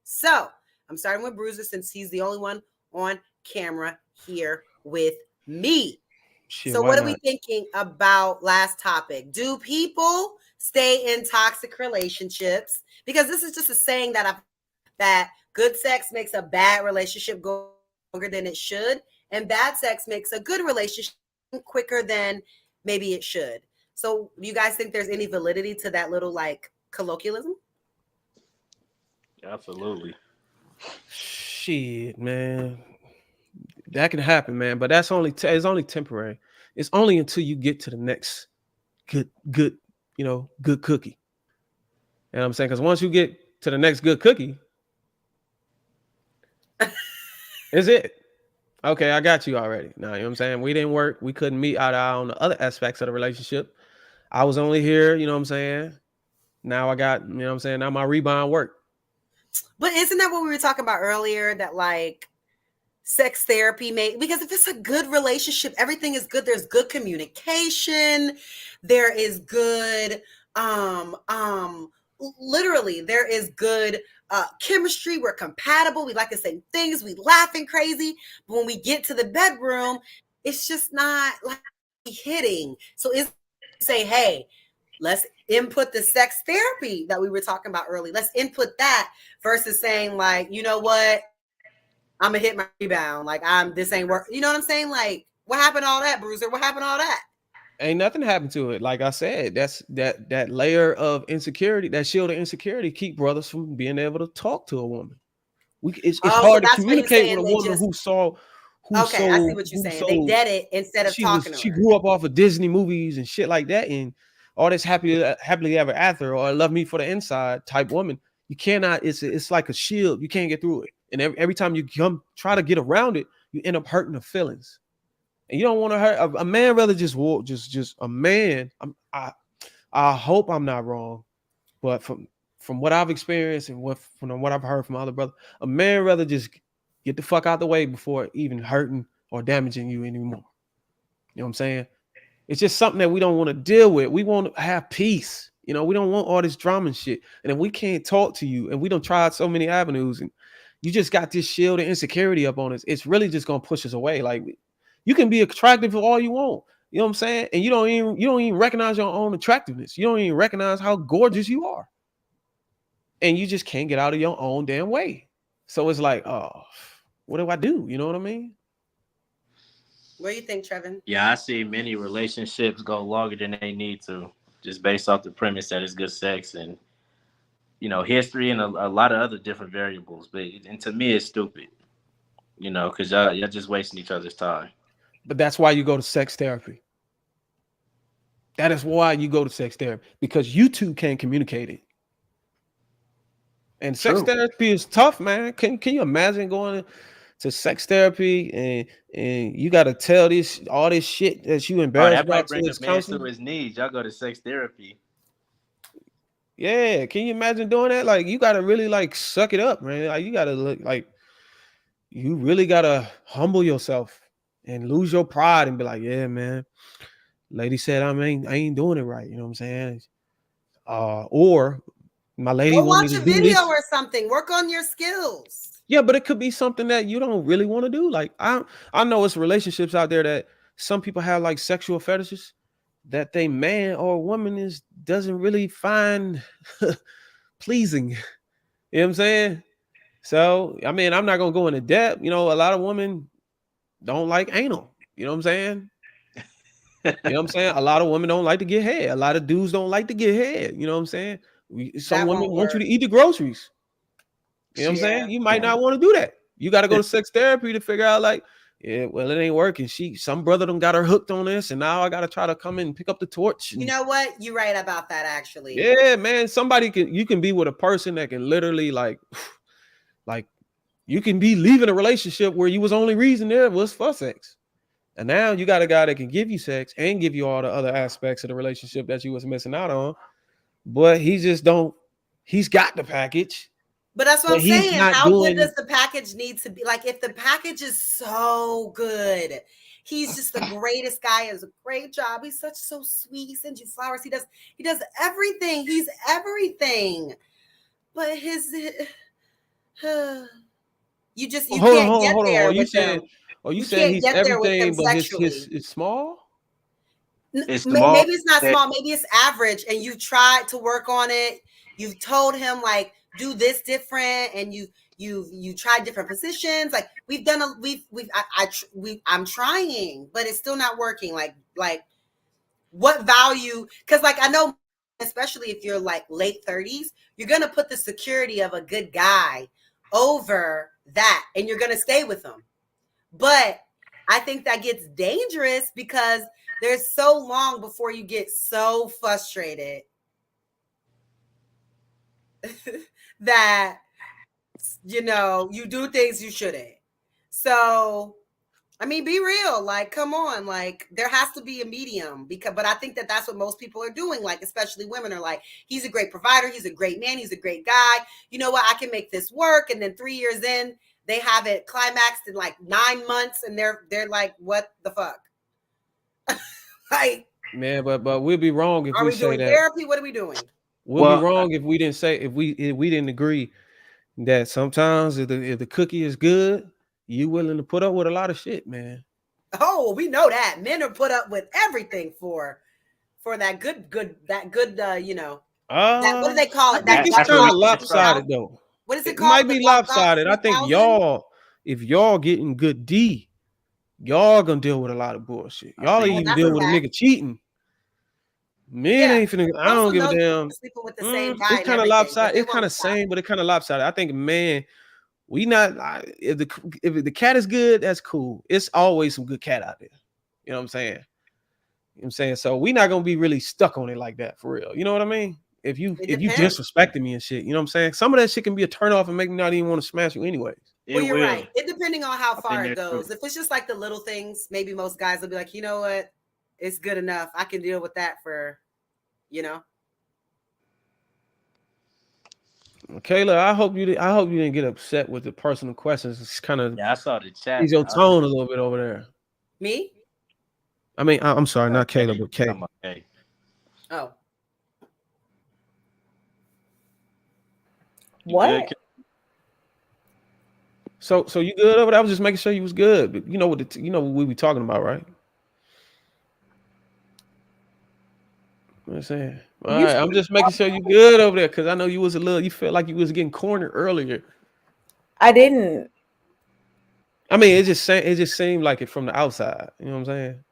So I'm starting with Bruiser since he's the only one on camera here with me. Shit, so what are we thinking about last topic? Do people stay in toxic relationships? Because this is just a saying that good sex makes a bad relationship go longer than it should, and bad sex makes a good relationship quicker than maybe it should. So do you guys think there's any validity to that little like colloquialism? Absolutely. Shit, man. That can happen, man. But that's it's only temporary. It's only until you get to the next good cookie. You know what I'm saying? Because once you get to the next good cookie, is it? Okay, I got you already. Now, you know what I'm saying? We didn't work. We couldn't meet out on the other aspects of the relationship. I was only here, you know what I'm saying? Now I got, you know what I'm saying? Now my rebound worked. But isn't that what we were talking about earlier? That like sex therapy because if it's a good relationship, everything is good. There's good communication. There is good, literally there is good chemistry. We're compatible. We like the same things. We laughing crazy. But when we get to the bedroom, it's just not like hitting. So it's say, hey, let's input the sex therapy that we were talking about earlier. Let's input that versus saying like, you know what? I'm gonna hit my rebound. Like this ain't work. You know what I'm saying? Like, what happened to all that, Bruiser? What happened to all that? Ain't nothing happened to it. Like I said, that's that layer of insecurity, that shield of insecurity, keep brothers from being able to talk to a woman. It's hard to communicate with a woman who saw. I see what you're saying. They dead it instead of talking to her. She grew up off of Disney movies and shit like that, and all this happily ever after or love me for the inside type woman. You cannot. It's like a shield. You can't get through it. And every time you try to get around it, you end up hurting the feelings. And you don't want to hurt a man. Rather just a man. I hope I'm not wrong, but from what I've experienced and from what I've heard from other brothers, a man rather just get the fuck out the way before even hurting or damaging you anymore. You know what I'm saying? It's just something that we don't want to deal with. We want to have peace. You know, we don't want all this drama and shit. And if we can't talk to you and we don't try so many avenues and you just got this shield of insecurity up on us, it's really just gonna push us away. Like you can be attractive all you want, you know what I'm saying? And you don't even recognize your own attractiveness. You don't even recognize how gorgeous you are. And you just can't get out of your own damn way. So it's like, oh, what do I do? You know what I mean? What do you think, Trevin? Yeah, I see many relationships go longer than they need to, just based off the premise that it's good sex and history and a lot of other different variables. And to me, it's stupid. Because y'all just wasting each other's time. But that's why you go to sex therapy. That is why you go to sex therapy, because you two can't communicate it. And sex therapy is tough, man. Can you imagine going to sex therapy and you got to tell all this shit that you embarrassed that might about bring to a his man counselor? to his knees. Y'all go to sex therapy. Yeah, can you imagine doing that? Like, you got to really like suck it up, man. Like, you got to look like you really got to humble yourself and lose your pride and be like, yeah, man. Lady said I ain't doing it right. You know what I'm saying? Or my lady Go want me watch to a do video this. or something. Work on your skills. Yeah, but it could be something that you don't really want to do. Like I know it's relationships out there that some people have like sexual fetishes that they man or woman doesn't really find pleasing. You know what I'm saying? So I mean, I'm not gonna go into depth. A lot of women don't like anal. You know what I'm saying? You know what I'm saying? A lot of women don't like to get head. A lot of dudes don't like to get head. You know what I'm saying? Some women want you to eat the groceries. You know what I'm saying? You might not want to do that. You got to go to sex therapy to figure out like, yeah, well, it ain't working. Some brother done got her hooked on this, and now I got to try to come in and pick up the torch. You know what? You're right about that, actually. Yeah, man. You can be with a person that can literally like you can be leaving a relationship where you was only reason there was for sex. And now you got a guy that can give you sex and give you all the other aspects of the relationship that you was missing out on. But he's got the package. But that's what I'm saying. How good does the package need to be? Like, if the package is so good, he's just the greatest guy, has a great job. He's so sweet. He sends you flowers. He does everything. He's everything. But you can't get there with him. You saying he's everything, but his small? Maybe it's not small. Maybe it's average, and you've tried to work on it. You've told him like do this different, and you tried different positions. Like I'm trying, but it's still not working. Like what value? Because like I know, especially if you're like late 30s, you're gonna put the security of a good guy over that, and you're gonna stay with him. But I think that gets dangerous because there's so long before you get so frustrated that, you do things you shouldn't. So, I mean, be real. Like, come on. Like, there has to be a medium but I think that's what most people are doing. Like, especially women are like, he's a great provider. He's a great man. He's a great guy. You know what? I can make this work. And then 3 years in, they have it climaxed in like 9 months, and they're like, what the fuck? Like, man, but we'll be wrong if we say doing that. Therapy? What are we doing? We'll be wrong if we didn't say if we didn't agree that sometimes if the cookie is good, you willing to put up with a lot of shit, man. Oh, we know that men are put up with everything for that good that what do they call it? I think it's kind of lopsided though. What is it It called? might be lopsided. I think if y'all getting good D, y'all gonna deal with a lot of bullshit. Y'all even deal with a nigga cheating. Men ain't finna. I don't give a damn. Sleeping with the same guy. It's kind of lopsided. It's kind of same, but it's kind of lopsided. I think, man, we not. If the cat is good, that's cool. It's always some good cat out there. You know what I'm saying? You know what I'm saying? So we not gonna be really stuck on it like that for real. You know what I mean? If you disrespecting me and shit, you know what I'm saying? Some of that shit can be a turn off and make me not even want to smash you anyways. Well, you're right. It depending on how far it goes. If it's just like the little things, maybe most guys will be like, you know what? It's good enough. I can deal with that for, Kayla, I hope you didn't get upset with the personal questions. It's kind of I saw the chat. Ease your tone a little bit over there. Me? I mean, I'm sorry, not Kayla, but Kay. Okay. Oh. What? So you good over there? I was just making sure you was good. But you know what we be talking about, right? What I'm saying. All right, I'm just making sure you good over there because I know you felt like you was getting cornered earlier. I didn't. I mean, it just seemed like it from the outside. You know what I'm saying?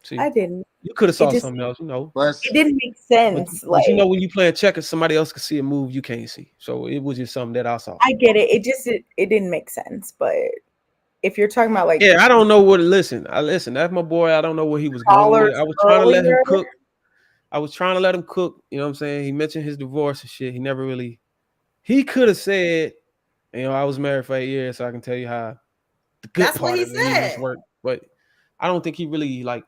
See, I didn't. you could have saw just- something else, you know. It didn't make sense. But you know, when you playing checkers, somebody else could see a move you can't see. So it was just something that I saw. I get it. It didn't make sense. But if you're talking about like, yeah, I don't know what. Listen. That's my boy. I don't know what he was going with. I was trying to let him cook. You know what I'm saying? He mentioned his divorce and shit. He never really. He could have said, you know, I was married for 8 years, so I can tell you how the good That's part what he of it must said. work. But I don't think he really like.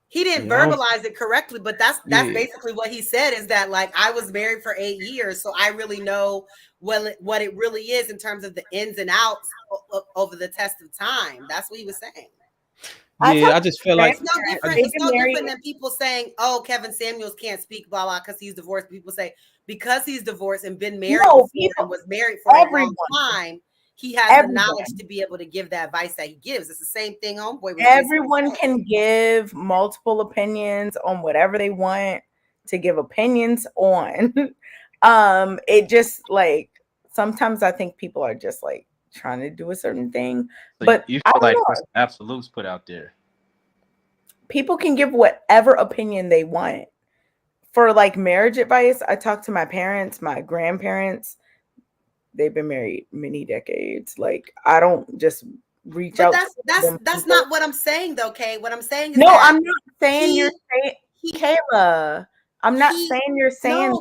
He didn't verbalize it correctly, but that's basically what he said, is that like I was married for 8 years, so I really know what it really is in terms of the ins and outs over the test of time. That's what he was saying. Yeah, I just feel like it's no different than people saying, "Oh, Kevin Samuels can't speak blah blah because he's divorced." People say because he's divorced and been married before and was married for a long time, he has the knowledge to be able to give the advice that he gives. It's the same thing, homeboy. Everyone can give multiple opinions on whatever they want to give opinions on. It just like sometimes I think people are just like trying to do a certain thing, So but you feel like there's absolutes put out there. People can give whatever opinion they want. For like marriage advice, I talked to my parents, my grandparents. They've been married many decades. Like I don't just reach out. That's not what I'm saying, though, Kay. What I'm saying is I'm not saying you're saying, Kayla. I'm not saying you're saying. No,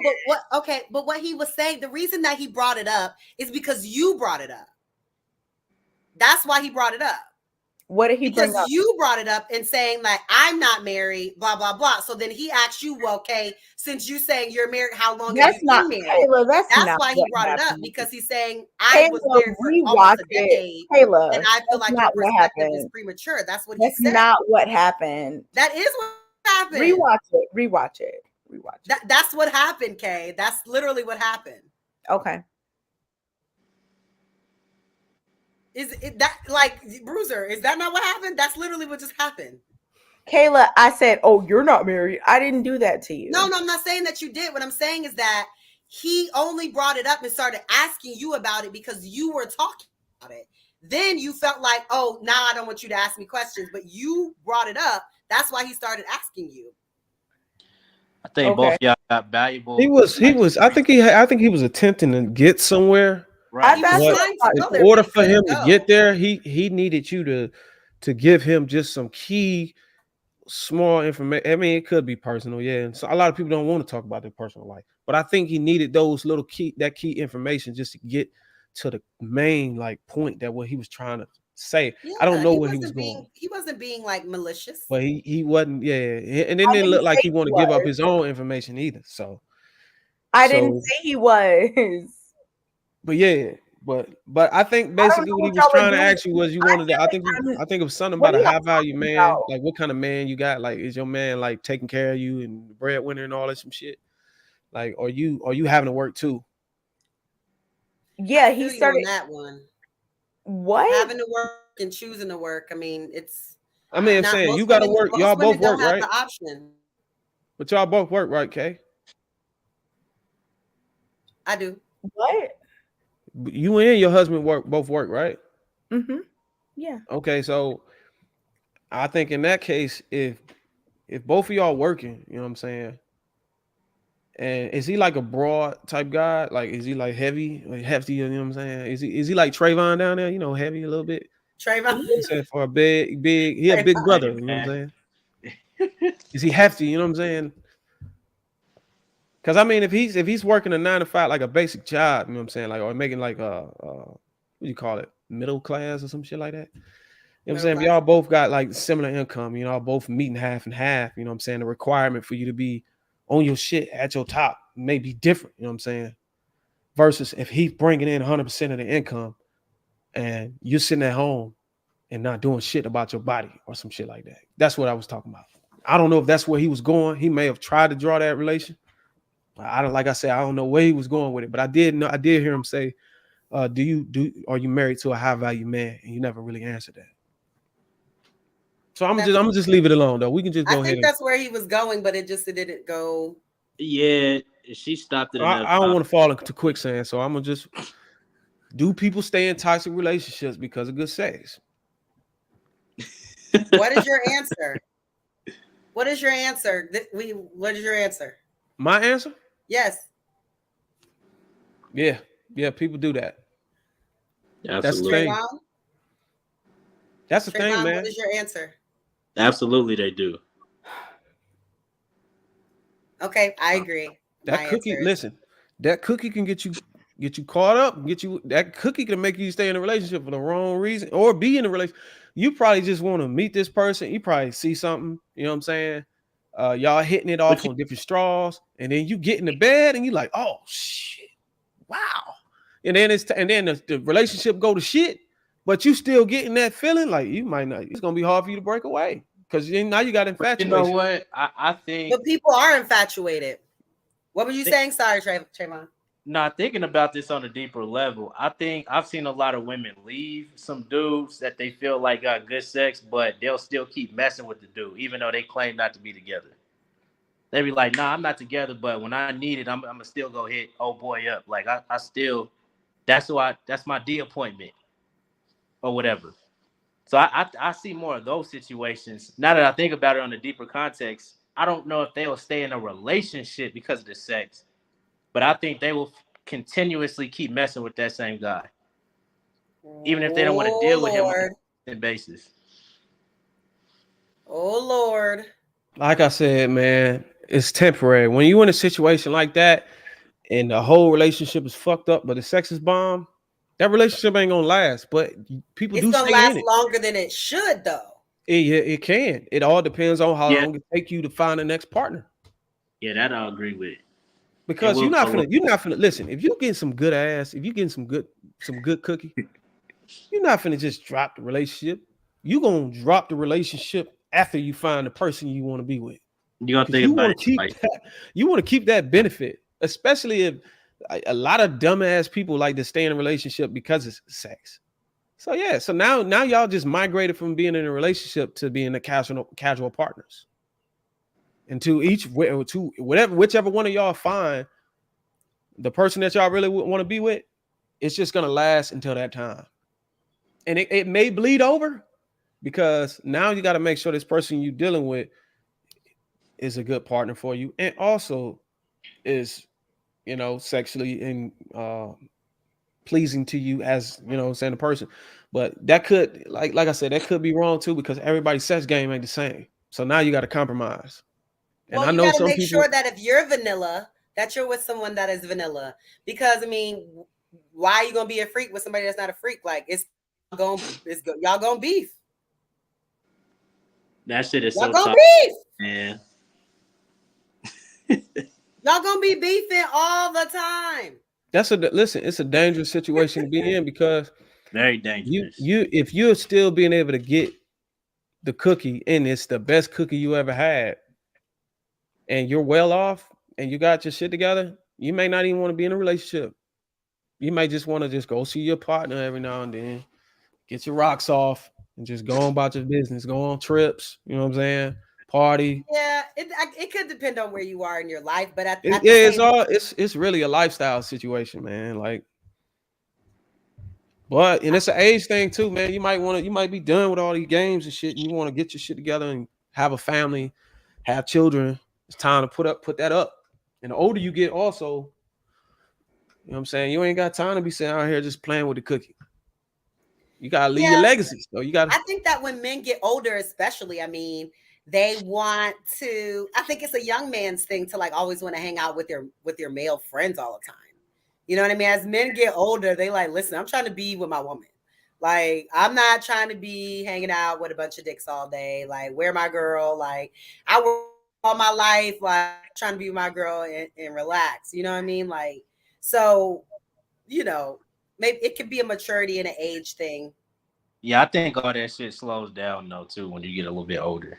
but what he was saying, the reason that he brought it up is because you brought it up. That's why he brought it up. What did he bring up? Because you brought it up and saying like I'm not married, blah blah blah. So then he asked you, well, okay, since you saying you're married, how long have you been married? Kayla, that's why he brought it up, because he's saying I was married for almost a decade, Kayla, and I feel like your perspective is premature. That's what he said. That's not what happened. That is what happened. Rewatch it. That's what happened, Kay. That's literally what happened. Okay. Is it that like Bruiser? Is that not what happened? That's literally what just happened. Kayla, I said, "Oh, you're not married." I didn't do that to you. No, I'm not saying that you did. What I'm saying is that he only brought it up and started asking you about it because you were talking about it. Then you felt like, "Oh, now I don't want you to ask me questions," but you brought it up. That's why he started asking you. I think both y'all got valuable. He was. I think he was attempting to get somewhere. Right. In order for him to get there, he needed you to give him just some key small information. I mean, it could be personal, yeah. And so a lot of people don't want to talk about their personal life, but I think he needed those little key information just to get to the main like point that what he was trying to say. Yeah, I don't know what he was going. He wasn't being like malicious, but he wasn't. Yeah, and it didn't look like he wanted to give up his own information either. So I didn't say he was. But yeah, but I think basically what he was trying to ask you was you wanted to. I think it was something about a high value man. Like what kind of man you got? Like is your man like taking care of you and breadwinner and all that some shit? Like are you having to work too? Yeah, he started that one. What? Having to work and choosing to work. I mean, it's. I'm saying you got to work. Y'all both work, right? The option. But y'all both work, right, Kay? I do. What? You and your husband both work, right? Mm-hmm. Yeah. Okay, so I think in that case, if both of y'all working, you know what I'm saying? And is he like a broad type guy? Like, is he like heavy, like hefty? You know what I'm saying? Is he like Trayvon down there? You know, heavy a little bit. Trayvon. I'm saying for a big. He a big brother. You know what I'm saying? Is he hefty? You know what I'm saying? Because I mean, if he's working a 9 to 5, like a basic job, you know what I'm saying, like or making like what do you call it, middle class or some shit like that. You know what I'm saying? If y'all both got like similar income, you know, both meeting half and half. You know what I'm saying? The requirement for you to be on your shit at your top may be different. You know what I'm saying? Versus if he's bringing in 100% of the income and you're sitting at home and not doing shit about your body or some shit like that. That's what I was talking about. I don't know if that's where he was going. He may have tried to draw that relation. I don't, like I said, I don't know where he was going with it, but I did hear him say, are you married to a high value man? And you never really answered that. So I'm just leave it alone though. We can just go ahead. I think that's where he was going, but it didn't go. Yeah, she stopped it. I don't want to fall into quicksand, so I'm gonna just Do people stay in toxic relationships because of good sex? What is your answer? What is your answer? What is your answer? My answer? Yes. Yeah. Yeah, people do that. That's the Absolutely. thing. That's the thing, Trayvon, man. what is your answer? Absolutely, they do. Okay, I agree. That cookie, listen, that cookie can get you caught up, that cookie can make you stay in a relationship for the wrong reason or be in a relationship. You probably just want to meet this person. You probably see something, you know what I'm saying? Y'all hitting it off on different straws, and then you get in the bed and you like, oh shit, wow. And then the relationship go to shit, but you still getting that feeling like you might not, it's gonna be hard for you to break away because now you got infatuation. You know what? I think. But people are infatuated. What were you saying? Sorry, Trayvon. Not thinking about this on a deeper level. I think I've seen a lot of women leave some dudes that they feel like got good sex, but they'll still keep messing with the dude, even though they claim not to be together. They be like, nah, I'm not together, but when I need it, I'm gonna still go hit old boy up. Like I still, that's my D appointment or whatever. So I see more of those situations. Now that I think about it on a deeper context, I don't know if they will stay in a relationship because of the sex, but I think they will continuously keep messing with that same guy, even if they don't want to deal with him on a consistent basis. Oh Lord! Like I said, man, it's temporary. When you in a situation like that, and the whole relationship is fucked up, but the sex is bomb, that relationship ain't gonna last. But people It's do gonna stay last in it. longer than it should, though. It can. It all depends on how long it take you to find the next partner. Yeah, that I'll agree with. Because you're not finna listen. If you get some good ass, if you getting some good cookie, you're not finna just drop the relationship. You gonna drop the relationship after you find the person you want to be with. You gonna think about it. You want to keep that benefit, especially if a lot of dumbass people like to stay in a relationship because it's sex. So yeah, so now y'all just migrated from being in a relationship to being a casual partners. And whichever one of y'all find the person that y'all really want to be with, it's just gonna last until that time. And it may bleed over because now you got to make sure this person you're dealing with is a good partner for you and also is, sexually and pleasing to you as, saying the person. But that could, like I said, that could be wrong too because everybody's sex game ain't the same. So now you got to compromise. And well, I know you got to some make people, sure that if you're vanilla, that you're with someone that is vanilla. Because I mean, why are you gonna be a freak with somebody that's not a freak? Like y'all gonna beef. That shit is y'all so gonna toxic, beef. man. Y'all gonna be beefing all the time. It's a dangerous situation to be in because very dangerous. If you're still being able to get the cookie and it's the best cookie you ever had, and you're well off and you got your shit together, you may not even want to be in a relationship. You might just want to just go see your partner every now and then, get your rocks off, and just go on about your business, go on trips. You know what I'm saying? Party. Yeah, it could depend on where you are in your life, but it's really a lifestyle situation, man. Like, and it's an age thing too, man. You might be done with all these games and shit, and you want to get your shit together and have a family, have children. It's time to put that up. And the older you get, also, you know what I'm saying? You ain't got time to be sitting out here just playing with the cookie. You gotta leave your legacy. So I think that when men get older, especially, I mean, they want to. I think it's a young man's thing to like always want to hang out with your male friends all the time. You know what I mean? As men get older, they like, listen, I'm trying to be with my woman. Like, I'm not trying to be hanging out with a bunch of dicks all day. Like, where my girl? Like, I work all my life, like trying to be with my girl and relax. You know what I mean? Like, so, maybe it could be a maturity and an age thing. Yeah, I think all that shit slows down though too when you get a little bit older.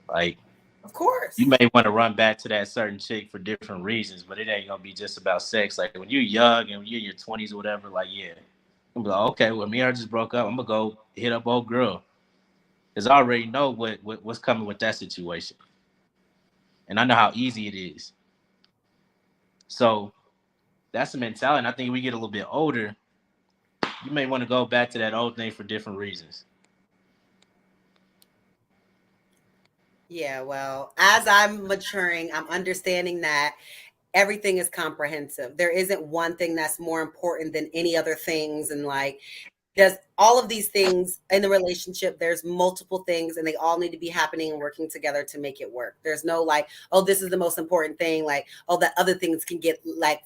Like, of course, you may want to run back to that certain chick for different reasons, but it ain't gonna be just about sex. Like when you're young and you're in your 20s or whatever, like I'm like, okay, well, me and her just broke up. I'm gonna go hit up old girl, because I already know what's coming with that situation, and I know how easy it is. So that's the mentality. And I think we get a little bit older, you may want to go back to that old thing for different reasons. Yeah, well, as I'm maturing, I'm understanding that everything is comprehensive. There isn't one thing that's more important than any other things. And like, there's all of these things in the relationship. There's multiple things and they all need to be happening and working together to make it work. There's no like, oh, this is the most important thing. Like, oh, that other things can get like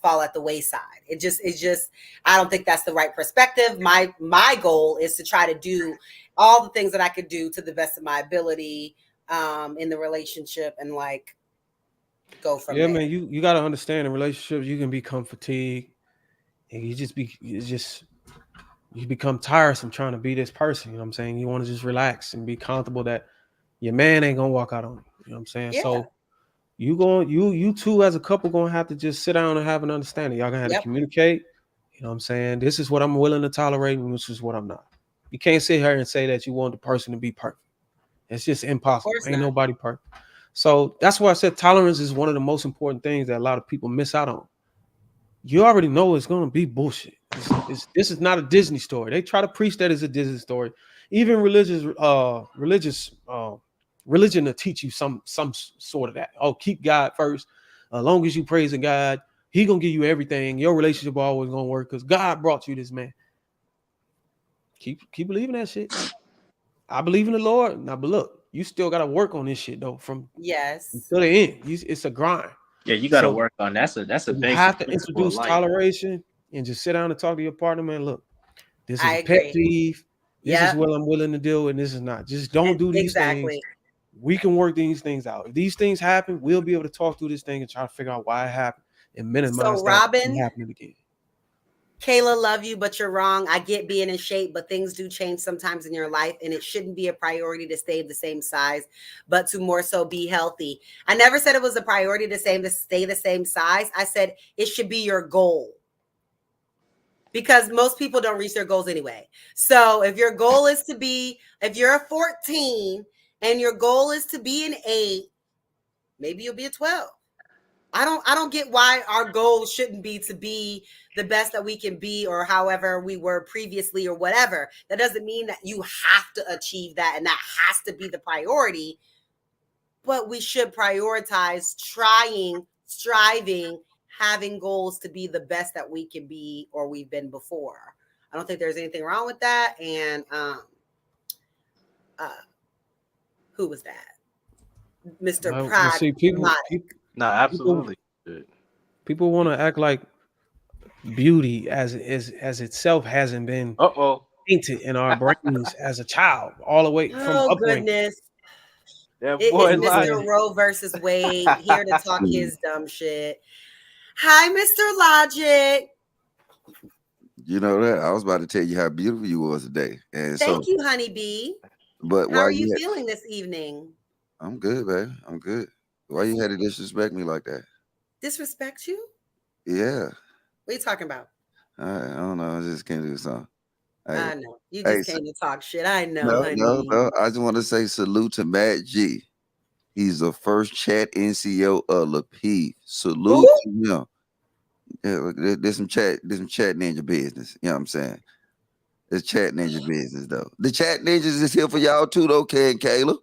fall at the wayside. It's just, I don't think that's the right perspective. My goal is to try to do all the things that I could do to the best of my ability in the relationship and like go from there. Man, you got to understand in relationships, you can become fatigued and you become tiresome trying to be this person. You know what I'm saying? You want to just relax and be comfortable that your man ain't gonna walk out on you. You know what I'm saying? Yeah. So you two as a couple gonna have to just sit down and have an understanding. Y'all gonna have to communicate. You know what I'm saying? This is what I'm willing to tolerate and this is what I'm not. You can't sit here and say that you want the person to be perfect. It's just impossible. Ain't nobody perfect. So that's why I said tolerance is one of the most important things that a lot of people miss out on. You already know it's going to be bullshit. This is not a Disney story. They try to preach that it's a Disney story. Even religion to teach you some sort of that. Oh, keep God first. As long as you praising God, He gonna give you everything. Your relationship always gonna work because God brought you this man. Keep believing that shit. I believe in the Lord. Now, but look, you still gotta work on this shit though. From until the end, it's a grind. Yeah, you got to work on that's a basic. You have to introduce toleration and just sit down and talk to your partner, man. Look, this is a pet peeve. This is what I'm willing to deal with, and this is not. Just don't do these things. We can work these things out. If these things happen, we'll be able to talk through this thing and try to figure out why it happened and minimize that from happening again. Kayla, love you, but you're wrong. I get being in shape, but things do change sometimes in your life, and it shouldn't be a priority to stay the same size, but to more so be healthy. I never said it was a priority to stay the same size. I said it should be your goal because most people don't reach their goals anyway. So if your goal is to be, if you're a 14 and your goal is to be an 8, maybe you'll be a 12. I don't get why our goal shouldn't be to be the best that we can be or however we were previously or whatever. That doesn't mean that you have to achieve that and that has to be the priority. But we should prioritize striving, having goals to be the best that we can be or we've been before. I don't think there's anything wrong with that. And who was that? Mr. Pride. See, people, no, absolutely. People want to act like beauty as itself hasn't been painted in our brains as a child, all the way from upbringing. Goodness. That It boy is Mr. Roe versus Wade here to talk his dumb shit. Hi, Mr. Logic. You know that I was about to tell you how beautiful you was today, and thank you, honeybee. But how are you feeling this evening? I'm good, babe. I'm good. Why you had to disrespect me like that? Disrespect you? Yeah. What are you talking about? I don't know. I just can't do something. I know. You just came to talk shit. I know, honey. No. I just want to say salute to Matt G. He's the first chat NCO of Lapeef. Salute to him. Yeah, there's some chat ninja business. You know what I'm saying? It's chat ninja business, though. The chat ninjas is here for y'all too, though, Kayla.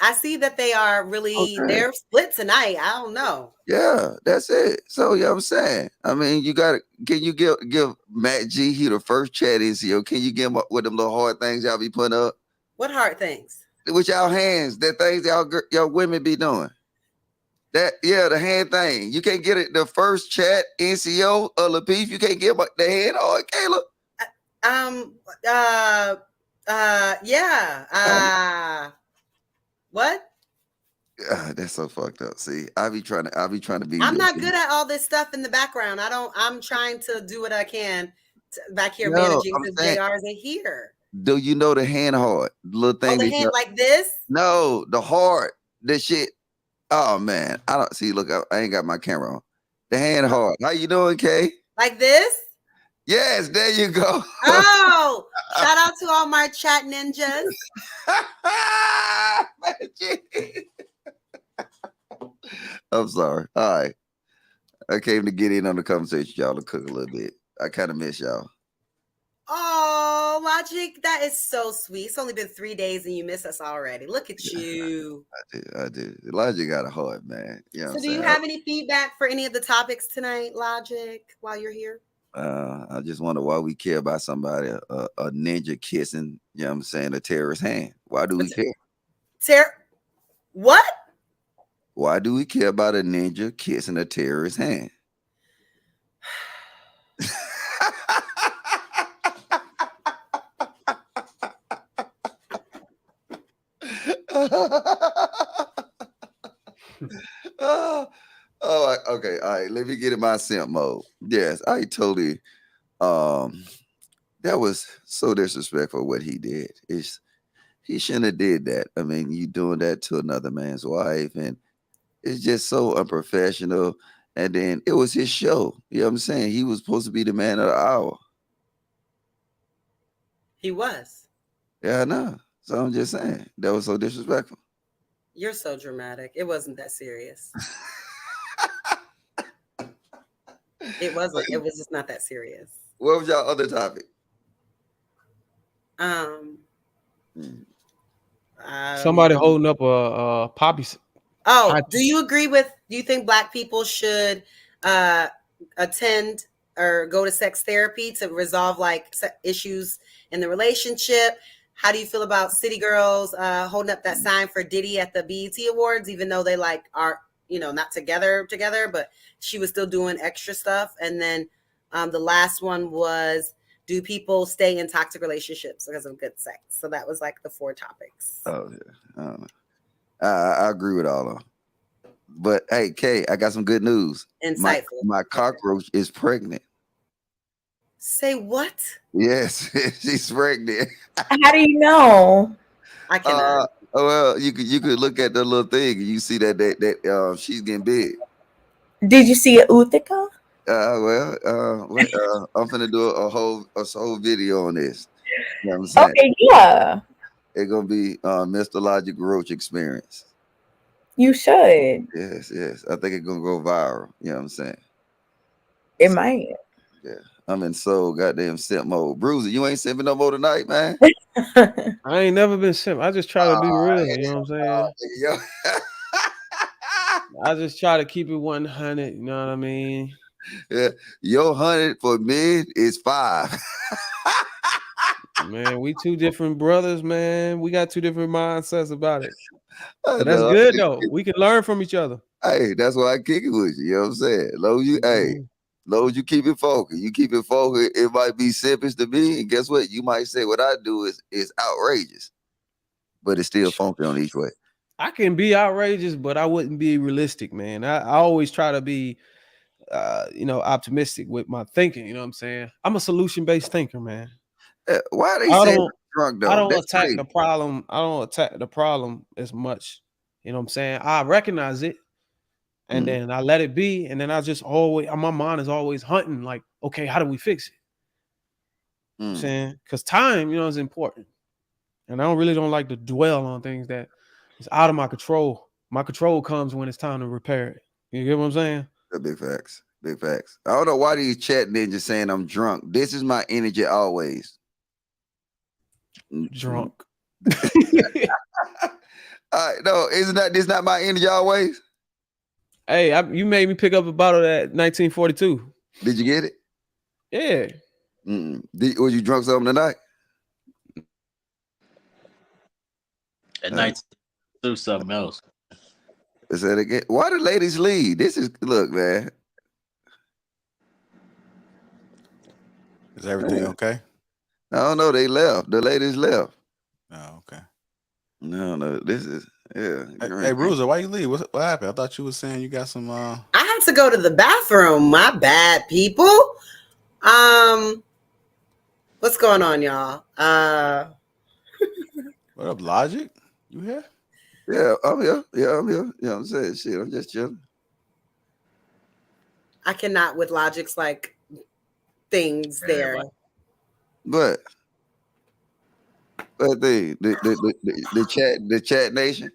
I see that they are really they're split tonight. I don't know. Yeah, that's it. So you know what I'm saying? I mean, can you give Matt G he the first chat NCO? Can you give him with them little hard things y'all be putting up? What hard things? With y'all hands, that things y'all women be doing. The hand thing. You can't get it the first chat NCO of Lapeef. You can't give the hand hard, Kayla. What? That's so fucked up. See, I be trying to be. I'm not good at all this stuff in the background. I'm trying to do what I can back here managing because JR isn't here. Do you know the hand hard little thing? Oh, the hand like this? No, the hard. The shit. Oh man, I don't see. Look, I ain't got my camera on. The hand hard. How you doing, Kay? Like this? Yes, there you go. Oh, shout out to all my chat ninjas. I'm sorry. All right. I came to get in on the conversation, y'all, to cook a little bit. I kind of miss y'all. Logic, that is so sweet. It's only been 3 days and you miss us already. Look at you. I did. Logic got a heart, man. You know what I'm Do you saying? have any feedback for any of the topics tonight, Logic, while you're here? I just wonder why we care about somebody, a ninja kissing, you know what I'm saying, a terrorist hand. Why do we care? What? Why do we care about a ninja kissing a terrorist hand? Okay. All right. Let me get in my simp mode. Yes, I totally. That was so disrespectful what he did. He shouldn't have did that. I mean, you doing that to another man's wife, and it's just so unprofessional. And then it was his show. You know what I'm saying? He was supposed to be the man of the hour. He was. Yeah, I know. So I'm just saying that was so disrespectful. You're so dramatic. It wasn't that serious. It wasn't. It was just not that serious. What was y'all other topic? Somebody holding up a poppy. Oh, do you think Black people should attend or go to sex therapy to resolve like issues in the relationship? How do you feel about city girls holding up that sign for Diddy at the BET Awards, even though they like are, not together, but she was still doing extra stuff? And then the last one was, do people stay in toxic relationships because of good sex? So that was like the 4 topics. Oh yeah, I agree with all of them. But hey, Kay, I got some good news. Insightful. My cockroach is pregnant. Say what? Yes, she's pregnant. How do you know? I cannot. Well, you could look at the little thing and you see that she's getting big. Did you see a Utica? I'm finna do a whole video on this. You know what I'm saying? Okay, yeah. It's gonna be Mr. Logic Roach experience. You should. Yes. I think it's gonna go viral. You know what I'm saying? It might. Yeah. I'm in so goddamn simp mode. Bruiser, you ain't simping no more tonight, man. I ain't never been simp. I just try to be real. You know what I'm saying? I just try to keep it 100. You know what I mean? Yeah, your 100 for men is 5. Man, we 2 different brothers, man. We got 2 different mindsets about it. But that's good though. We can learn from each other. Hey, that's why I kick it with you. You know what I'm saying? Low you keep it focused. You keep it focused. It might be simpish to me, and guess what? You might say what I do is outrageous, but it's still funky on each way. I can be outrageous, but I wouldn't be realistic, man. I always try to be optimistic with my thinking. You know what I'm saying? I'm a solution-based thinker, man. Why are they drunk though? I don't attack the problem. I don't attack the problem as much. You know what I'm saying? I recognize it and then I let it be. And then I just my mind is always hunting, like, okay, how do we fix it? You know what I'm saying? Because time, is important. And I don't like to dwell on things that is out of my control. My control comes when it's time to repair it. You get what I'm saying? Big facts. Big facts. I don't know why these chat ninjas saying I'm drunk. This is my energy always. Drunk. No, this not my energy always? Hey, you made me pick up a bottle at 1942. Did you get it? Yeah. Was you drunk something tonight? At night, do something else. Is that again? Why the ladies leave? Look, man. Is everything okay? I don't know. They left. The ladies left. Oh, okay. No. This is Hey, Bruiser, why you leave? What happened? I thought you were saying you got some. I had to go to the bathroom. My bad, people. What's going on, y'all? What up, Logic? You here? Yeah, I'm here. Yeah, I'm here. You know what I'm saying? Shit, I'm just chilling. I cannot with Logic's like things there. But the chat nation.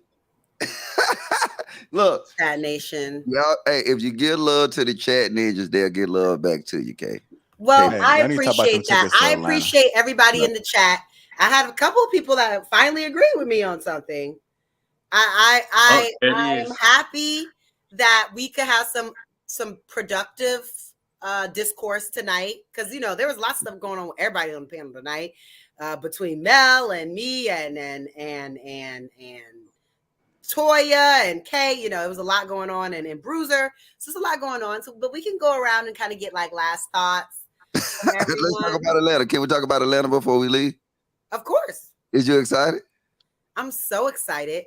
Look, Chat nation. Y'all, hey, if you give love to the chat ninjas, they'll give love back to you, Kay. Well, Hey, I y'all need to talk about them appreciate that. tickets to I Atlanta. appreciate everybody Yeah. in the chat. I have a couple of people that finally agree with me on something. I am happy that we could have some productive discourse tonight, because there was lots of stuff going on with everybody on the panel tonight, between Mel and me and Toya and Kay. It was a lot going on, and Bruiser. So there's a lot going on. So, but we can go around and kind of get like last thoughts from everyone. Let's talk about Atlanta. Can we talk about Atlanta before we leave? Of course. Is you excited? I'm so excited.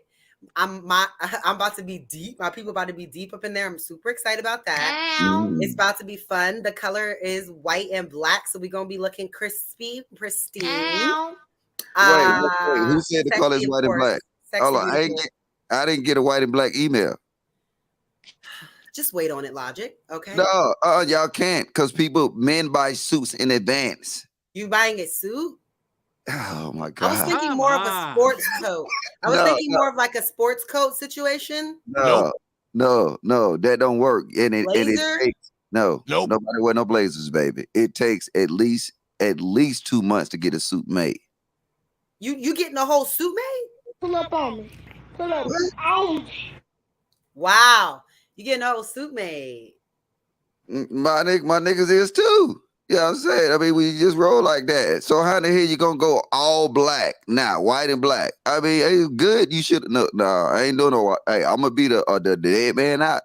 I'm about to be deep. My people about to be deep up in there. I'm super excited about that. It's about to be fun. The color is white and black, so we're gonna be looking crispy, pristine. Wait, who said the color is white and black? Hold on, I didn't get a white and black email. Just wait on it, Logic. Okay. No, y'all can't, because men buy suits in advance. You buying a suit? Oh my God. I was thinking more of a sports coat. I was thinking more of like a sports coat situation. No, that don't work. And it takes nobody wear no blazers, baby. It takes at least 2 months to get a suit made. You getting a whole suit made? Pull up on me. Pull up. Ouch. Wow. You getting a whole suit made. My niggas is too. You know what I'm saying? I mean, we just roll like that. So how the hell you gonna go all black now, white and black? I mean, it's good. You should no, I ain't doing no. Hey, I'm gonna be the dead man out.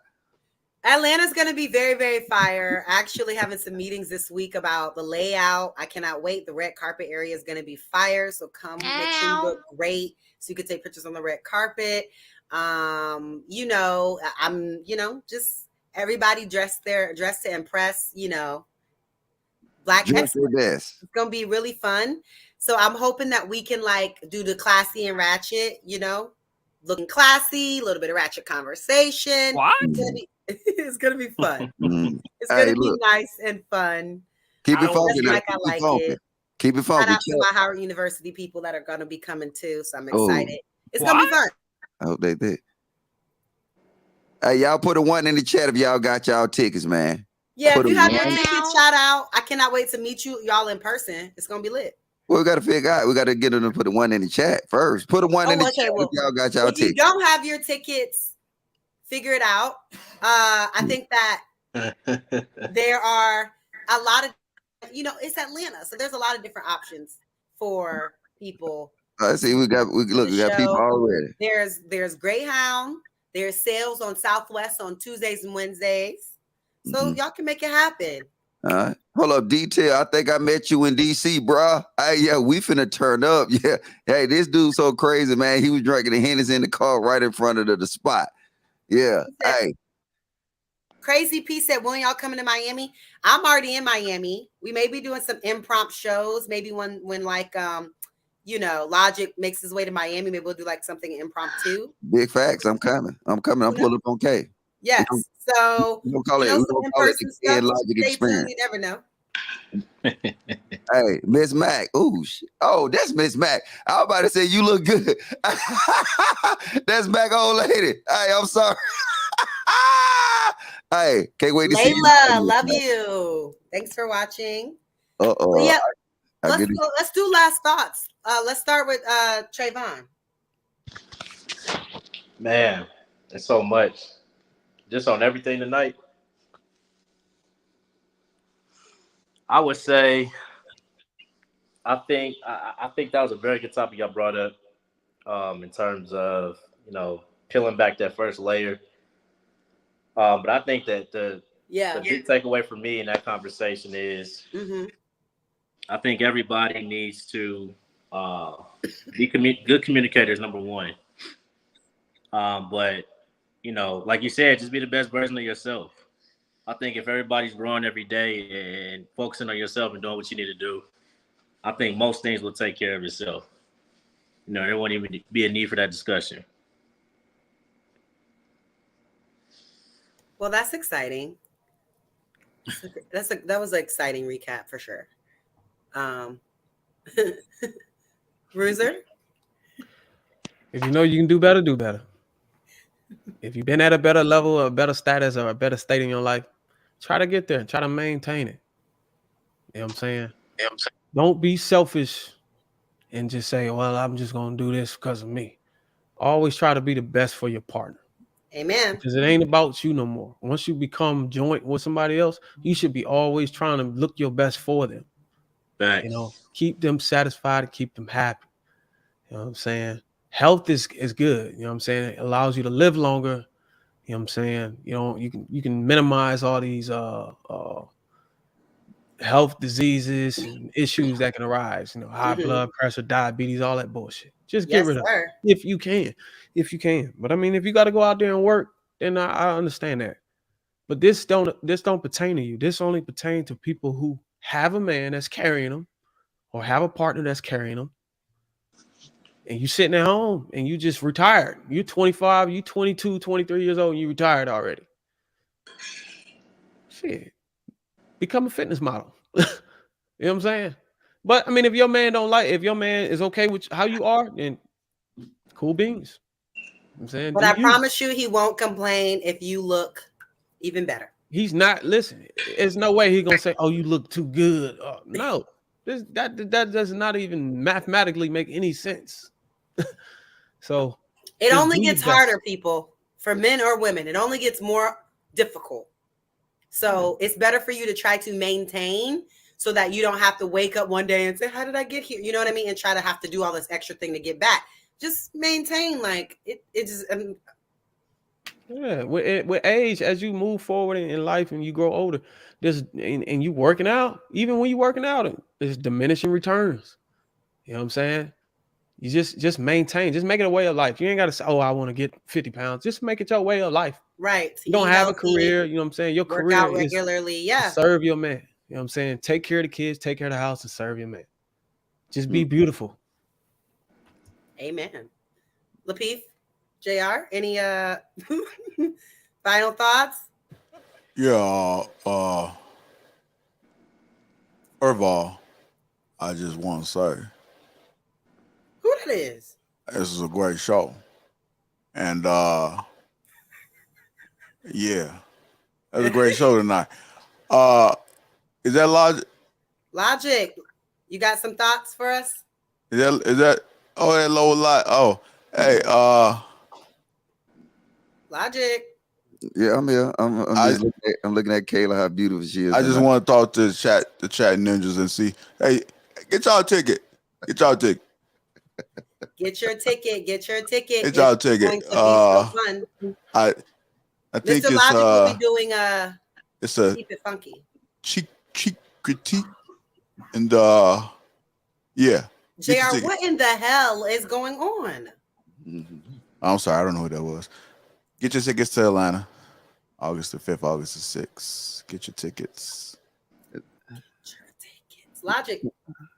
Atlanta's gonna be very, very fire. Actually, having some meetings this week about the layout. I cannot wait. The red carpet area is gonna be fire. So come, make sure you look great, so you can take pictures on the red carpet. I'm just everybody dressed to impress. Black excellence. It's gonna be really fun. So I'm hoping that we can do the classy and ratchet, looking classy, a little bit of ratchet conversation. What? It's gonna be fun. It's gonna be nice and fun. Keep it funky. Keep it funky. Shout out to my Howard University people that are gonna be coming too. So I'm excited. It's gonna be fun. I hope they did. Hey, y'all put a 1 in the chat if y'all got y'all tickets, man. Yeah, if you have your tickets, shout out. I cannot wait to meet y'all in person. It's gonna be lit. Well, we got to figure out. We got to get them to put a 1 in the chat first. Put a 1 in the chat if y'all got y'all tickets. If you don't have your tickets, figure it out. I think that there are a lot of, it's Atlanta, so there's a lot of different options for people. I see. We got people already. There's Greyhound. There's sales on Southwest on Tuesdays and Wednesdays. So y'all can make it happen. All right. Hold up, Detail. I think I met you in DC, bruh. Hey, yeah, we finna turn up. Yeah. Hey, this dude's so crazy, man. He was drinking the Hennies in the car right in front of the spot. Yeah. Hey. Crazy P said, when y'all coming to Miami? I'm already in Miami. We may be doing some impromptu shows. Maybe when Logic makes his way to Miami, maybe we'll do something impromptu. Big facts. I'm coming. I'm pulling up on K. Yes. So we'll call it the Logic experience. You never know. Hey, Miss Mac. Oh, that's Miss Mac. I was about to say you look good. That's Mac, old lady. Hey, I'm sorry. Hey, can't wait to see you. Layla, love you. Thanks for watching. Yeah, let's do last thoughts. Let's start with Trayvon. Man, there's so much. Just on everything tonight. I would say I think that was a very good topic y'all brought up in terms of, peeling back that first layer. But I think that the big takeaway for me in that conversation is I think everybody needs to be good communicators, number one. But like you said, just be the best version of yourself. I think if everybody's growing every day and focusing on yourself and doing what you need to do, I think most things will take care of itself. There won't even be a need for that discussion. Well, that's exciting. That was an exciting recap for sure. Bruiser? If you know you can do better, do better. If you've been at a better level, a better status, or a better state in your life, try to get there. Try to maintain it. You know what I'm saying? Don't be selfish and just say, well, I'm just going to do this because of me. Always try to be the best for your partner. Amen. Because it ain't about you no more. Once you become joint with somebody else, you should be always trying to look your best for them. Thanks. You know, keep them satisfied and keep them happy. You know what I'm saying? Health is good. You know what I'm saying? It allows you to live longer. You know what I'm saying? You know, you can minimize all these health diseases and issues that can arise, you know, high blood pressure, diabetes, all that bullshit. Just get rid of it if you can. But I mean, if you got to go out there and work, then I understand that. But this don't pertain to you. This only pertain to people who have a man that's carrying them or have a partner that's carrying them. And you sitting at home and you just retired. You're 25, you 22, 23 years old, and you retired already. Shit. Become a fitness model. You know what I'm saying? But I mean, if your man is okay with how you are, then cool beans. You know what I'm saying? But I promise you, he won't complain if you look even better. He's not, listen, there's no way he's gonna say, oh, you look too good. No, that does not even mathematically make any sense. So it only gets harder, people, for men or women. It only gets more difficult. So it's better for you to try to maintain so that you don't have to wake up one day and say, how did I get here? You know what I mean? And try to have to do all this extra thing to get back. Just maintain, like it just yeah, with age, as you move forward in life and you grow older, and you working out, even when you working out, there's diminishing returns. You know what I'm saying? You just maintain, just make it a way of life. You ain't got to say, oh, I want to get 50 pounds. Just make it your way of life. Right. You don't have a career, you know what I'm saying? Your career out regularly, is to serve your man. You know what I'm saying? Take care of the kids, take care of the house, and serve your man. Just be beautiful. Amen. Lapeef, JR, any final thoughts? Yeah, first of all, I just want to say who that is. This is a great show. And yeah, that's a great show tonight. Is that Logic? Logic, you got some thoughts for us? Is that oh, that lower lot? Oh, hey, Logic. Yeah, I'm here. I'm looking at Kayla, how beautiful she is. I just want to talk to the chat ninjas and see. Hey, get y'all a ticket. Get y'all a ticket. Get your ticket. Get your ticket. Get y'all a ticket. So fun. I think Mr. it's Logic will be doing it's a keep it funky. cheek critique and yeah. JR, what in the hell is going on? I'm sorry, I don't know who that was. Get your tickets to Atlanta, August the 5th, August the 6th. Get your tickets. Logic.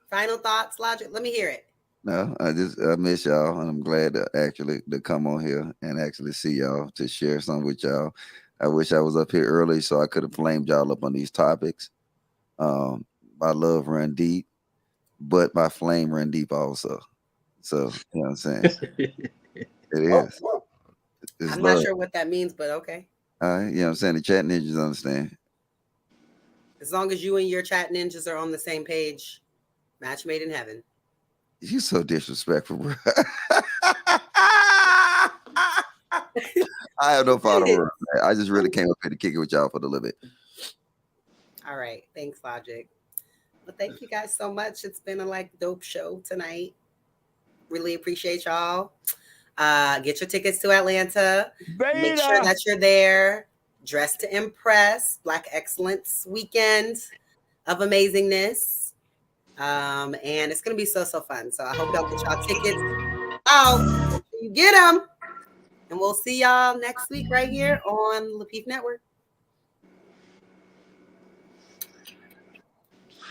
Final thoughts, Logic. Let me hear it. No, I miss y'all, and I'm glad to come on here and actually see y'all, to share some with y'all. I wish I was up here early so I could have flamed y'all up on these topics. My love run deep, but my flame run deep also. So, you know what I'm saying? It is. I'm not sure what that means, but okay. All right, you know what I'm saying? The chat ninjas understand. As long as you and your chat ninjas are on the same page, match made in heaven. You so disrespectful, bro. I have no follower. I just really came up here to kick it with y'all for a little bit. All right. Thanks, Logic. Well, thank you guys so much. It's been a dope show tonight. Really appreciate y'all. Get your tickets to Atlanta. Beta. Make sure that you're there. Dress to impress. Black Excellence weekend of amazingness. And it's going to be so fun. So I hope y'all get y'all tickets out. You get them. And we'll see y'all next week right here on Lapeef Network.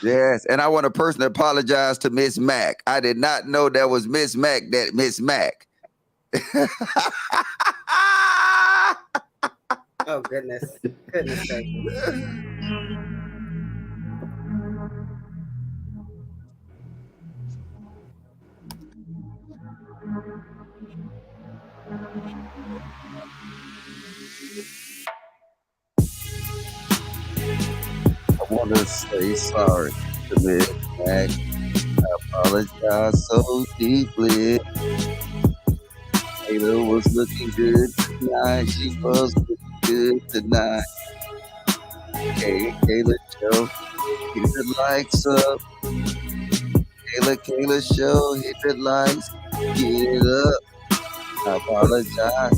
Yes, and I want to personally apologize to Miss Mac. I did not know that was Miss Mac, that Miss Mac. Oh, goodness. Goodness gracious. I want to say sorry. mismatch. I apologize so deeply. Kayla was looking good tonight. She was looking good tonight. Kayla show, hit the likes up. Kayla show, hit the likes. Get it up. I apologize.